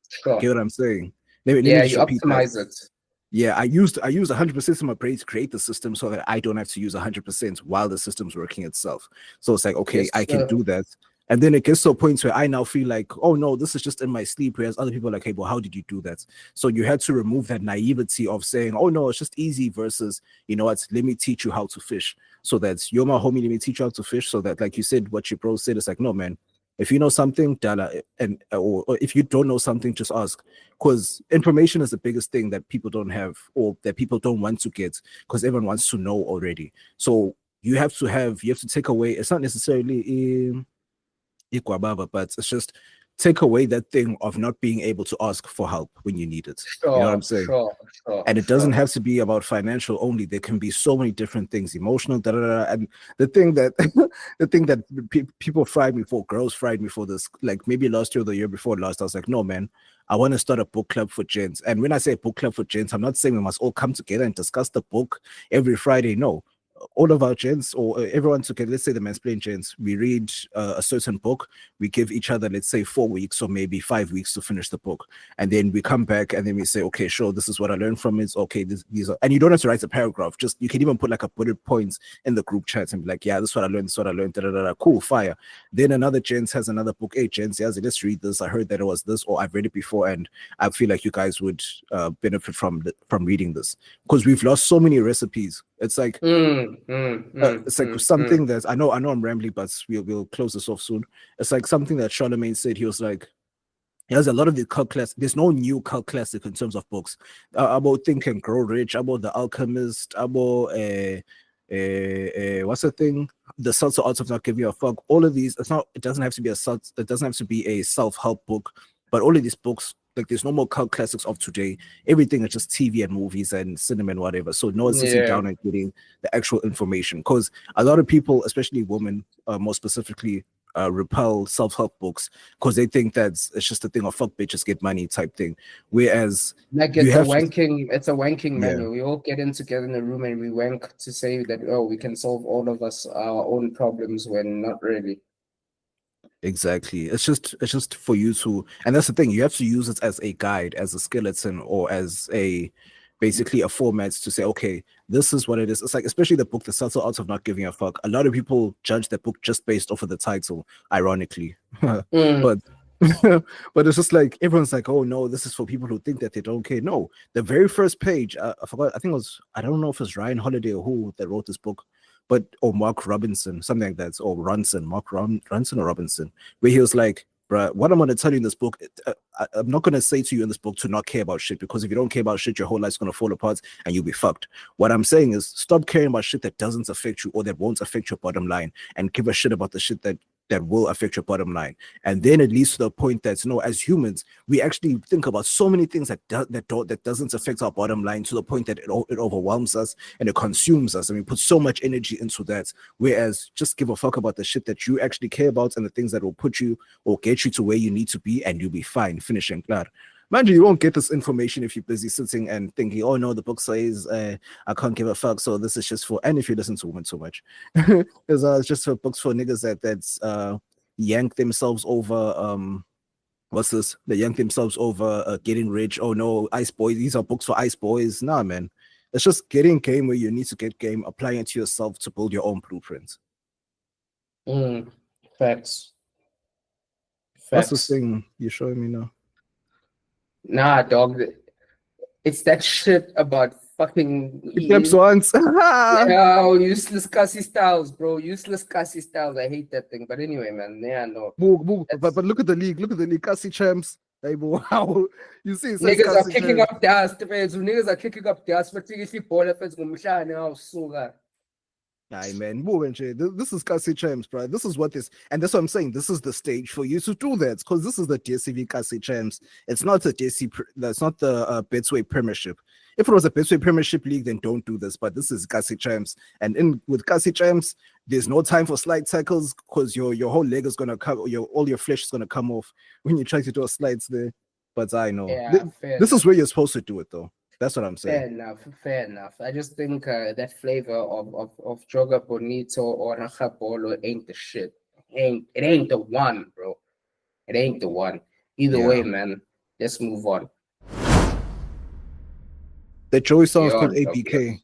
Sure. Get what I'm saying? Let me you just repeat optimize that. it. Yeah, I used 100% of my brain to create the system so that I don't have to use 100% while the system's working itself. So it's like, okay, Yes, I can sir. do that. And then it gets to a point where I now feel like, oh no, this is just in my sleep. Whereas other people are like, hey, well, how did you do that? So you had to remove that naivety of saying, oh no, it's just easy versus, you know what, let me teach you how to fish. So that you're my homie, let me teach you how to fish. So that, like you said, what your bro said, is like, no, man, if you know something, Dala, and or if you don't know something, just ask. Because information is the biggest thing that people don't have or that people don't want to get because everyone wants to know already. So you have to take away. It's not necessarily Ikwababa, but it's just take away that thing of not being able to ask for help when you need it. You know what I'm saying? Sure. And it doesn't have to be about financial only. There can be so many different things, emotional, da, da, da. And the thing that the thing that people fried me for, girls fried me for this, like maybe last year or the year before last, I was like, no, man, I want to start a book club for gents. And when I say book club for gents, I'm not saying we must all come together and discuss the book every Friday. No. All of our gents or everyone together, let's say the Mansplain gents, we read a certain book, we give each other, let's say 4 weeks or maybe 5 weeks to finish the book. And then we come back and then we say, okay, sure, this is what I learned from it. Okay, these are, and you don't have to write a paragraph, just you can even put like a bullet points in the group chat and be like, yeah, this is what I learned, da, da, da, da. Cool, fire. Then another gents has another book. Hey, gents, yeah, let's read this. I heard that it was this, or I've read it before, and I feel like you guys would benefit from reading this because we've lost so many recipes. It's like it's like something that I know I'm rambling, but we'll close this off soon. It's like something that Charlemagne said. He was like, he has a lot of the cult classics. There's no new cult classic in terms of books. About Think and Grow Rich, about The Alchemist, about what's the thing? The Subtle Arts of Not Giving a Fuck. All of these, it doesn't have to be a self-help book, but all of these books, like there's no more cult classics of today. Everything is just TV and movies and cinema and whatever. So no one's sitting down and getting the actual information. Because a lot of people, especially women, more specifically, repel self-help books because they think that it's just a thing of fuck bitches get money type thing. Whereas like it's a wanking manual. We all get in together in a room and we wank to say that we can solve all of us our own problems when not really. Exactly. It's just for you to, and that's the thing, you have to use it as a guide, as a skeleton, or as basically a format to say, okay, this is what it is. It's like, especially the book, The Subtle Art of Not Giving a Fuck. A lot of people judge that book just based off of the title, ironically. But but it's just like everyone's like, oh no, this is for people who think that they don't care. No, the very first page, I forgot, I think it was, I don't know if it's Ryan Holiday or who that wrote this book, or Mark Robinson, something like that, or Ronson or Robinson, where he was like, bruh, what I'm going to tell you in this book, I'm not going to say to you in this book to not care about shit, because if you don't care about shit, your whole life's going to fall apart and you'll be fucked. What I'm saying is stop caring about shit that doesn't affect you or that won't affect your bottom line, and give a shit about the shit that will affect your bottom line. And then it leads to the point that, as humans, we actually think about so many things that doesn't affect our bottom line, to the point that it overwhelms us and it consumes us, and we put so much energy into that. Whereas just give a fuck about the shit that you actually care about and the things that will put you or get you to where you need to be, and you'll be fine. Finishing claro. Mind you won't get this information if you're busy sitting and thinking, oh no, the book says I can't give a fuck, so this is just for, and if you listen to women so much, it's just for books for niggas that's yank themselves over what's this? They yank themselves over getting rich. Oh no, ice boys, these are books for ice boys. Nah, man. It's just getting game where you need to get game, applying it to yourself to build your own blueprint. Facts. What's this thing you're showing me now? Nah, dog. It's that shit about fucking once. Yeah, useless Kasi styles, bro. Useless Kasi styles. I hate that thing. But anyway, man. Yeah, no. But look at the league. Look at the league. Kasi champs. Hey, wow. You see, niggas are kicking up dust. Niggas are kicking up dust. But if you ball up, it's going to Aye, man, this is Kasi Champs, bro. This is what this, and that's what I'm saying. This is the stage for you to do that, because this is the DSCV Kasi Champs. It's not the that's not the Betway Premiership. If it was a Betway Premiership League, then don't do this. But this is Kasi Champs, and with Kasi Champs, there's no time for slide tackles, because your whole leg is gonna come, all your flesh is gonna come off when you try to do a slides there. But I know this is where you're supposed to do it, though. That's what I'm saying. Fair enough. I just think that flavor of Joga Bonito or Rajapolo ain't the shit. It ain't the one, bro. It ain't the one. Either way, man, let's move on. The Joey song is Yeah, called yeah. ABK.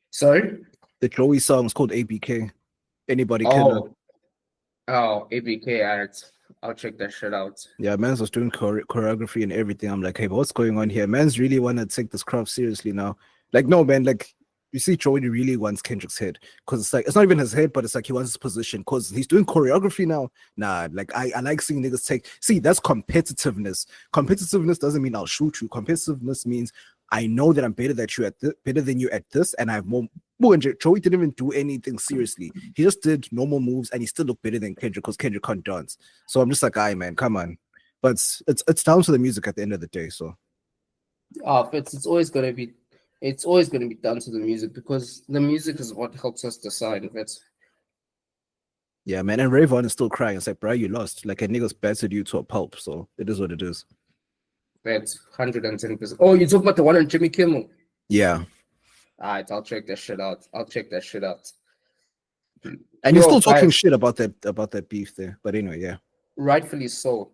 Sorry? The Joey song is called ABK. Anybody Killer. Oh, ABK. I'll check that shit out. Yeah, man's was doing choreography and everything. I'm like, hey, but what's going on here? Man's really want to take this craft seriously now. Like, no, man, like, you see, Joey really wants Kendrick's head because it's like, it's not even his head, but it's like he wants his position because he's doing choreography now. Nah, like, I like seeing niggas take, see, that's competitiveness. Competitiveness doesn't mean I'll shoot you. Competitiveness means I know that I'm better than you at this, and I have more. Joey didn't even do anything seriously. He just did normal moves, and he still looked better than Kendrick because Kendrick can't dance. So I'm just like, aye, man, come on. But it's down to the music at the end of the day. So It's always gonna be down to the music because the music is what helps us decide if it's. yeah, man. And Rayvon is still crying. It's like, bro, you lost. Like a nigga's battered you to a pulp. So it is what it is. That's 110%. Oh, you talking about the one on Jimmy Kimmel? Yeah. Alright, I'll check that shit out. And you're Yo, still talking guys, shit about that beef there. But anyway, yeah. rightfully so.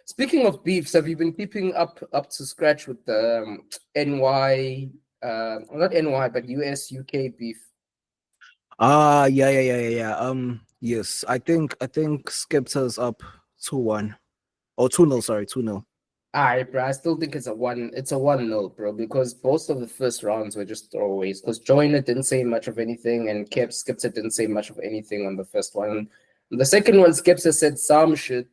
Speaking of beefs, have you been keeping up to scratch with the NY, not NY, but US UK beef? Yeah. Yes. I think Skepta's up 2-1. Oh, 2-0, sorry, 2-0. Alright, bro. I still think it's a 1-0, bro, because both of the first rounds were just throwaways. Because Joyner didn't say much of anything, and Skepta didn't say much of anything on the first one. The second one, Skepta said some shit,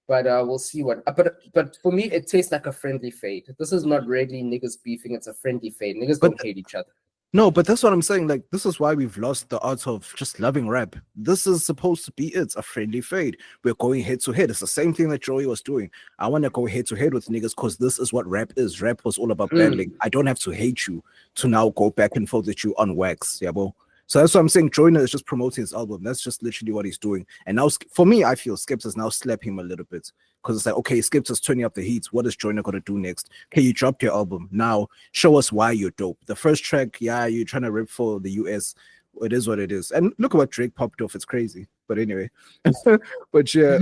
but we'll see what. But for me, it tastes like a friendly fade. This is not really niggas beefing; it's a friendly fade. Niggas don't hate each other. No, but that's what I'm saying. Like, this is why we've lost the art of just loving rap. This is supposed to be a friendly fade. We're going head to head. It's the same thing that Joey was doing. I want to go head to head with niggas because this is what rap is. Rap was all about battling. I don't have to hate you to now go back and forth with you on wax. Yeah, bro. So that's what I'm saying. Joyner is just promoting his album. That's just literally what he's doing. And now, for me, I feel Skips is now slapping him a little bit because it's like, okay, Skips is turning up the heat. What is Joyner going to do next? Okay, you dropped your album. Now, show us why you're dope. The first track, yeah, you're trying to rip for the US. It is what it is. And look at what Drake popped off. It's crazy. But anyway. But yeah,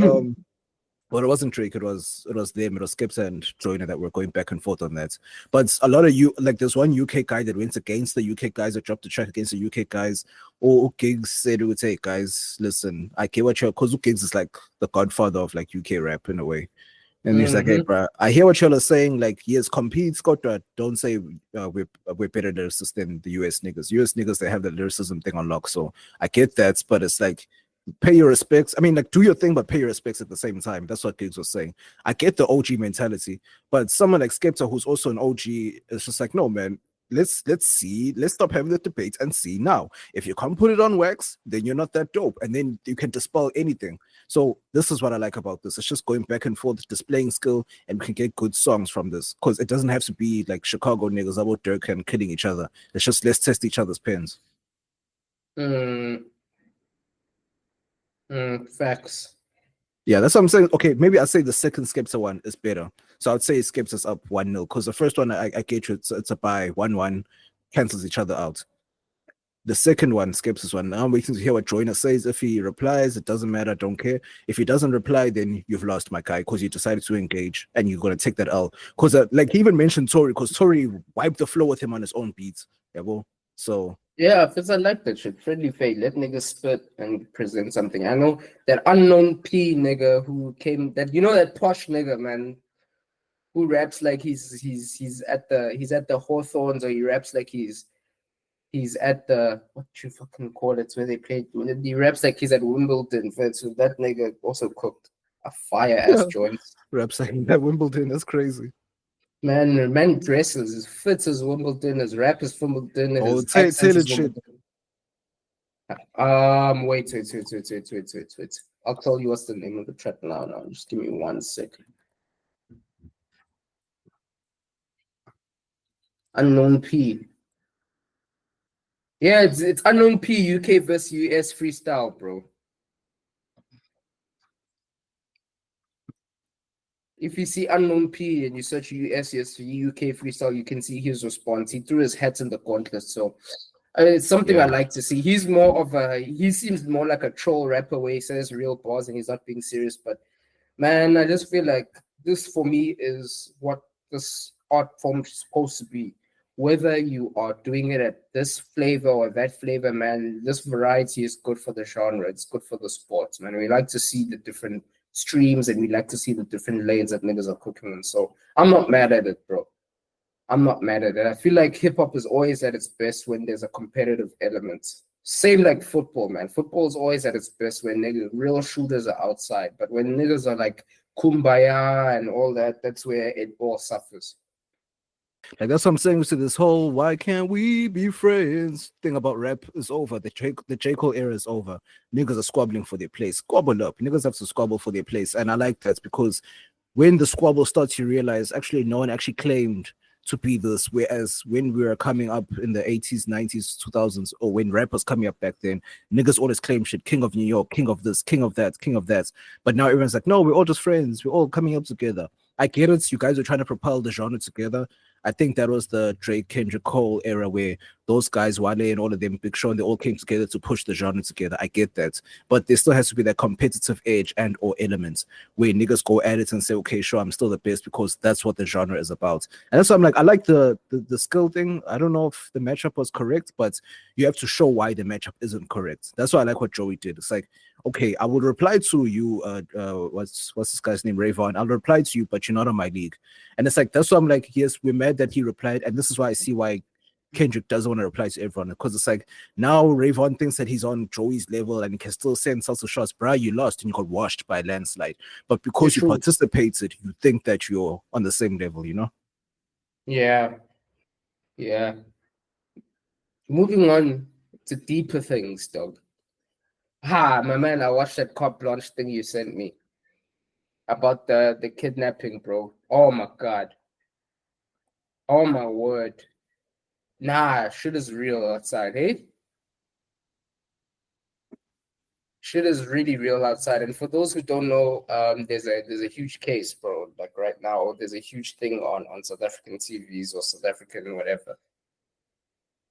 well, it wasn't Drake. It was them. It was Skips and Joyner that were going back and forth on that. But a lot of there's one UK guy that went against the UK guys that dropped the track against the UK guys. Or Gigs said it would say, guys, listen, I care what you're, because Gigs is like the godfather of like UK rap in a way. And he's like, hey, bro, I hear what y'all are saying. Like, yes, compete, Scott. Don't say we're better lyricists than the US niggas. US niggas, they have the lyricism thing on lock. So I get that, but it's like, pay your respects. I mean, like, do your thing, but pay your respects at the same time. That's what Gigs was saying. I get the OG mentality, but someone like Skepta, who's also an OG, is just like, no, man. Let's see. Let's stop having the debate and see now. If you can't put it on wax, then you're not that dope, and then you can dispel anything. So this is what I like about this. It's just going back and forth, displaying skill, and we can get good songs from this because it doesn't have to be like Chicago niggas about Dirk and killing each other. It's just let's test each other's pens. Facts. Yeah, that's what I'm saying. Okay, maybe I'd say the second Skepta one is better. So I'd say Skepta's up 1-0 because the first one I get you, it's a bye 1-1, cancels each other out. The second one, Skepta's one. Now I'm waiting to hear what Joyner says. If he replies, it doesn't matter. I don't care. If he doesn't reply, then you've lost, my guy, because you decided to engage and you're gonna take that L. Because like he even mentioned Tory, because Tory wiped the floor with him on his own beats. Yeah, well, so. Yeah, if it's I like that shit. Friendly fade. Let niggas spit and present something. I know that unknown P nigga who came. That that posh nigga, man, who raps like he's at the Hawthorns, or he raps like he's at the, what you fucking call it, where they play. He raps like he's at Wimbledon. So that nigga also cooked a fire ass joint. Raps like that Wimbledon. That's crazy. Man dresses, his fits as Wimbledon, his rap is Wimbledon, Oh, his accent is shit. Wimbledon. Wait. I'll tell you what's the name of the track now. Just give me 1 second. Unknown P. Yeah, it's Unknown P, UK versus US freestyle, bro. If you see Unknown P and you search US UK freestyle, you can see his response. He threw his hat in the gauntlet. So it's something I like to see. He seems more like a troll rapper where he says real bars and he's not being serious. But man, I just feel like this for me is what this art form is supposed to be. whether you are doing it at this flavor or that flavor, man, this variety is good for the genre. It's good for the sports, man. We like to see the different streams and we like to see the different lanes that niggas are cooking in. So I'm not mad at it, bro. I'm not mad at it. I feel like hip hop is always at its best when there's a competitive element. Same like football, man. Football is always at its best when niggas, real shooters are outside. But when niggas are like kumbaya and all that, that's where it all suffers. Like that's what I'm saying. So this whole "why can't we be friends" thing about rap is over. The J. Cole era is over. Niggas are squabbling for their place. Squabble up. Niggas have to squabble for their place, and I like that because when the squabble starts, you realize actually no one actually claimed to be this. Whereas when we were coming up in the 80s, 90s, 2000s, or when rap was coming up back then, niggas always claim shit, king of New York, king of this, king of that, king of that. But now everyone's like, no, we're all just friends. We're all coming up together. I get it. You guys are trying to propel the genre together. I think that was the Drake, Kendrick, Cole era where those guys, Wale and all of them, Big Sean, they all came together to push the genre together. I get that. But there still has to be that competitive edge and or elements where niggas go at it and say, okay, sure, I'm still the best because that's what the genre is about. And that's why I'm like, I like the skill thing. I don't know if the matchup was correct, but you have to show why the matchup isn't correct. That's why I like what Joey did. It's like, okay, I would reply to you, what's this guy's name, Rayvon? I'll reply to you, but you're not on my league. And it's like, that's why I'm like, yes, we're mad that he replied. And this is why I see why Kendrick doesn't want to reply to everyone, because it's like now Rayvon thinks that he's on Joey's level and he can still send salsa shots. Bruh, you lost and you got washed by a landslide. But because you participated, you think that you're on the same level, you know? Yeah. Yeah. Moving on to deeper things, dog. Ha, my man, I watched that carte blanche thing you sent me about the kidnapping, bro. Oh my God. Oh my word. Nah, shit is real outside, hey? Shit is really real outside. And for those who don't know, there's a huge case, bro. Like right now, there's a huge thing on South African TVs or South African whatever.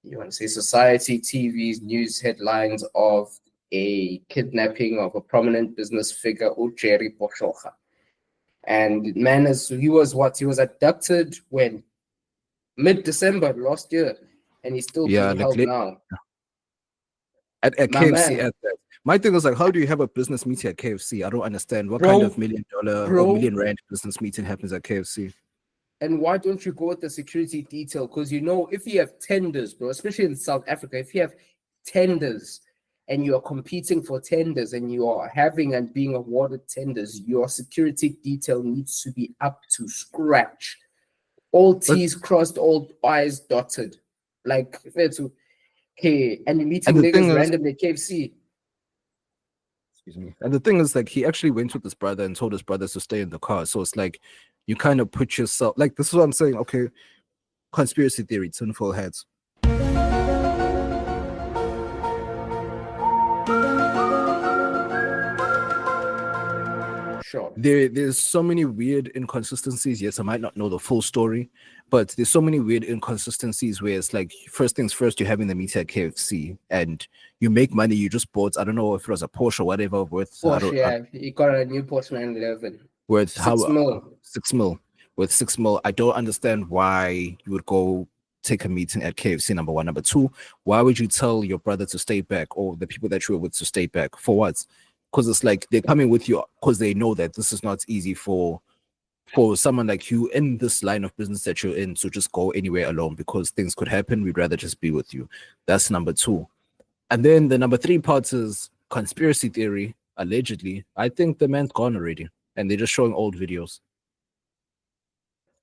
You want to say society TV's news headlines of a kidnapping of a prominent business figure, Jerry Boshoga. And man, he was abducted when mid-December last year, and he's still being held now. At KFC at that. My thing is like, how do you have a business meeting at KFC? I don't understand. What kind of $1 million or $1 million business meeting happens at KFC? And why don't you go with the security detail? Because if you have tenders, bro, especially in South Africa, if you have tenders and you are competing for tenders and you are having and being awarded tenders, your security detail needs to be up to scratch. All T's crossed, all I's dotted. Like, fair to, okay, and you're meeting niggas randomly at KFC. Excuse me. And the thing is, like, he actually went with his brother and told his brothers to stay in the car. So it's like, you kind of put yourself, like, this is what I'm saying. Okay, conspiracy theory, tinfoil hats. Sure. There's so many weird inconsistencies. Yes, I might not know the full story, but there's so many weird inconsistencies where it's like, first things first, you're having the meeting at KFC and you make money. You just bought, I don't know if it was a Porsche or whatever, worth Porsche, yeah. You got a new Porsche 911. Worth 6 mil. 6 mil. With 6 mil, I don't understand why you would go take a meeting at KFC, number one. Number two, why would you tell your brother to stay back or the people that you were with to stay back? For what? Because it's like they're coming with you because they know that this is not easy for someone like you in this line of business that you're in to just go anywhere alone because things could happen. We'd rather just be with you. That's number two. And then the number three part is conspiracy theory, allegedly. I think the man's gone already and they're just showing old videos.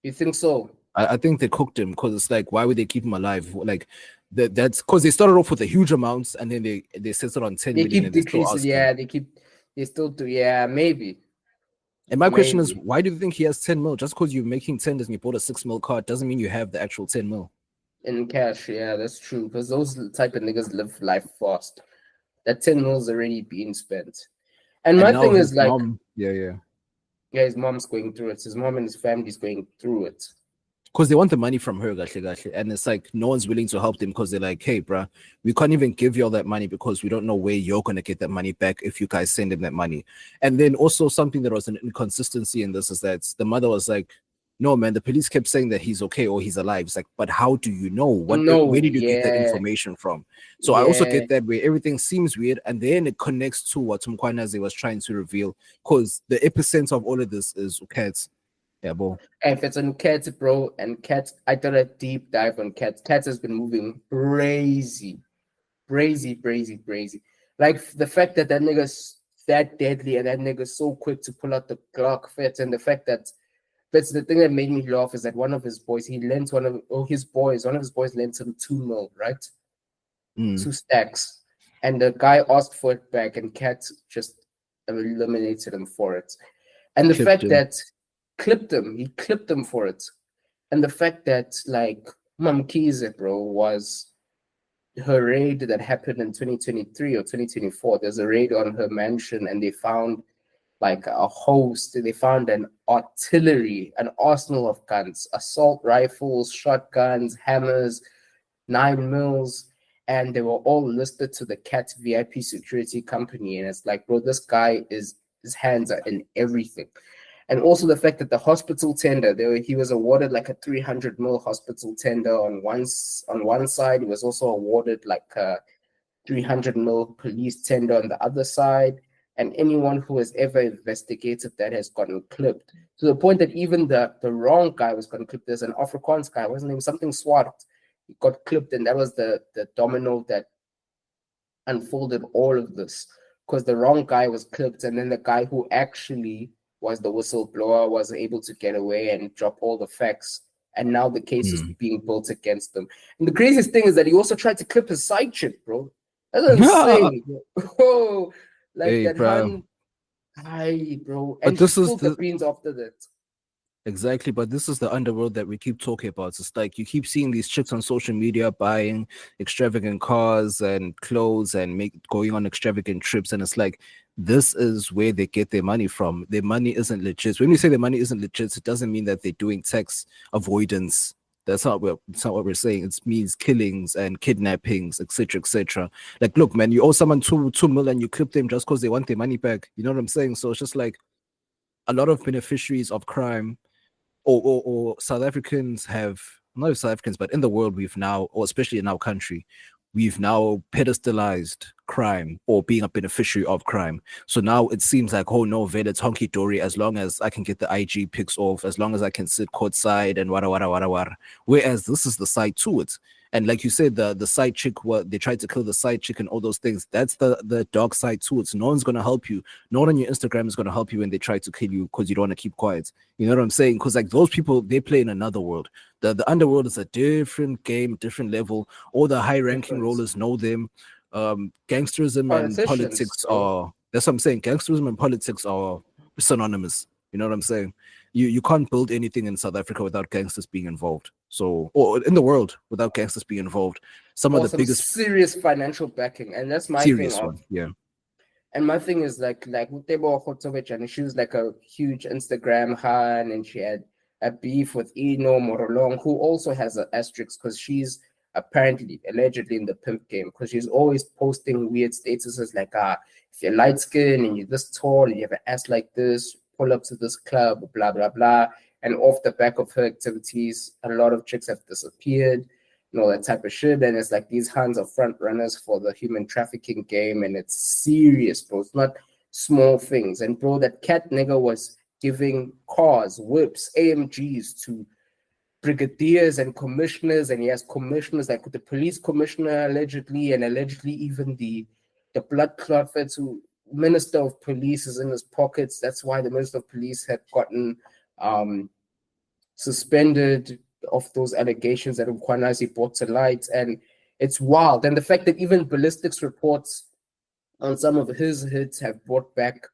You think so? I think they cooked him because it's like, why would they keep him alive? Like, that's because they started off with a huge amounts and then they settled on 10 million. Keep decreasing, yeah. They still do, yeah, maybe. And my question is, why do you think he has 10 mil? Just because you're making tenders and you bought a 6 mil card doesn't mean you have the actual 10 mil. In cash, yeah, that's true. Because those type of niggas live life fast. That 10 mil is already being spent. And my thing is like, yeah, his mom's going through it. His mom and his family's going through it. Because they want the money from her, and it's like no one's willing to help them because they're like, hey, bruh, we can't even give you all that money because we don't know where you're going to get that money back if you guys send them that money. And then also something that was an inconsistency in this is that the mother was like, no, man, the police kept saying that he's okay or he's alive. It's like, but how do you know? Where did you get that information from? So I also get that where everything seems weird, and then it connects to what Mkwanazi was trying to reveal, because the epicenter of all of this is cats. Yeah, bro. If it's on Cats, bro, and Cats, I did a deep dive on Cats. Cats has been moving crazy. Like the fact that nigga's that deadly and that nigga's so quick to pull out the Glock fits, and the fact that that's the thing that made me laugh is that one of his boys lent one of his boys lent him 2 mil, right? 2 stacks. And the guy asked for it back, and Cat just eliminated him for it. And the fact that he clipped him for it. And the fact that like Mamkize, bro, was her raid that happened in 2023 or 2024. There's a raid on her mansion, and they found like they found an arsenal of guns, assault rifles, shotguns, hammers, 9 mils, and they were all listed to the Cat VIP security company. And it's like, bro, this guy his hands are in everything. And also the fact that the hospital tender, he was awarded like a 300 mil hospital tender on one side. He was also awarded like a 300 mil police tender on the other side. And anyone who has ever investigated that has gotten clipped. To the point that even the wrong guy was gotten clipped. There's an Afrikaans guy, wasn't name something Swart. He got clipped, and that was the domino that unfolded all of this. Because the wrong guy was clipped, and then the guy who actually was the whistleblower was able to get away and drop all the facts, and now the case is being built against them. And the craziest thing is that he also tried to clip his side chick, bro. That's insane. Oh, like hey, that bro. Hi, bro. And but this is the beans after that. Exactly, but this is the underworld that we keep talking about. It's like you keep seeing these chicks on social media buying extravagant cars and clothes and going on extravagant trips, and it's like this is where they get their money from. Their money isn't legit. When we say their money isn't legit, it doesn't mean that they're doing tax avoidance. That's not what we're saying. It means killings and kidnappings, etc., etc. Like, look, man, you owe someone 2 million, you clip them just because they want their money back. You know what I'm saying? So it's just like a lot of beneficiaries of crime. Or South Africans have, not South Africans, but in the world we've now, or especially in our country, we've now pedestalized crime or being a beneficiary of crime. So now it seems like, oh no, Vele, it's honky dory as long as I can get the IG pics off, as long as I can sit courtside and wara. Whereas this is the side to it. And like you said, the side chick, they tried to kill the side chick and all those things. That's the dark side to it. So no one's going to help you. No one on your Instagram is going to help you when they try to kill you because you don't want to keep quiet. You know what I'm saying? Because like those people, they play in another world. The underworld is a different game, different level. All the high-ranking rollers know them. Gangsterism and politics are, that's what I'm saying. Gangsterism and politics are synonymous. You know what I'm saying? You can't build anything in South Africa without gangsters being involved. So, or in the world without gangsters being involved. Some of the biggest serious financial backing, and that's my serious thing. One, yeah. And my thing is like Utebo Khotovich, and she was like a huge Instagram Han, and she had a beef with Eno Morolong, who also has an asterisk because she's allegedly in the pimp game, because she's always posting weird statuses like if you're light skinned and you're this tall and you have an ass like this, pull up to this club, blah blah blah. And off the back of her activities, a lot of chicks have disappeared and all that type of shit. And it's like these hands are front runners for the human trafficking game, and it's serious, bro. It's not small things. And bro, that cat nigga was giving cars, whips, AMGs to brigadiers and commissioners, and he has commissioners like the police commissioner allegedly, and allegedly even the blood clot feds who minister of police is in his pockets. That's why the minister of police had gotten suspended of those allegations that Mkwanazi brought to light. And it's wild. And the fact that even ballistics reports on some of his hits have brought back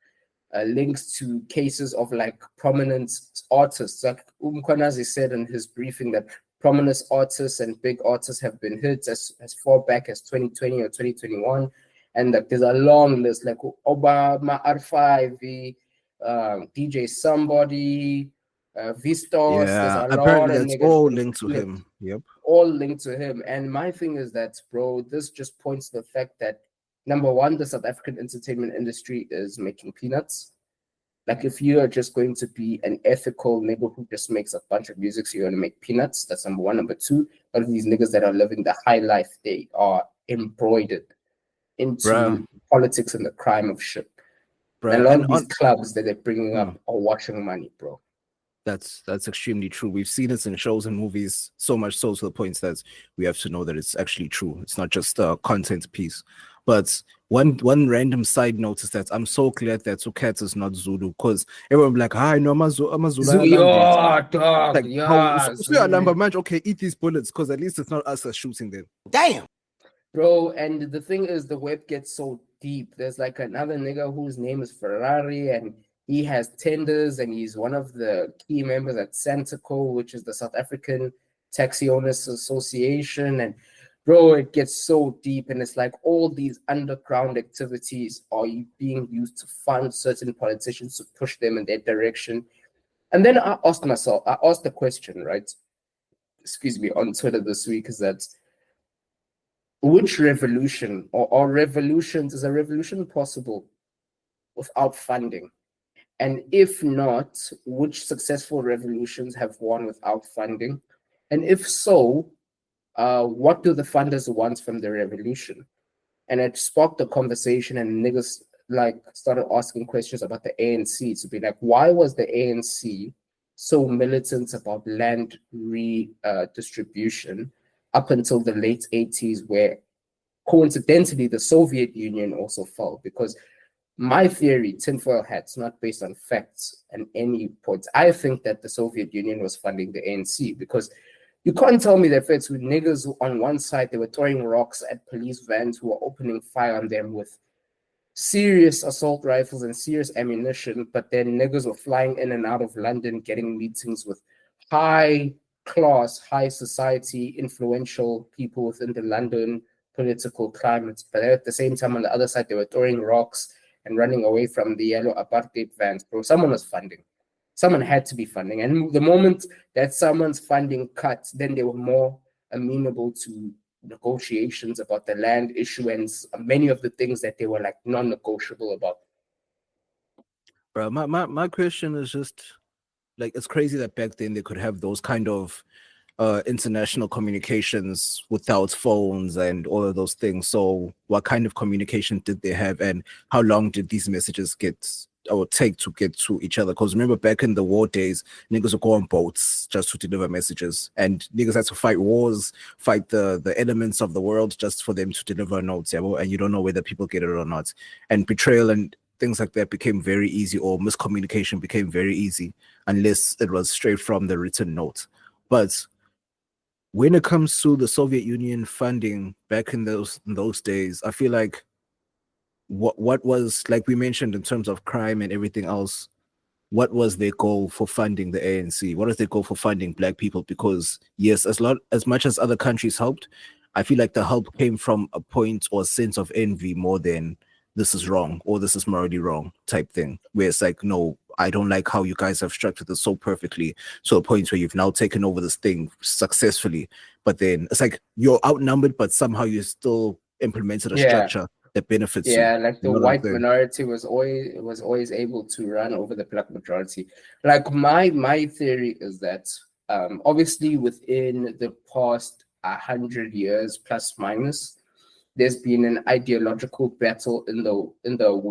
links to cases of like prominent artists. Like Mkwanazi said in his briefing that prominent artists and big artists have been hit as far back as 2020 or 2021. And like there's a long list like Obama, R5, DJ Somebody, Vistos. Yeah, apparently that's all linked to him. Yep. All linked to him. And my thing is that, bro, this just points to the fact that number one, the South African entertainment industry is making peanuts. Like if you are just going to be an ethical nigga who just makes a bunch of music, so you're gonna make peanuts. That's number one. Number two, a lot of these niggas that are living the high life, they are embroidered Bruh. into politics and the crime of shit. And a Bruh. lot And of these on, clubs that they're bringing up are washing money, bro. that's extremely true. We've seen it in shows and movies, so much so to the point that we have to know that it's actually true. It's not just a content piece. But one random side note is that I'm so glad that Ukat is not Zulu, because everyone be like, hi, no, Zulu. Yeah, dog. Like, Yeah, number man, okay, eat these bullets, because at least it's not us that's shooting them. Damn. bro. And the thing is, the web gets so deep. There's like another nigga whose name is Ferrari, and he has tenders, and he's one of the key members at Santaco, which is the South African Taxi Owners Association. And bro, it gets so deep, and it's like all these underground activities are being used to fund certain politicians to push them in that direction. And then I asked the question, right? Excuse me, on Twitter this week, is that which revolution or revolutions, is a revolution possible without funding? And if not, which successful revolutions have won without funding? And if so, what do the funders want from the revolution? And it sparked a conversation, and niggas like started asking questions about the ANC, to be like, why was the ANC so militant about land redistribution up until the late 80s, where coincidentally the Soviet Union also fell? Because my theory, tinfoil hats, not based on facts and any points, I think that the Soviet Union was funding the ANC, because you can't tell me that it's with niggas who on one side they were throwing rocks at police vans who were opening fire on them with serious assault rifles and serious ammunition, but then niggas were flying in and out of London, getting meetings with high class, high society, influential people within the London political climate. But at the same time, on the other side, they were throwing rocks and running away from the yellow apartheid vans, bro. Someone was funding. Someone had to be funding. And the moment that someone's funding cut, then they were more amenable to negotiations about the land issue and many of the things that they were like non-negotiable about. Bro, my question is just like, it's crazy that back then they could have those kind of international communications without phones and all of those things. So what kind of communication did they have, and how long did these messages get or take to get to each other? Because remember, back in the war days, niggas would go on boats just to deliver messages, and niggas had to fight wars, fight the elements of the world just for them to deliver notes, yeah? And you don't know whether people get it or not. And betrayal and things like that became very easy, or miscommunication became very easy, unless it was straight from the written note. But when it comes to the Soviet Union funding back in those days, I feel like what was, like we mentioned, in terms of crime and everything else, what was their goal for funding the ANC? What is their goal for funding Black people? Because yes, as much as other countries helped, I feel like the help came from a point or sense of envy more than this is wrong or this is morally wrong type thing, where it's like, no, I don't like how you guys have structured this so perfectly to a point where you've now taken over this thing successfully. But then it's like you're outnumbered, but somehow you still implemented a structure that benefits you. Yeah, like the You know what I'm white saying? minority was always able to run over the black majority. Like my theory is that obviously within the past 100 years plus minus, there's been an ideological battle in the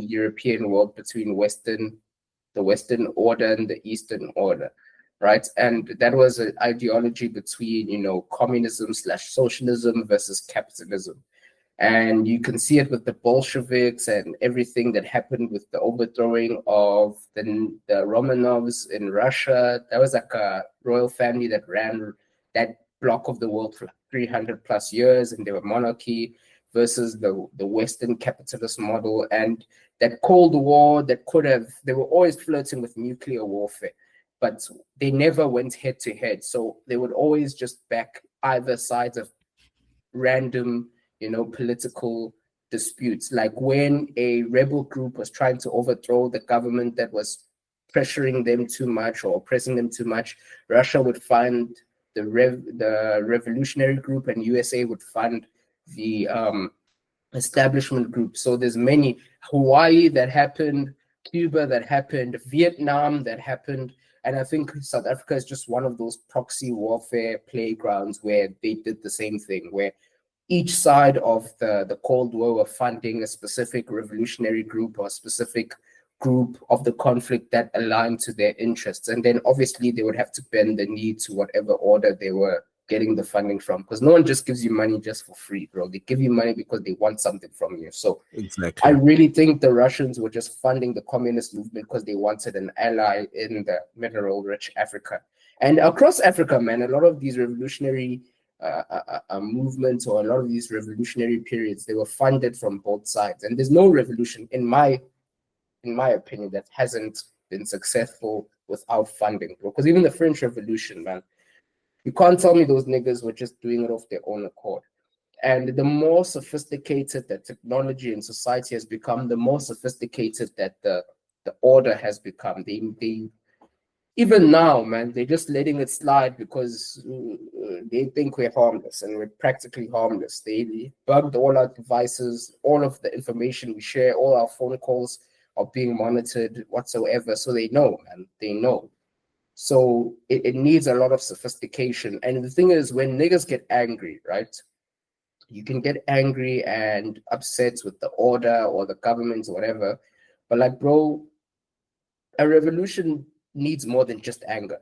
European world between the Western order and the Eastern order, right? And that was an ideology between, communism/socialism versus capitalism. And you can see it with the Bolsheviks and everything that happened with the overthrowing of the Romanovs in Russia. That was like a royal family that ran that block of the world for 300 plus years, and they were monarchy versus the Western capitalist model. And that Cold War that they were always flirting with nuclear warfare, but they never went head to head. So they would always just back either sides of random, political disputes. Like when a rebel group was trying to overthrow the government that was pressuring them too much or oppressing them too much, Russia would fund the revolutionary group, and USA would fund the establishment group. So there's many. Hawaii, that happened Cuba that happened, Vietnam that happened, and I think South Africa is just one of those proxy warfare playgrounds where they did the same thing, where each side of the Cold War were funding a specific revolutionary group or a specific group of the conflict that aligned to their interests. And then obviously they would have to bend the knee to whatever order they were getting the funding from, because no one just gives you money just for free, bro. They give you money because they want something from you. So Exactly. I really think the Russians were just funding the communist movement because they wanted an ally in the mineral-rich Africa. And across Africa, man, a lot of these revolutionary movements or a lot of these revolutionary periods, they were funded from both sides. And there's no revolution, in my opinion, that hasn't been successful without funding, bro. Because even the French Revolution, man, you can't tell me those niggas were just doing it off their own accord. And the more sophisticated that technology and society has become, the more sophisticated that the order has become. They even now, man, they're just letting it slide because they think we're harmless, and we're practically harmless. They bugged all our devices, all of the information we share, all our phone calls are being monitored whatsoever. So they know, man, they know. So it needs a lot of sophistication. And the thing is, when niggas get angry, right? You can get angry and upset with the order or the government or whatever. But like, bro, a revolution needs more than just anger.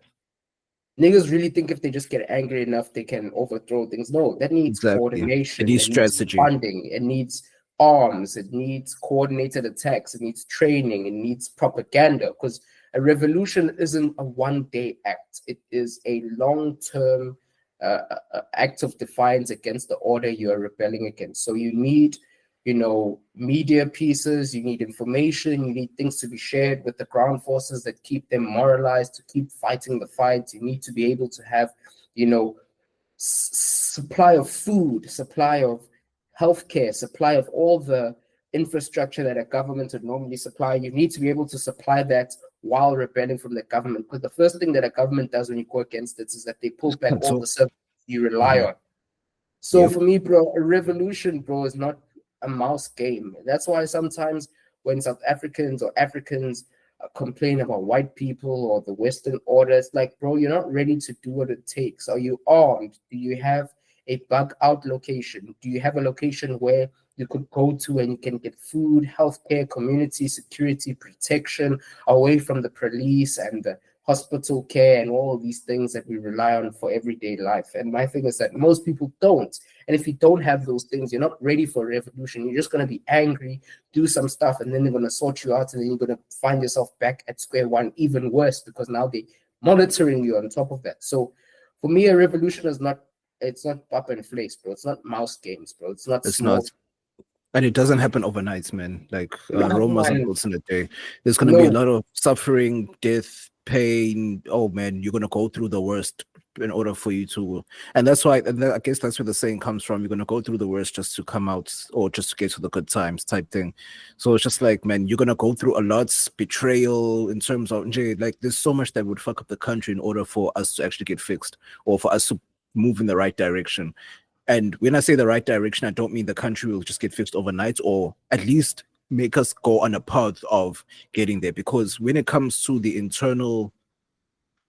Niggas really think if they just get angry enough, they can overthrow things. No, that needs coordination. It needs strategy. Needs funding. It needs arms. It needs coordinated attacks. It needs training. It needs propaganda. Because a revolution isn't a one-day act. It is a long-term act of defiance against the order you are rebelling against. So you need, media pieces, you need information, you need things to be shared with the ground forces that keep them moralized, to keep fighting the fight. You need to be able to have, supply of food, supply of healthcare, supply of all the infrastructure that a government would normally supply. You need to be able to supply that while rebelling from the government, because the first thing that a government does when you go against it is that they pull back all the services you rely on. So for me, bro, a revolution, bro, is not a mouse game. That's why sometimes when South Africans or Africans complain about white people or the Western order, it's like, bro, you're not ready to do what it takes. Are you armed? Do you have a bug out location? Do you have a location where you could go to and you can get food, healthcare, community security, protection, away from the police and the hospital care and all of these things that we rely on for everyday life? And my thing is that most people don't. And if you don't have those things, you're not ready for a revolution. You're just going to be angry, do some stuff, and then they're going to sort you out, and then you're going to find yourself back at square one, even worse, because now they're monitoring you on top of that. So for me, a revolution is not, it's not pop and place, bro. It's not mouse games, bro. It's not small. And it doesn't happen overnight, man. Like Rome wasn't built in a day. There's going to be a lot of suffering, death, pain. Oh man, you're going to go through the worst in order for you to, and that's why, and I guess that's where the saying comes from. You're going to go through the worst just to come out, or just to get to the good times type thing. So it's just like, man, you're going to go through a lot, betrayal in terms of, like, there's so much that would fuck up the country in order for us to actually get fixed, or for us to move in the right direction. And when I say the right direction, I don't mean the country will just get fixed overnight, or at least make us go on a path of getting there. Because when it comes to the internal,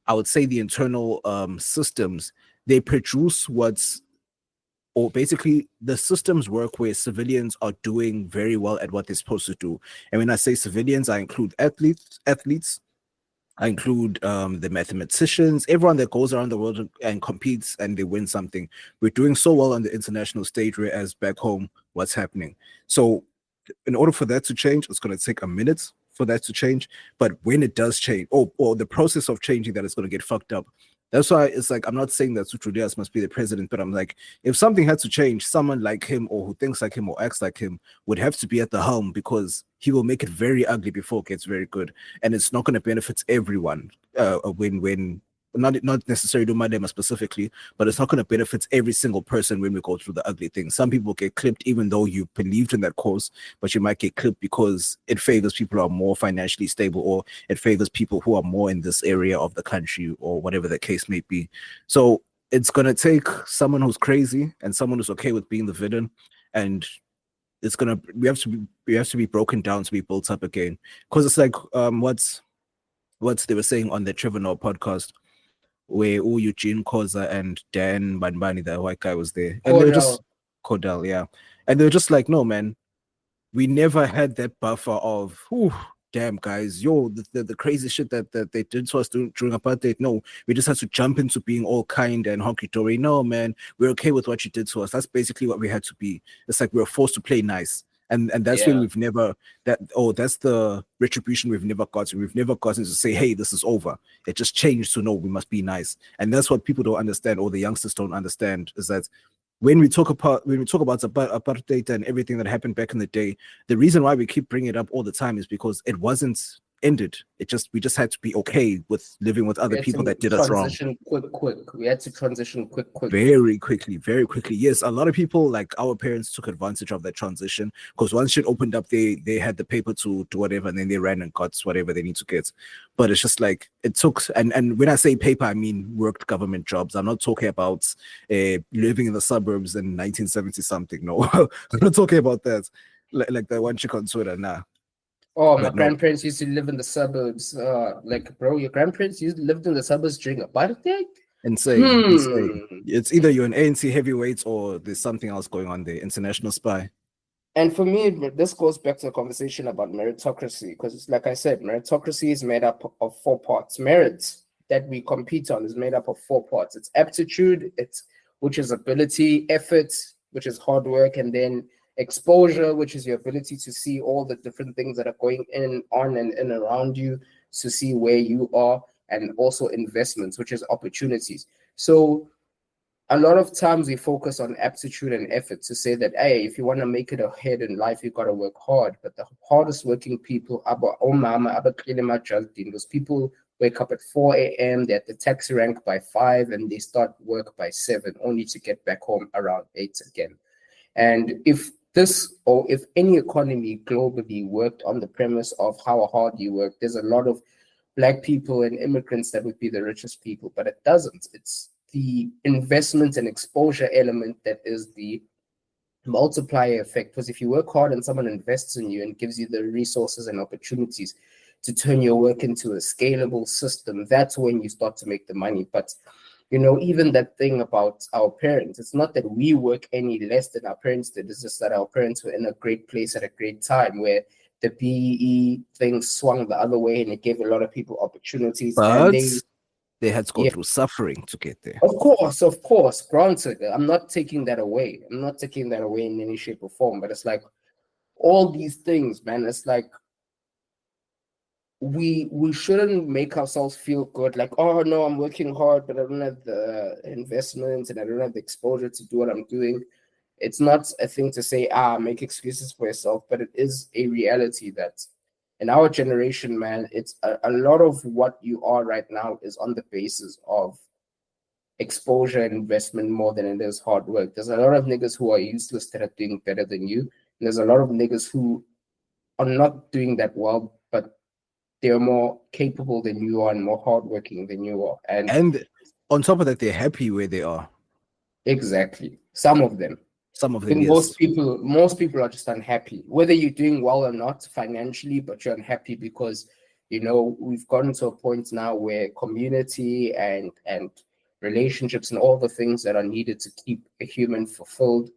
I would say the internal systems, they produce or basically the systems work where civilians are doing very well at what they're supposed to do. And when I say civilians, I include athletes, I include the mathematicians, everyone that goes around the world and competes and they win something. We're doing so well on the international stage, whereas back home, what's happening? So in order for that to change, it's going to take a minute for that to change. But when it does change, or the process of changing that is going to get fucked up. That's why it's like, I'm not saying that Sutrudias must be the president, but I'm like, if something had to change, someone like him, or who thinks like him or acts like him, would have to be at the helm, because he will make it very ugly before it gets very good. And it's not going to benefit everyone when not necessarily Madema specifically, but it's not going to benefit every single person when we go through the ugly things. Some people get clipped even though you believed in that cause, but you might get clipped because it favors people who are more financially stable, or it favors people who are more in this area of the country, or whatever the case may be. So it's going to take someone who's crazy and someone who's okay with being the villain, and we have to be broken down to be built up again. Because it's like what's they were saying on the Trevor Noah podcast, where Eugene Koza and Dan Banbani, the white guy, was there, and they were just Cordell, yeah, and they were just like, no, man, we never had that buffer of, damn guys, the crazy shit that they did to us during apartheid. No, we just had to jump into being all kind and honky-dory. No, man, we're okay with what you did to us. That's basically what we had to be. It's like we were forced to play nice. And that's where we've never that's the retribution we've never gotten. We've never gotten to say, hey, this is over. It just changed to no, we must be nice. And that's what people don't understand, or the youngsters don't understand, is that when we talk about apartheid and everything that happened back in the day, the reason why we keep bringing it up all the time is because it wasn't ended. We just had to be okay with living with other people that did us wrong. Quick. We had to transition quick. Very quickly. Yes, a lot of people, like our parents, took advantage of that transition, because once shit opened up, they had the paper to do whatever, and then they ran and got whatever they need to get. But it's just like it took, and when I say paper, I mean worked government jobs. I'm not talking about living in the suburbs in 1970 something. No, I'm not talking about that. Like the one chick on Twitter, nah. Oh, my grandparents used to live in the suburbs. Like, bro, your grandparents lived in the suburbs during apartheid? Insane. It's either you're an ANC heavyweight or there's something else going on there. International spy. And for me, this goes back to the conversation about meritocracy, because it's like I said, meritocracy is made up of 4 parts. Merit that we compete on is made up of 4 parts. It's aptitude, which is ability, effort, which is hard work, and then exposure, which is your ability to see all the different things that are going on and around you, to see where you are, and also investments, which is opportunities. So a lot of times we focus on aptitude and effort to say that, hey, if you want to make it ahead in life, you got to work hard. But the hardest working people, those people wake up at 4 a.m., they're at the taxi rank by 5, and they start work by 7, only to get back home around 8 again. And if any economy globally worked on the premise of how hard you work, there's a lot of Black people and immigrants that would be the richest people, but it doesn't. It's the investment and exposure element that is the multiplier effect. Because if you work hard and someone invests in you and gives you the resources and opportunities to turn your work into a scalable system, that's when you start to make the money. But even that thing about our parents, it's not that we work any less than our parents did. It's just that our parents were in a great place at a great time where the BEE thing swung the other way, and it gave a lot of people opportunities. But and they had to go through suffering to get there. Of course. Granted, I'm not taking that away. I'm not taking that away in any shape or form. But it's like all these things, man. It's like we shouldn't make ourselves feel good, like, oh no, I'm working hard, but I don't have the investments and I don't have the exposure to do what I'm doing. It's not a thing to say, make excuses for yourself, but it is a reality that in our generation, man, it's a lot of what you are right now is on the basis of exposure and investment more than it is hard work. There's a lot of niggas who are useless that are doing better than you. And there's a lot of niggas who are not doing that well, but they're more capable than you are and more hardworking than you are. And on top of that, they're happy where they are. Exactly. Some of them. Yes. Most people are just unhappy, whether you're doing well or not financially, but you're unhappy because, we've gotten to a point now where community and relationships and all the things that are needed to keep a human fulfilled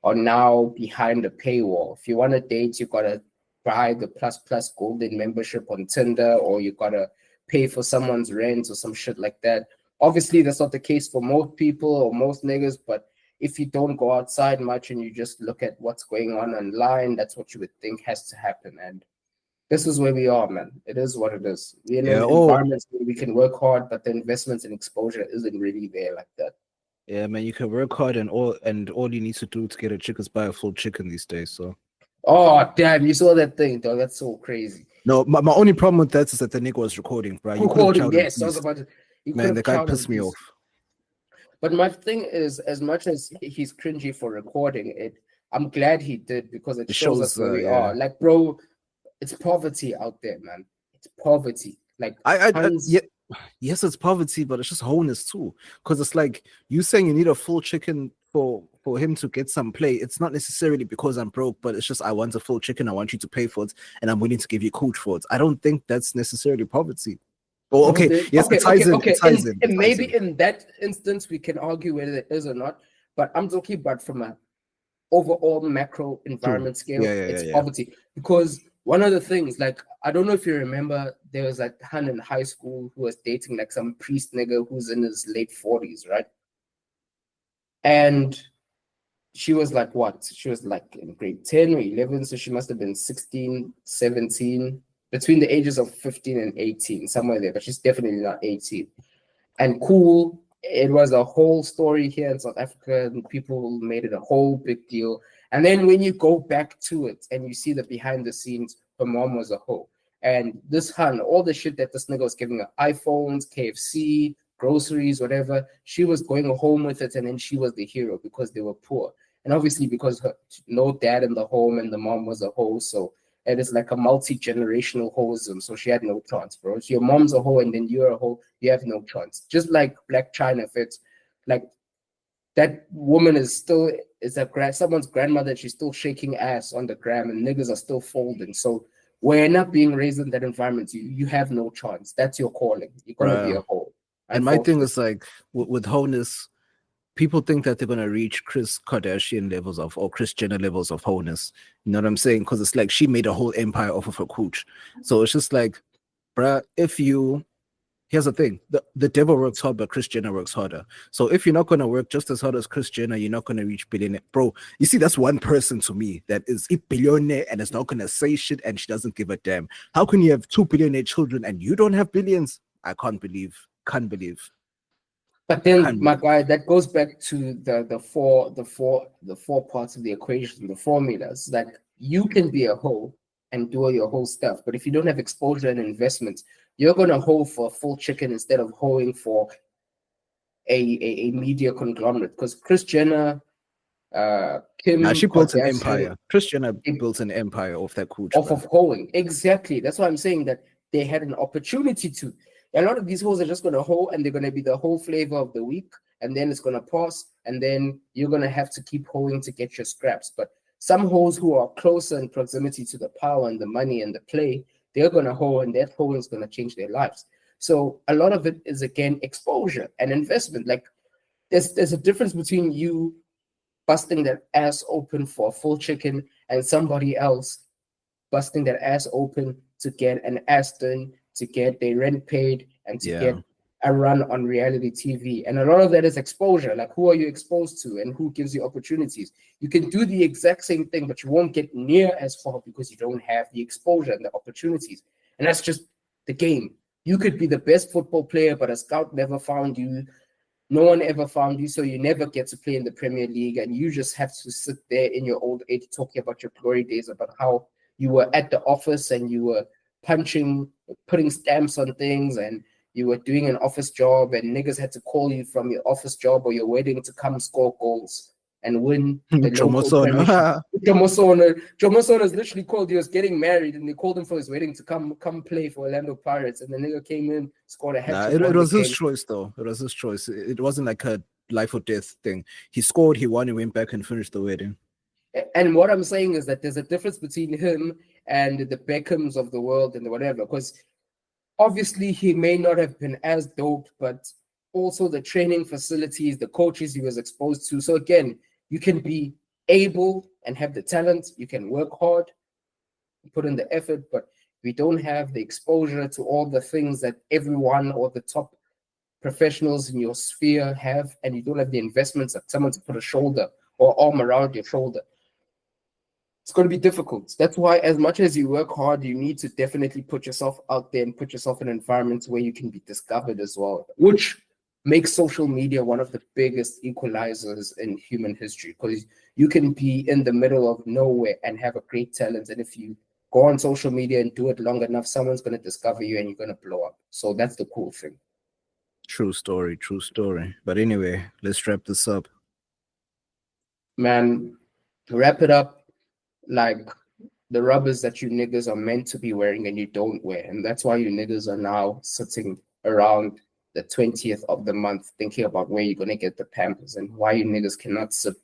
are now behind a paywall. If you want to date, you got to buy the plus golden membership on Tinder, or you gotta pay for someone's rent or some shit like that. Obviously, that's not the case for most people or most niggas, but if you don't go outside much and you just look at what's going on online, that's what you would think has to happen. And this is where we are, man. It is what it is. We're in an environment where we can work hard, but the investments and exposure isn't really there like that. Yeah, man, you can work hard and all you need to do to get a chick is buy a full chicken these days, so. Oh, damn, you saw that thing, dog. That's so crazy. No, my only problem with that is that the nigga was recording, bro. Recording, yes. I was about to... Man, the guy pissed me off. But my thing is, as much as he's cringy for recording it, I'm glad he did, because it shows us where we are. Like, bro, it's poverty out there, man. It's poverty. Like, yes, it's poverty, but it's just wholeness too. Because it's like you saying you need a full chicken for him to get some play, it's not necessarily because I'm broke, but it's just I want a full chicken, I want you to pay for it, and I'm willing to give you coach for it. I don't think that's necessarily poverty. Oh, okay, yes, it ties in. It ties in. And maybe in that instance we can argue whether it is or not, but I'm talking about from a overall macro environment scale, it's poverty. Because one of the things, like, I don't know if you remember, there was that hun in high school who was dating like some priest nigga who's in his late 40s, right? And she was like, what? She was like in grade 10 or 11, so she must have been 16, 17, between the ages of 15 and 18, somewhere there, but she's definitely not 18. And cool, it was a whole story here in South Africa, and people made it a whole big deal. And then when you go back to it and you see the behind the scenes, her mom was a hoe. And this hun, all the shit that this nigga was giving her, iPhones, KFC, groceries, whatever, she was going home with it, and then she was the hero because they were poor. And obviously because no dad in the home and the mom was a hoe, so it is like a multi-generational hoism. So she had no chance, bro. If your mom's a hoe and then you're a hoe, you have no chance. Just like Black China, if it's like that woman is still someone's grandmother, she's still shaking ass on the gram, and niggas are still folding. So we're not being raised in that environment. You have no chance. That's your calling. You're gonna be a hoe. And my thing is like with wholeness, people think that they're gonna reach Kris Kardashian levels of or Kris Jenner levels of wholeness. You know what I'm saying? Because it's like she made a whole empire off of her cooch. So it's just like, bruh, here's the thing: the devil works hard, but Kris Jenner works harder. So if you're not gonna work just as hard as Kris Jenner, you're not gonna reach billionaire, bro. You see, that's one person to me that is a billionaire and is not gonna say shit, and she doesn't give a damn. How can you have 2 billionaire children and you don't have billions? I can't believe. But then, my guy, that goes back to the four parts of the equation, the formulas. That you can be a hoe and do all your whole stuff, but if you don't have exposure and investment, you're gonna hoe for a full chicken instead of hoeing for a media conglomerate. Because Kris Jenner, Kim, she built an empire. Kris Jenner built an empire off that cooch. Off of hoeing, exactly. That's why I'm saying that they had an opportunity to. A lot of these hoes are just going to hoe, and they're going to be the whole flavor of the week, and then it's going to pass, and then you're going to have to keep hoeing to get your scraps. But some hoes who are closer in proximity to the power and the money and the play, they're going to hoe, and that hoeing is going to change their lives. So a lot of it is, again, exposure and investment. Like there's a difference between you busting that ass open for a full chicken and somebody else busting that ass open to get an Aston, to get their rent paid, and to get a run on reality TV. And a lot of that is exposure. Like, who are you exposed to and who gives you opportunities? You can do the exact same thing, but you won't get near as far because you don't have the exposure and the opportunities. And that's just the game. You could be the best football player, but a scout never found you. No one ever found you, so you never get to play in the Premier League, and you just have to sit there in your old age talking about your glory days, about how you were at the office and you were putting stamps on things, and you were doing an office job, and niggas had to call you from your office job or your wedding to come score goals and win the local premiership. Jomosona's literally called. He was getting married, and they called him for his wedding to come play for Orlando Pirates, and the nigga came in, scored a hat trick. It was his choice, though. It was his choice. It wasn't like a life or death thing. He scored, he won, he went back and finished the wedding. And what I'm saying is that there's a difference between him and the Beckhams of the world and whatever, because obviously he may not have been as dope, but also the training facilities, the coaches he was exposed to. So again, you can be able and have the talent, you can work hard, put in the effort, but we don't have the exposure to all the things that everyone or the top professionals in your sphere have, and you don't have the investments of someone to put a shoulder or arm around your shoulder. It's going to be difficult. That's why, as much as you work hard, you need to definitely put yourself out there and put yourself in environments where you can be discovered as well, which makes social media one of the biggest equalizers in human history, because you can be in the middle of nowhere and have a great talent. And if you go on social media and do it long enough, someone's going to discover you and you're going to blow up. So that's the cool thing. True story. But anyway, let's wrap this up. Man, to wrap it up, like the rubbers that you niggas are meant to be wearing and you don't wear. And that's why you niggas are now sitting around the 20th of the month thinking about where you're gonna get the Pampers and why you niggas cannot sip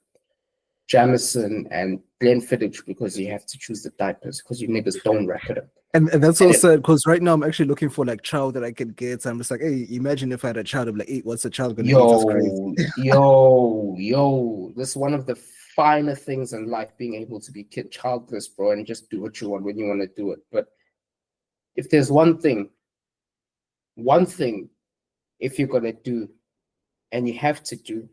Jameson and Glenfiddich because you have to choose the diapers because you niggas don't wrap it up. And that's so sad because right now I'm actually looking for like child that I can get. So I'm just like, hey, imagine if I had a child. I'm like, hey, what's a child gonna eat? That's crazy. Yo, this is one of the finer things in life, being able to be childless, bro, and just do what you want when you want to do it. But if there's one thing, if you're gonna do, and you have to do,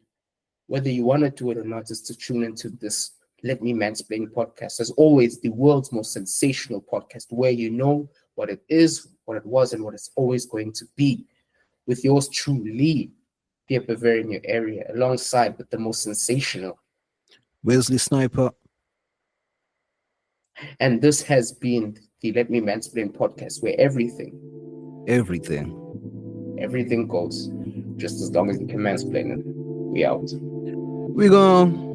whether you want to do it or not, is to tune into this Let Me Mansplain podcast. As always, the world's most sensational podcast, where you know what it is, what it was, and what it's always going to be. With yours truly, the Bavaria in your area, alongside with the most sensational Wesley Sniper. And this has been the Let Me Mansplain podcast, where everything goes, just as long as you can mansplain it. We out. We gone.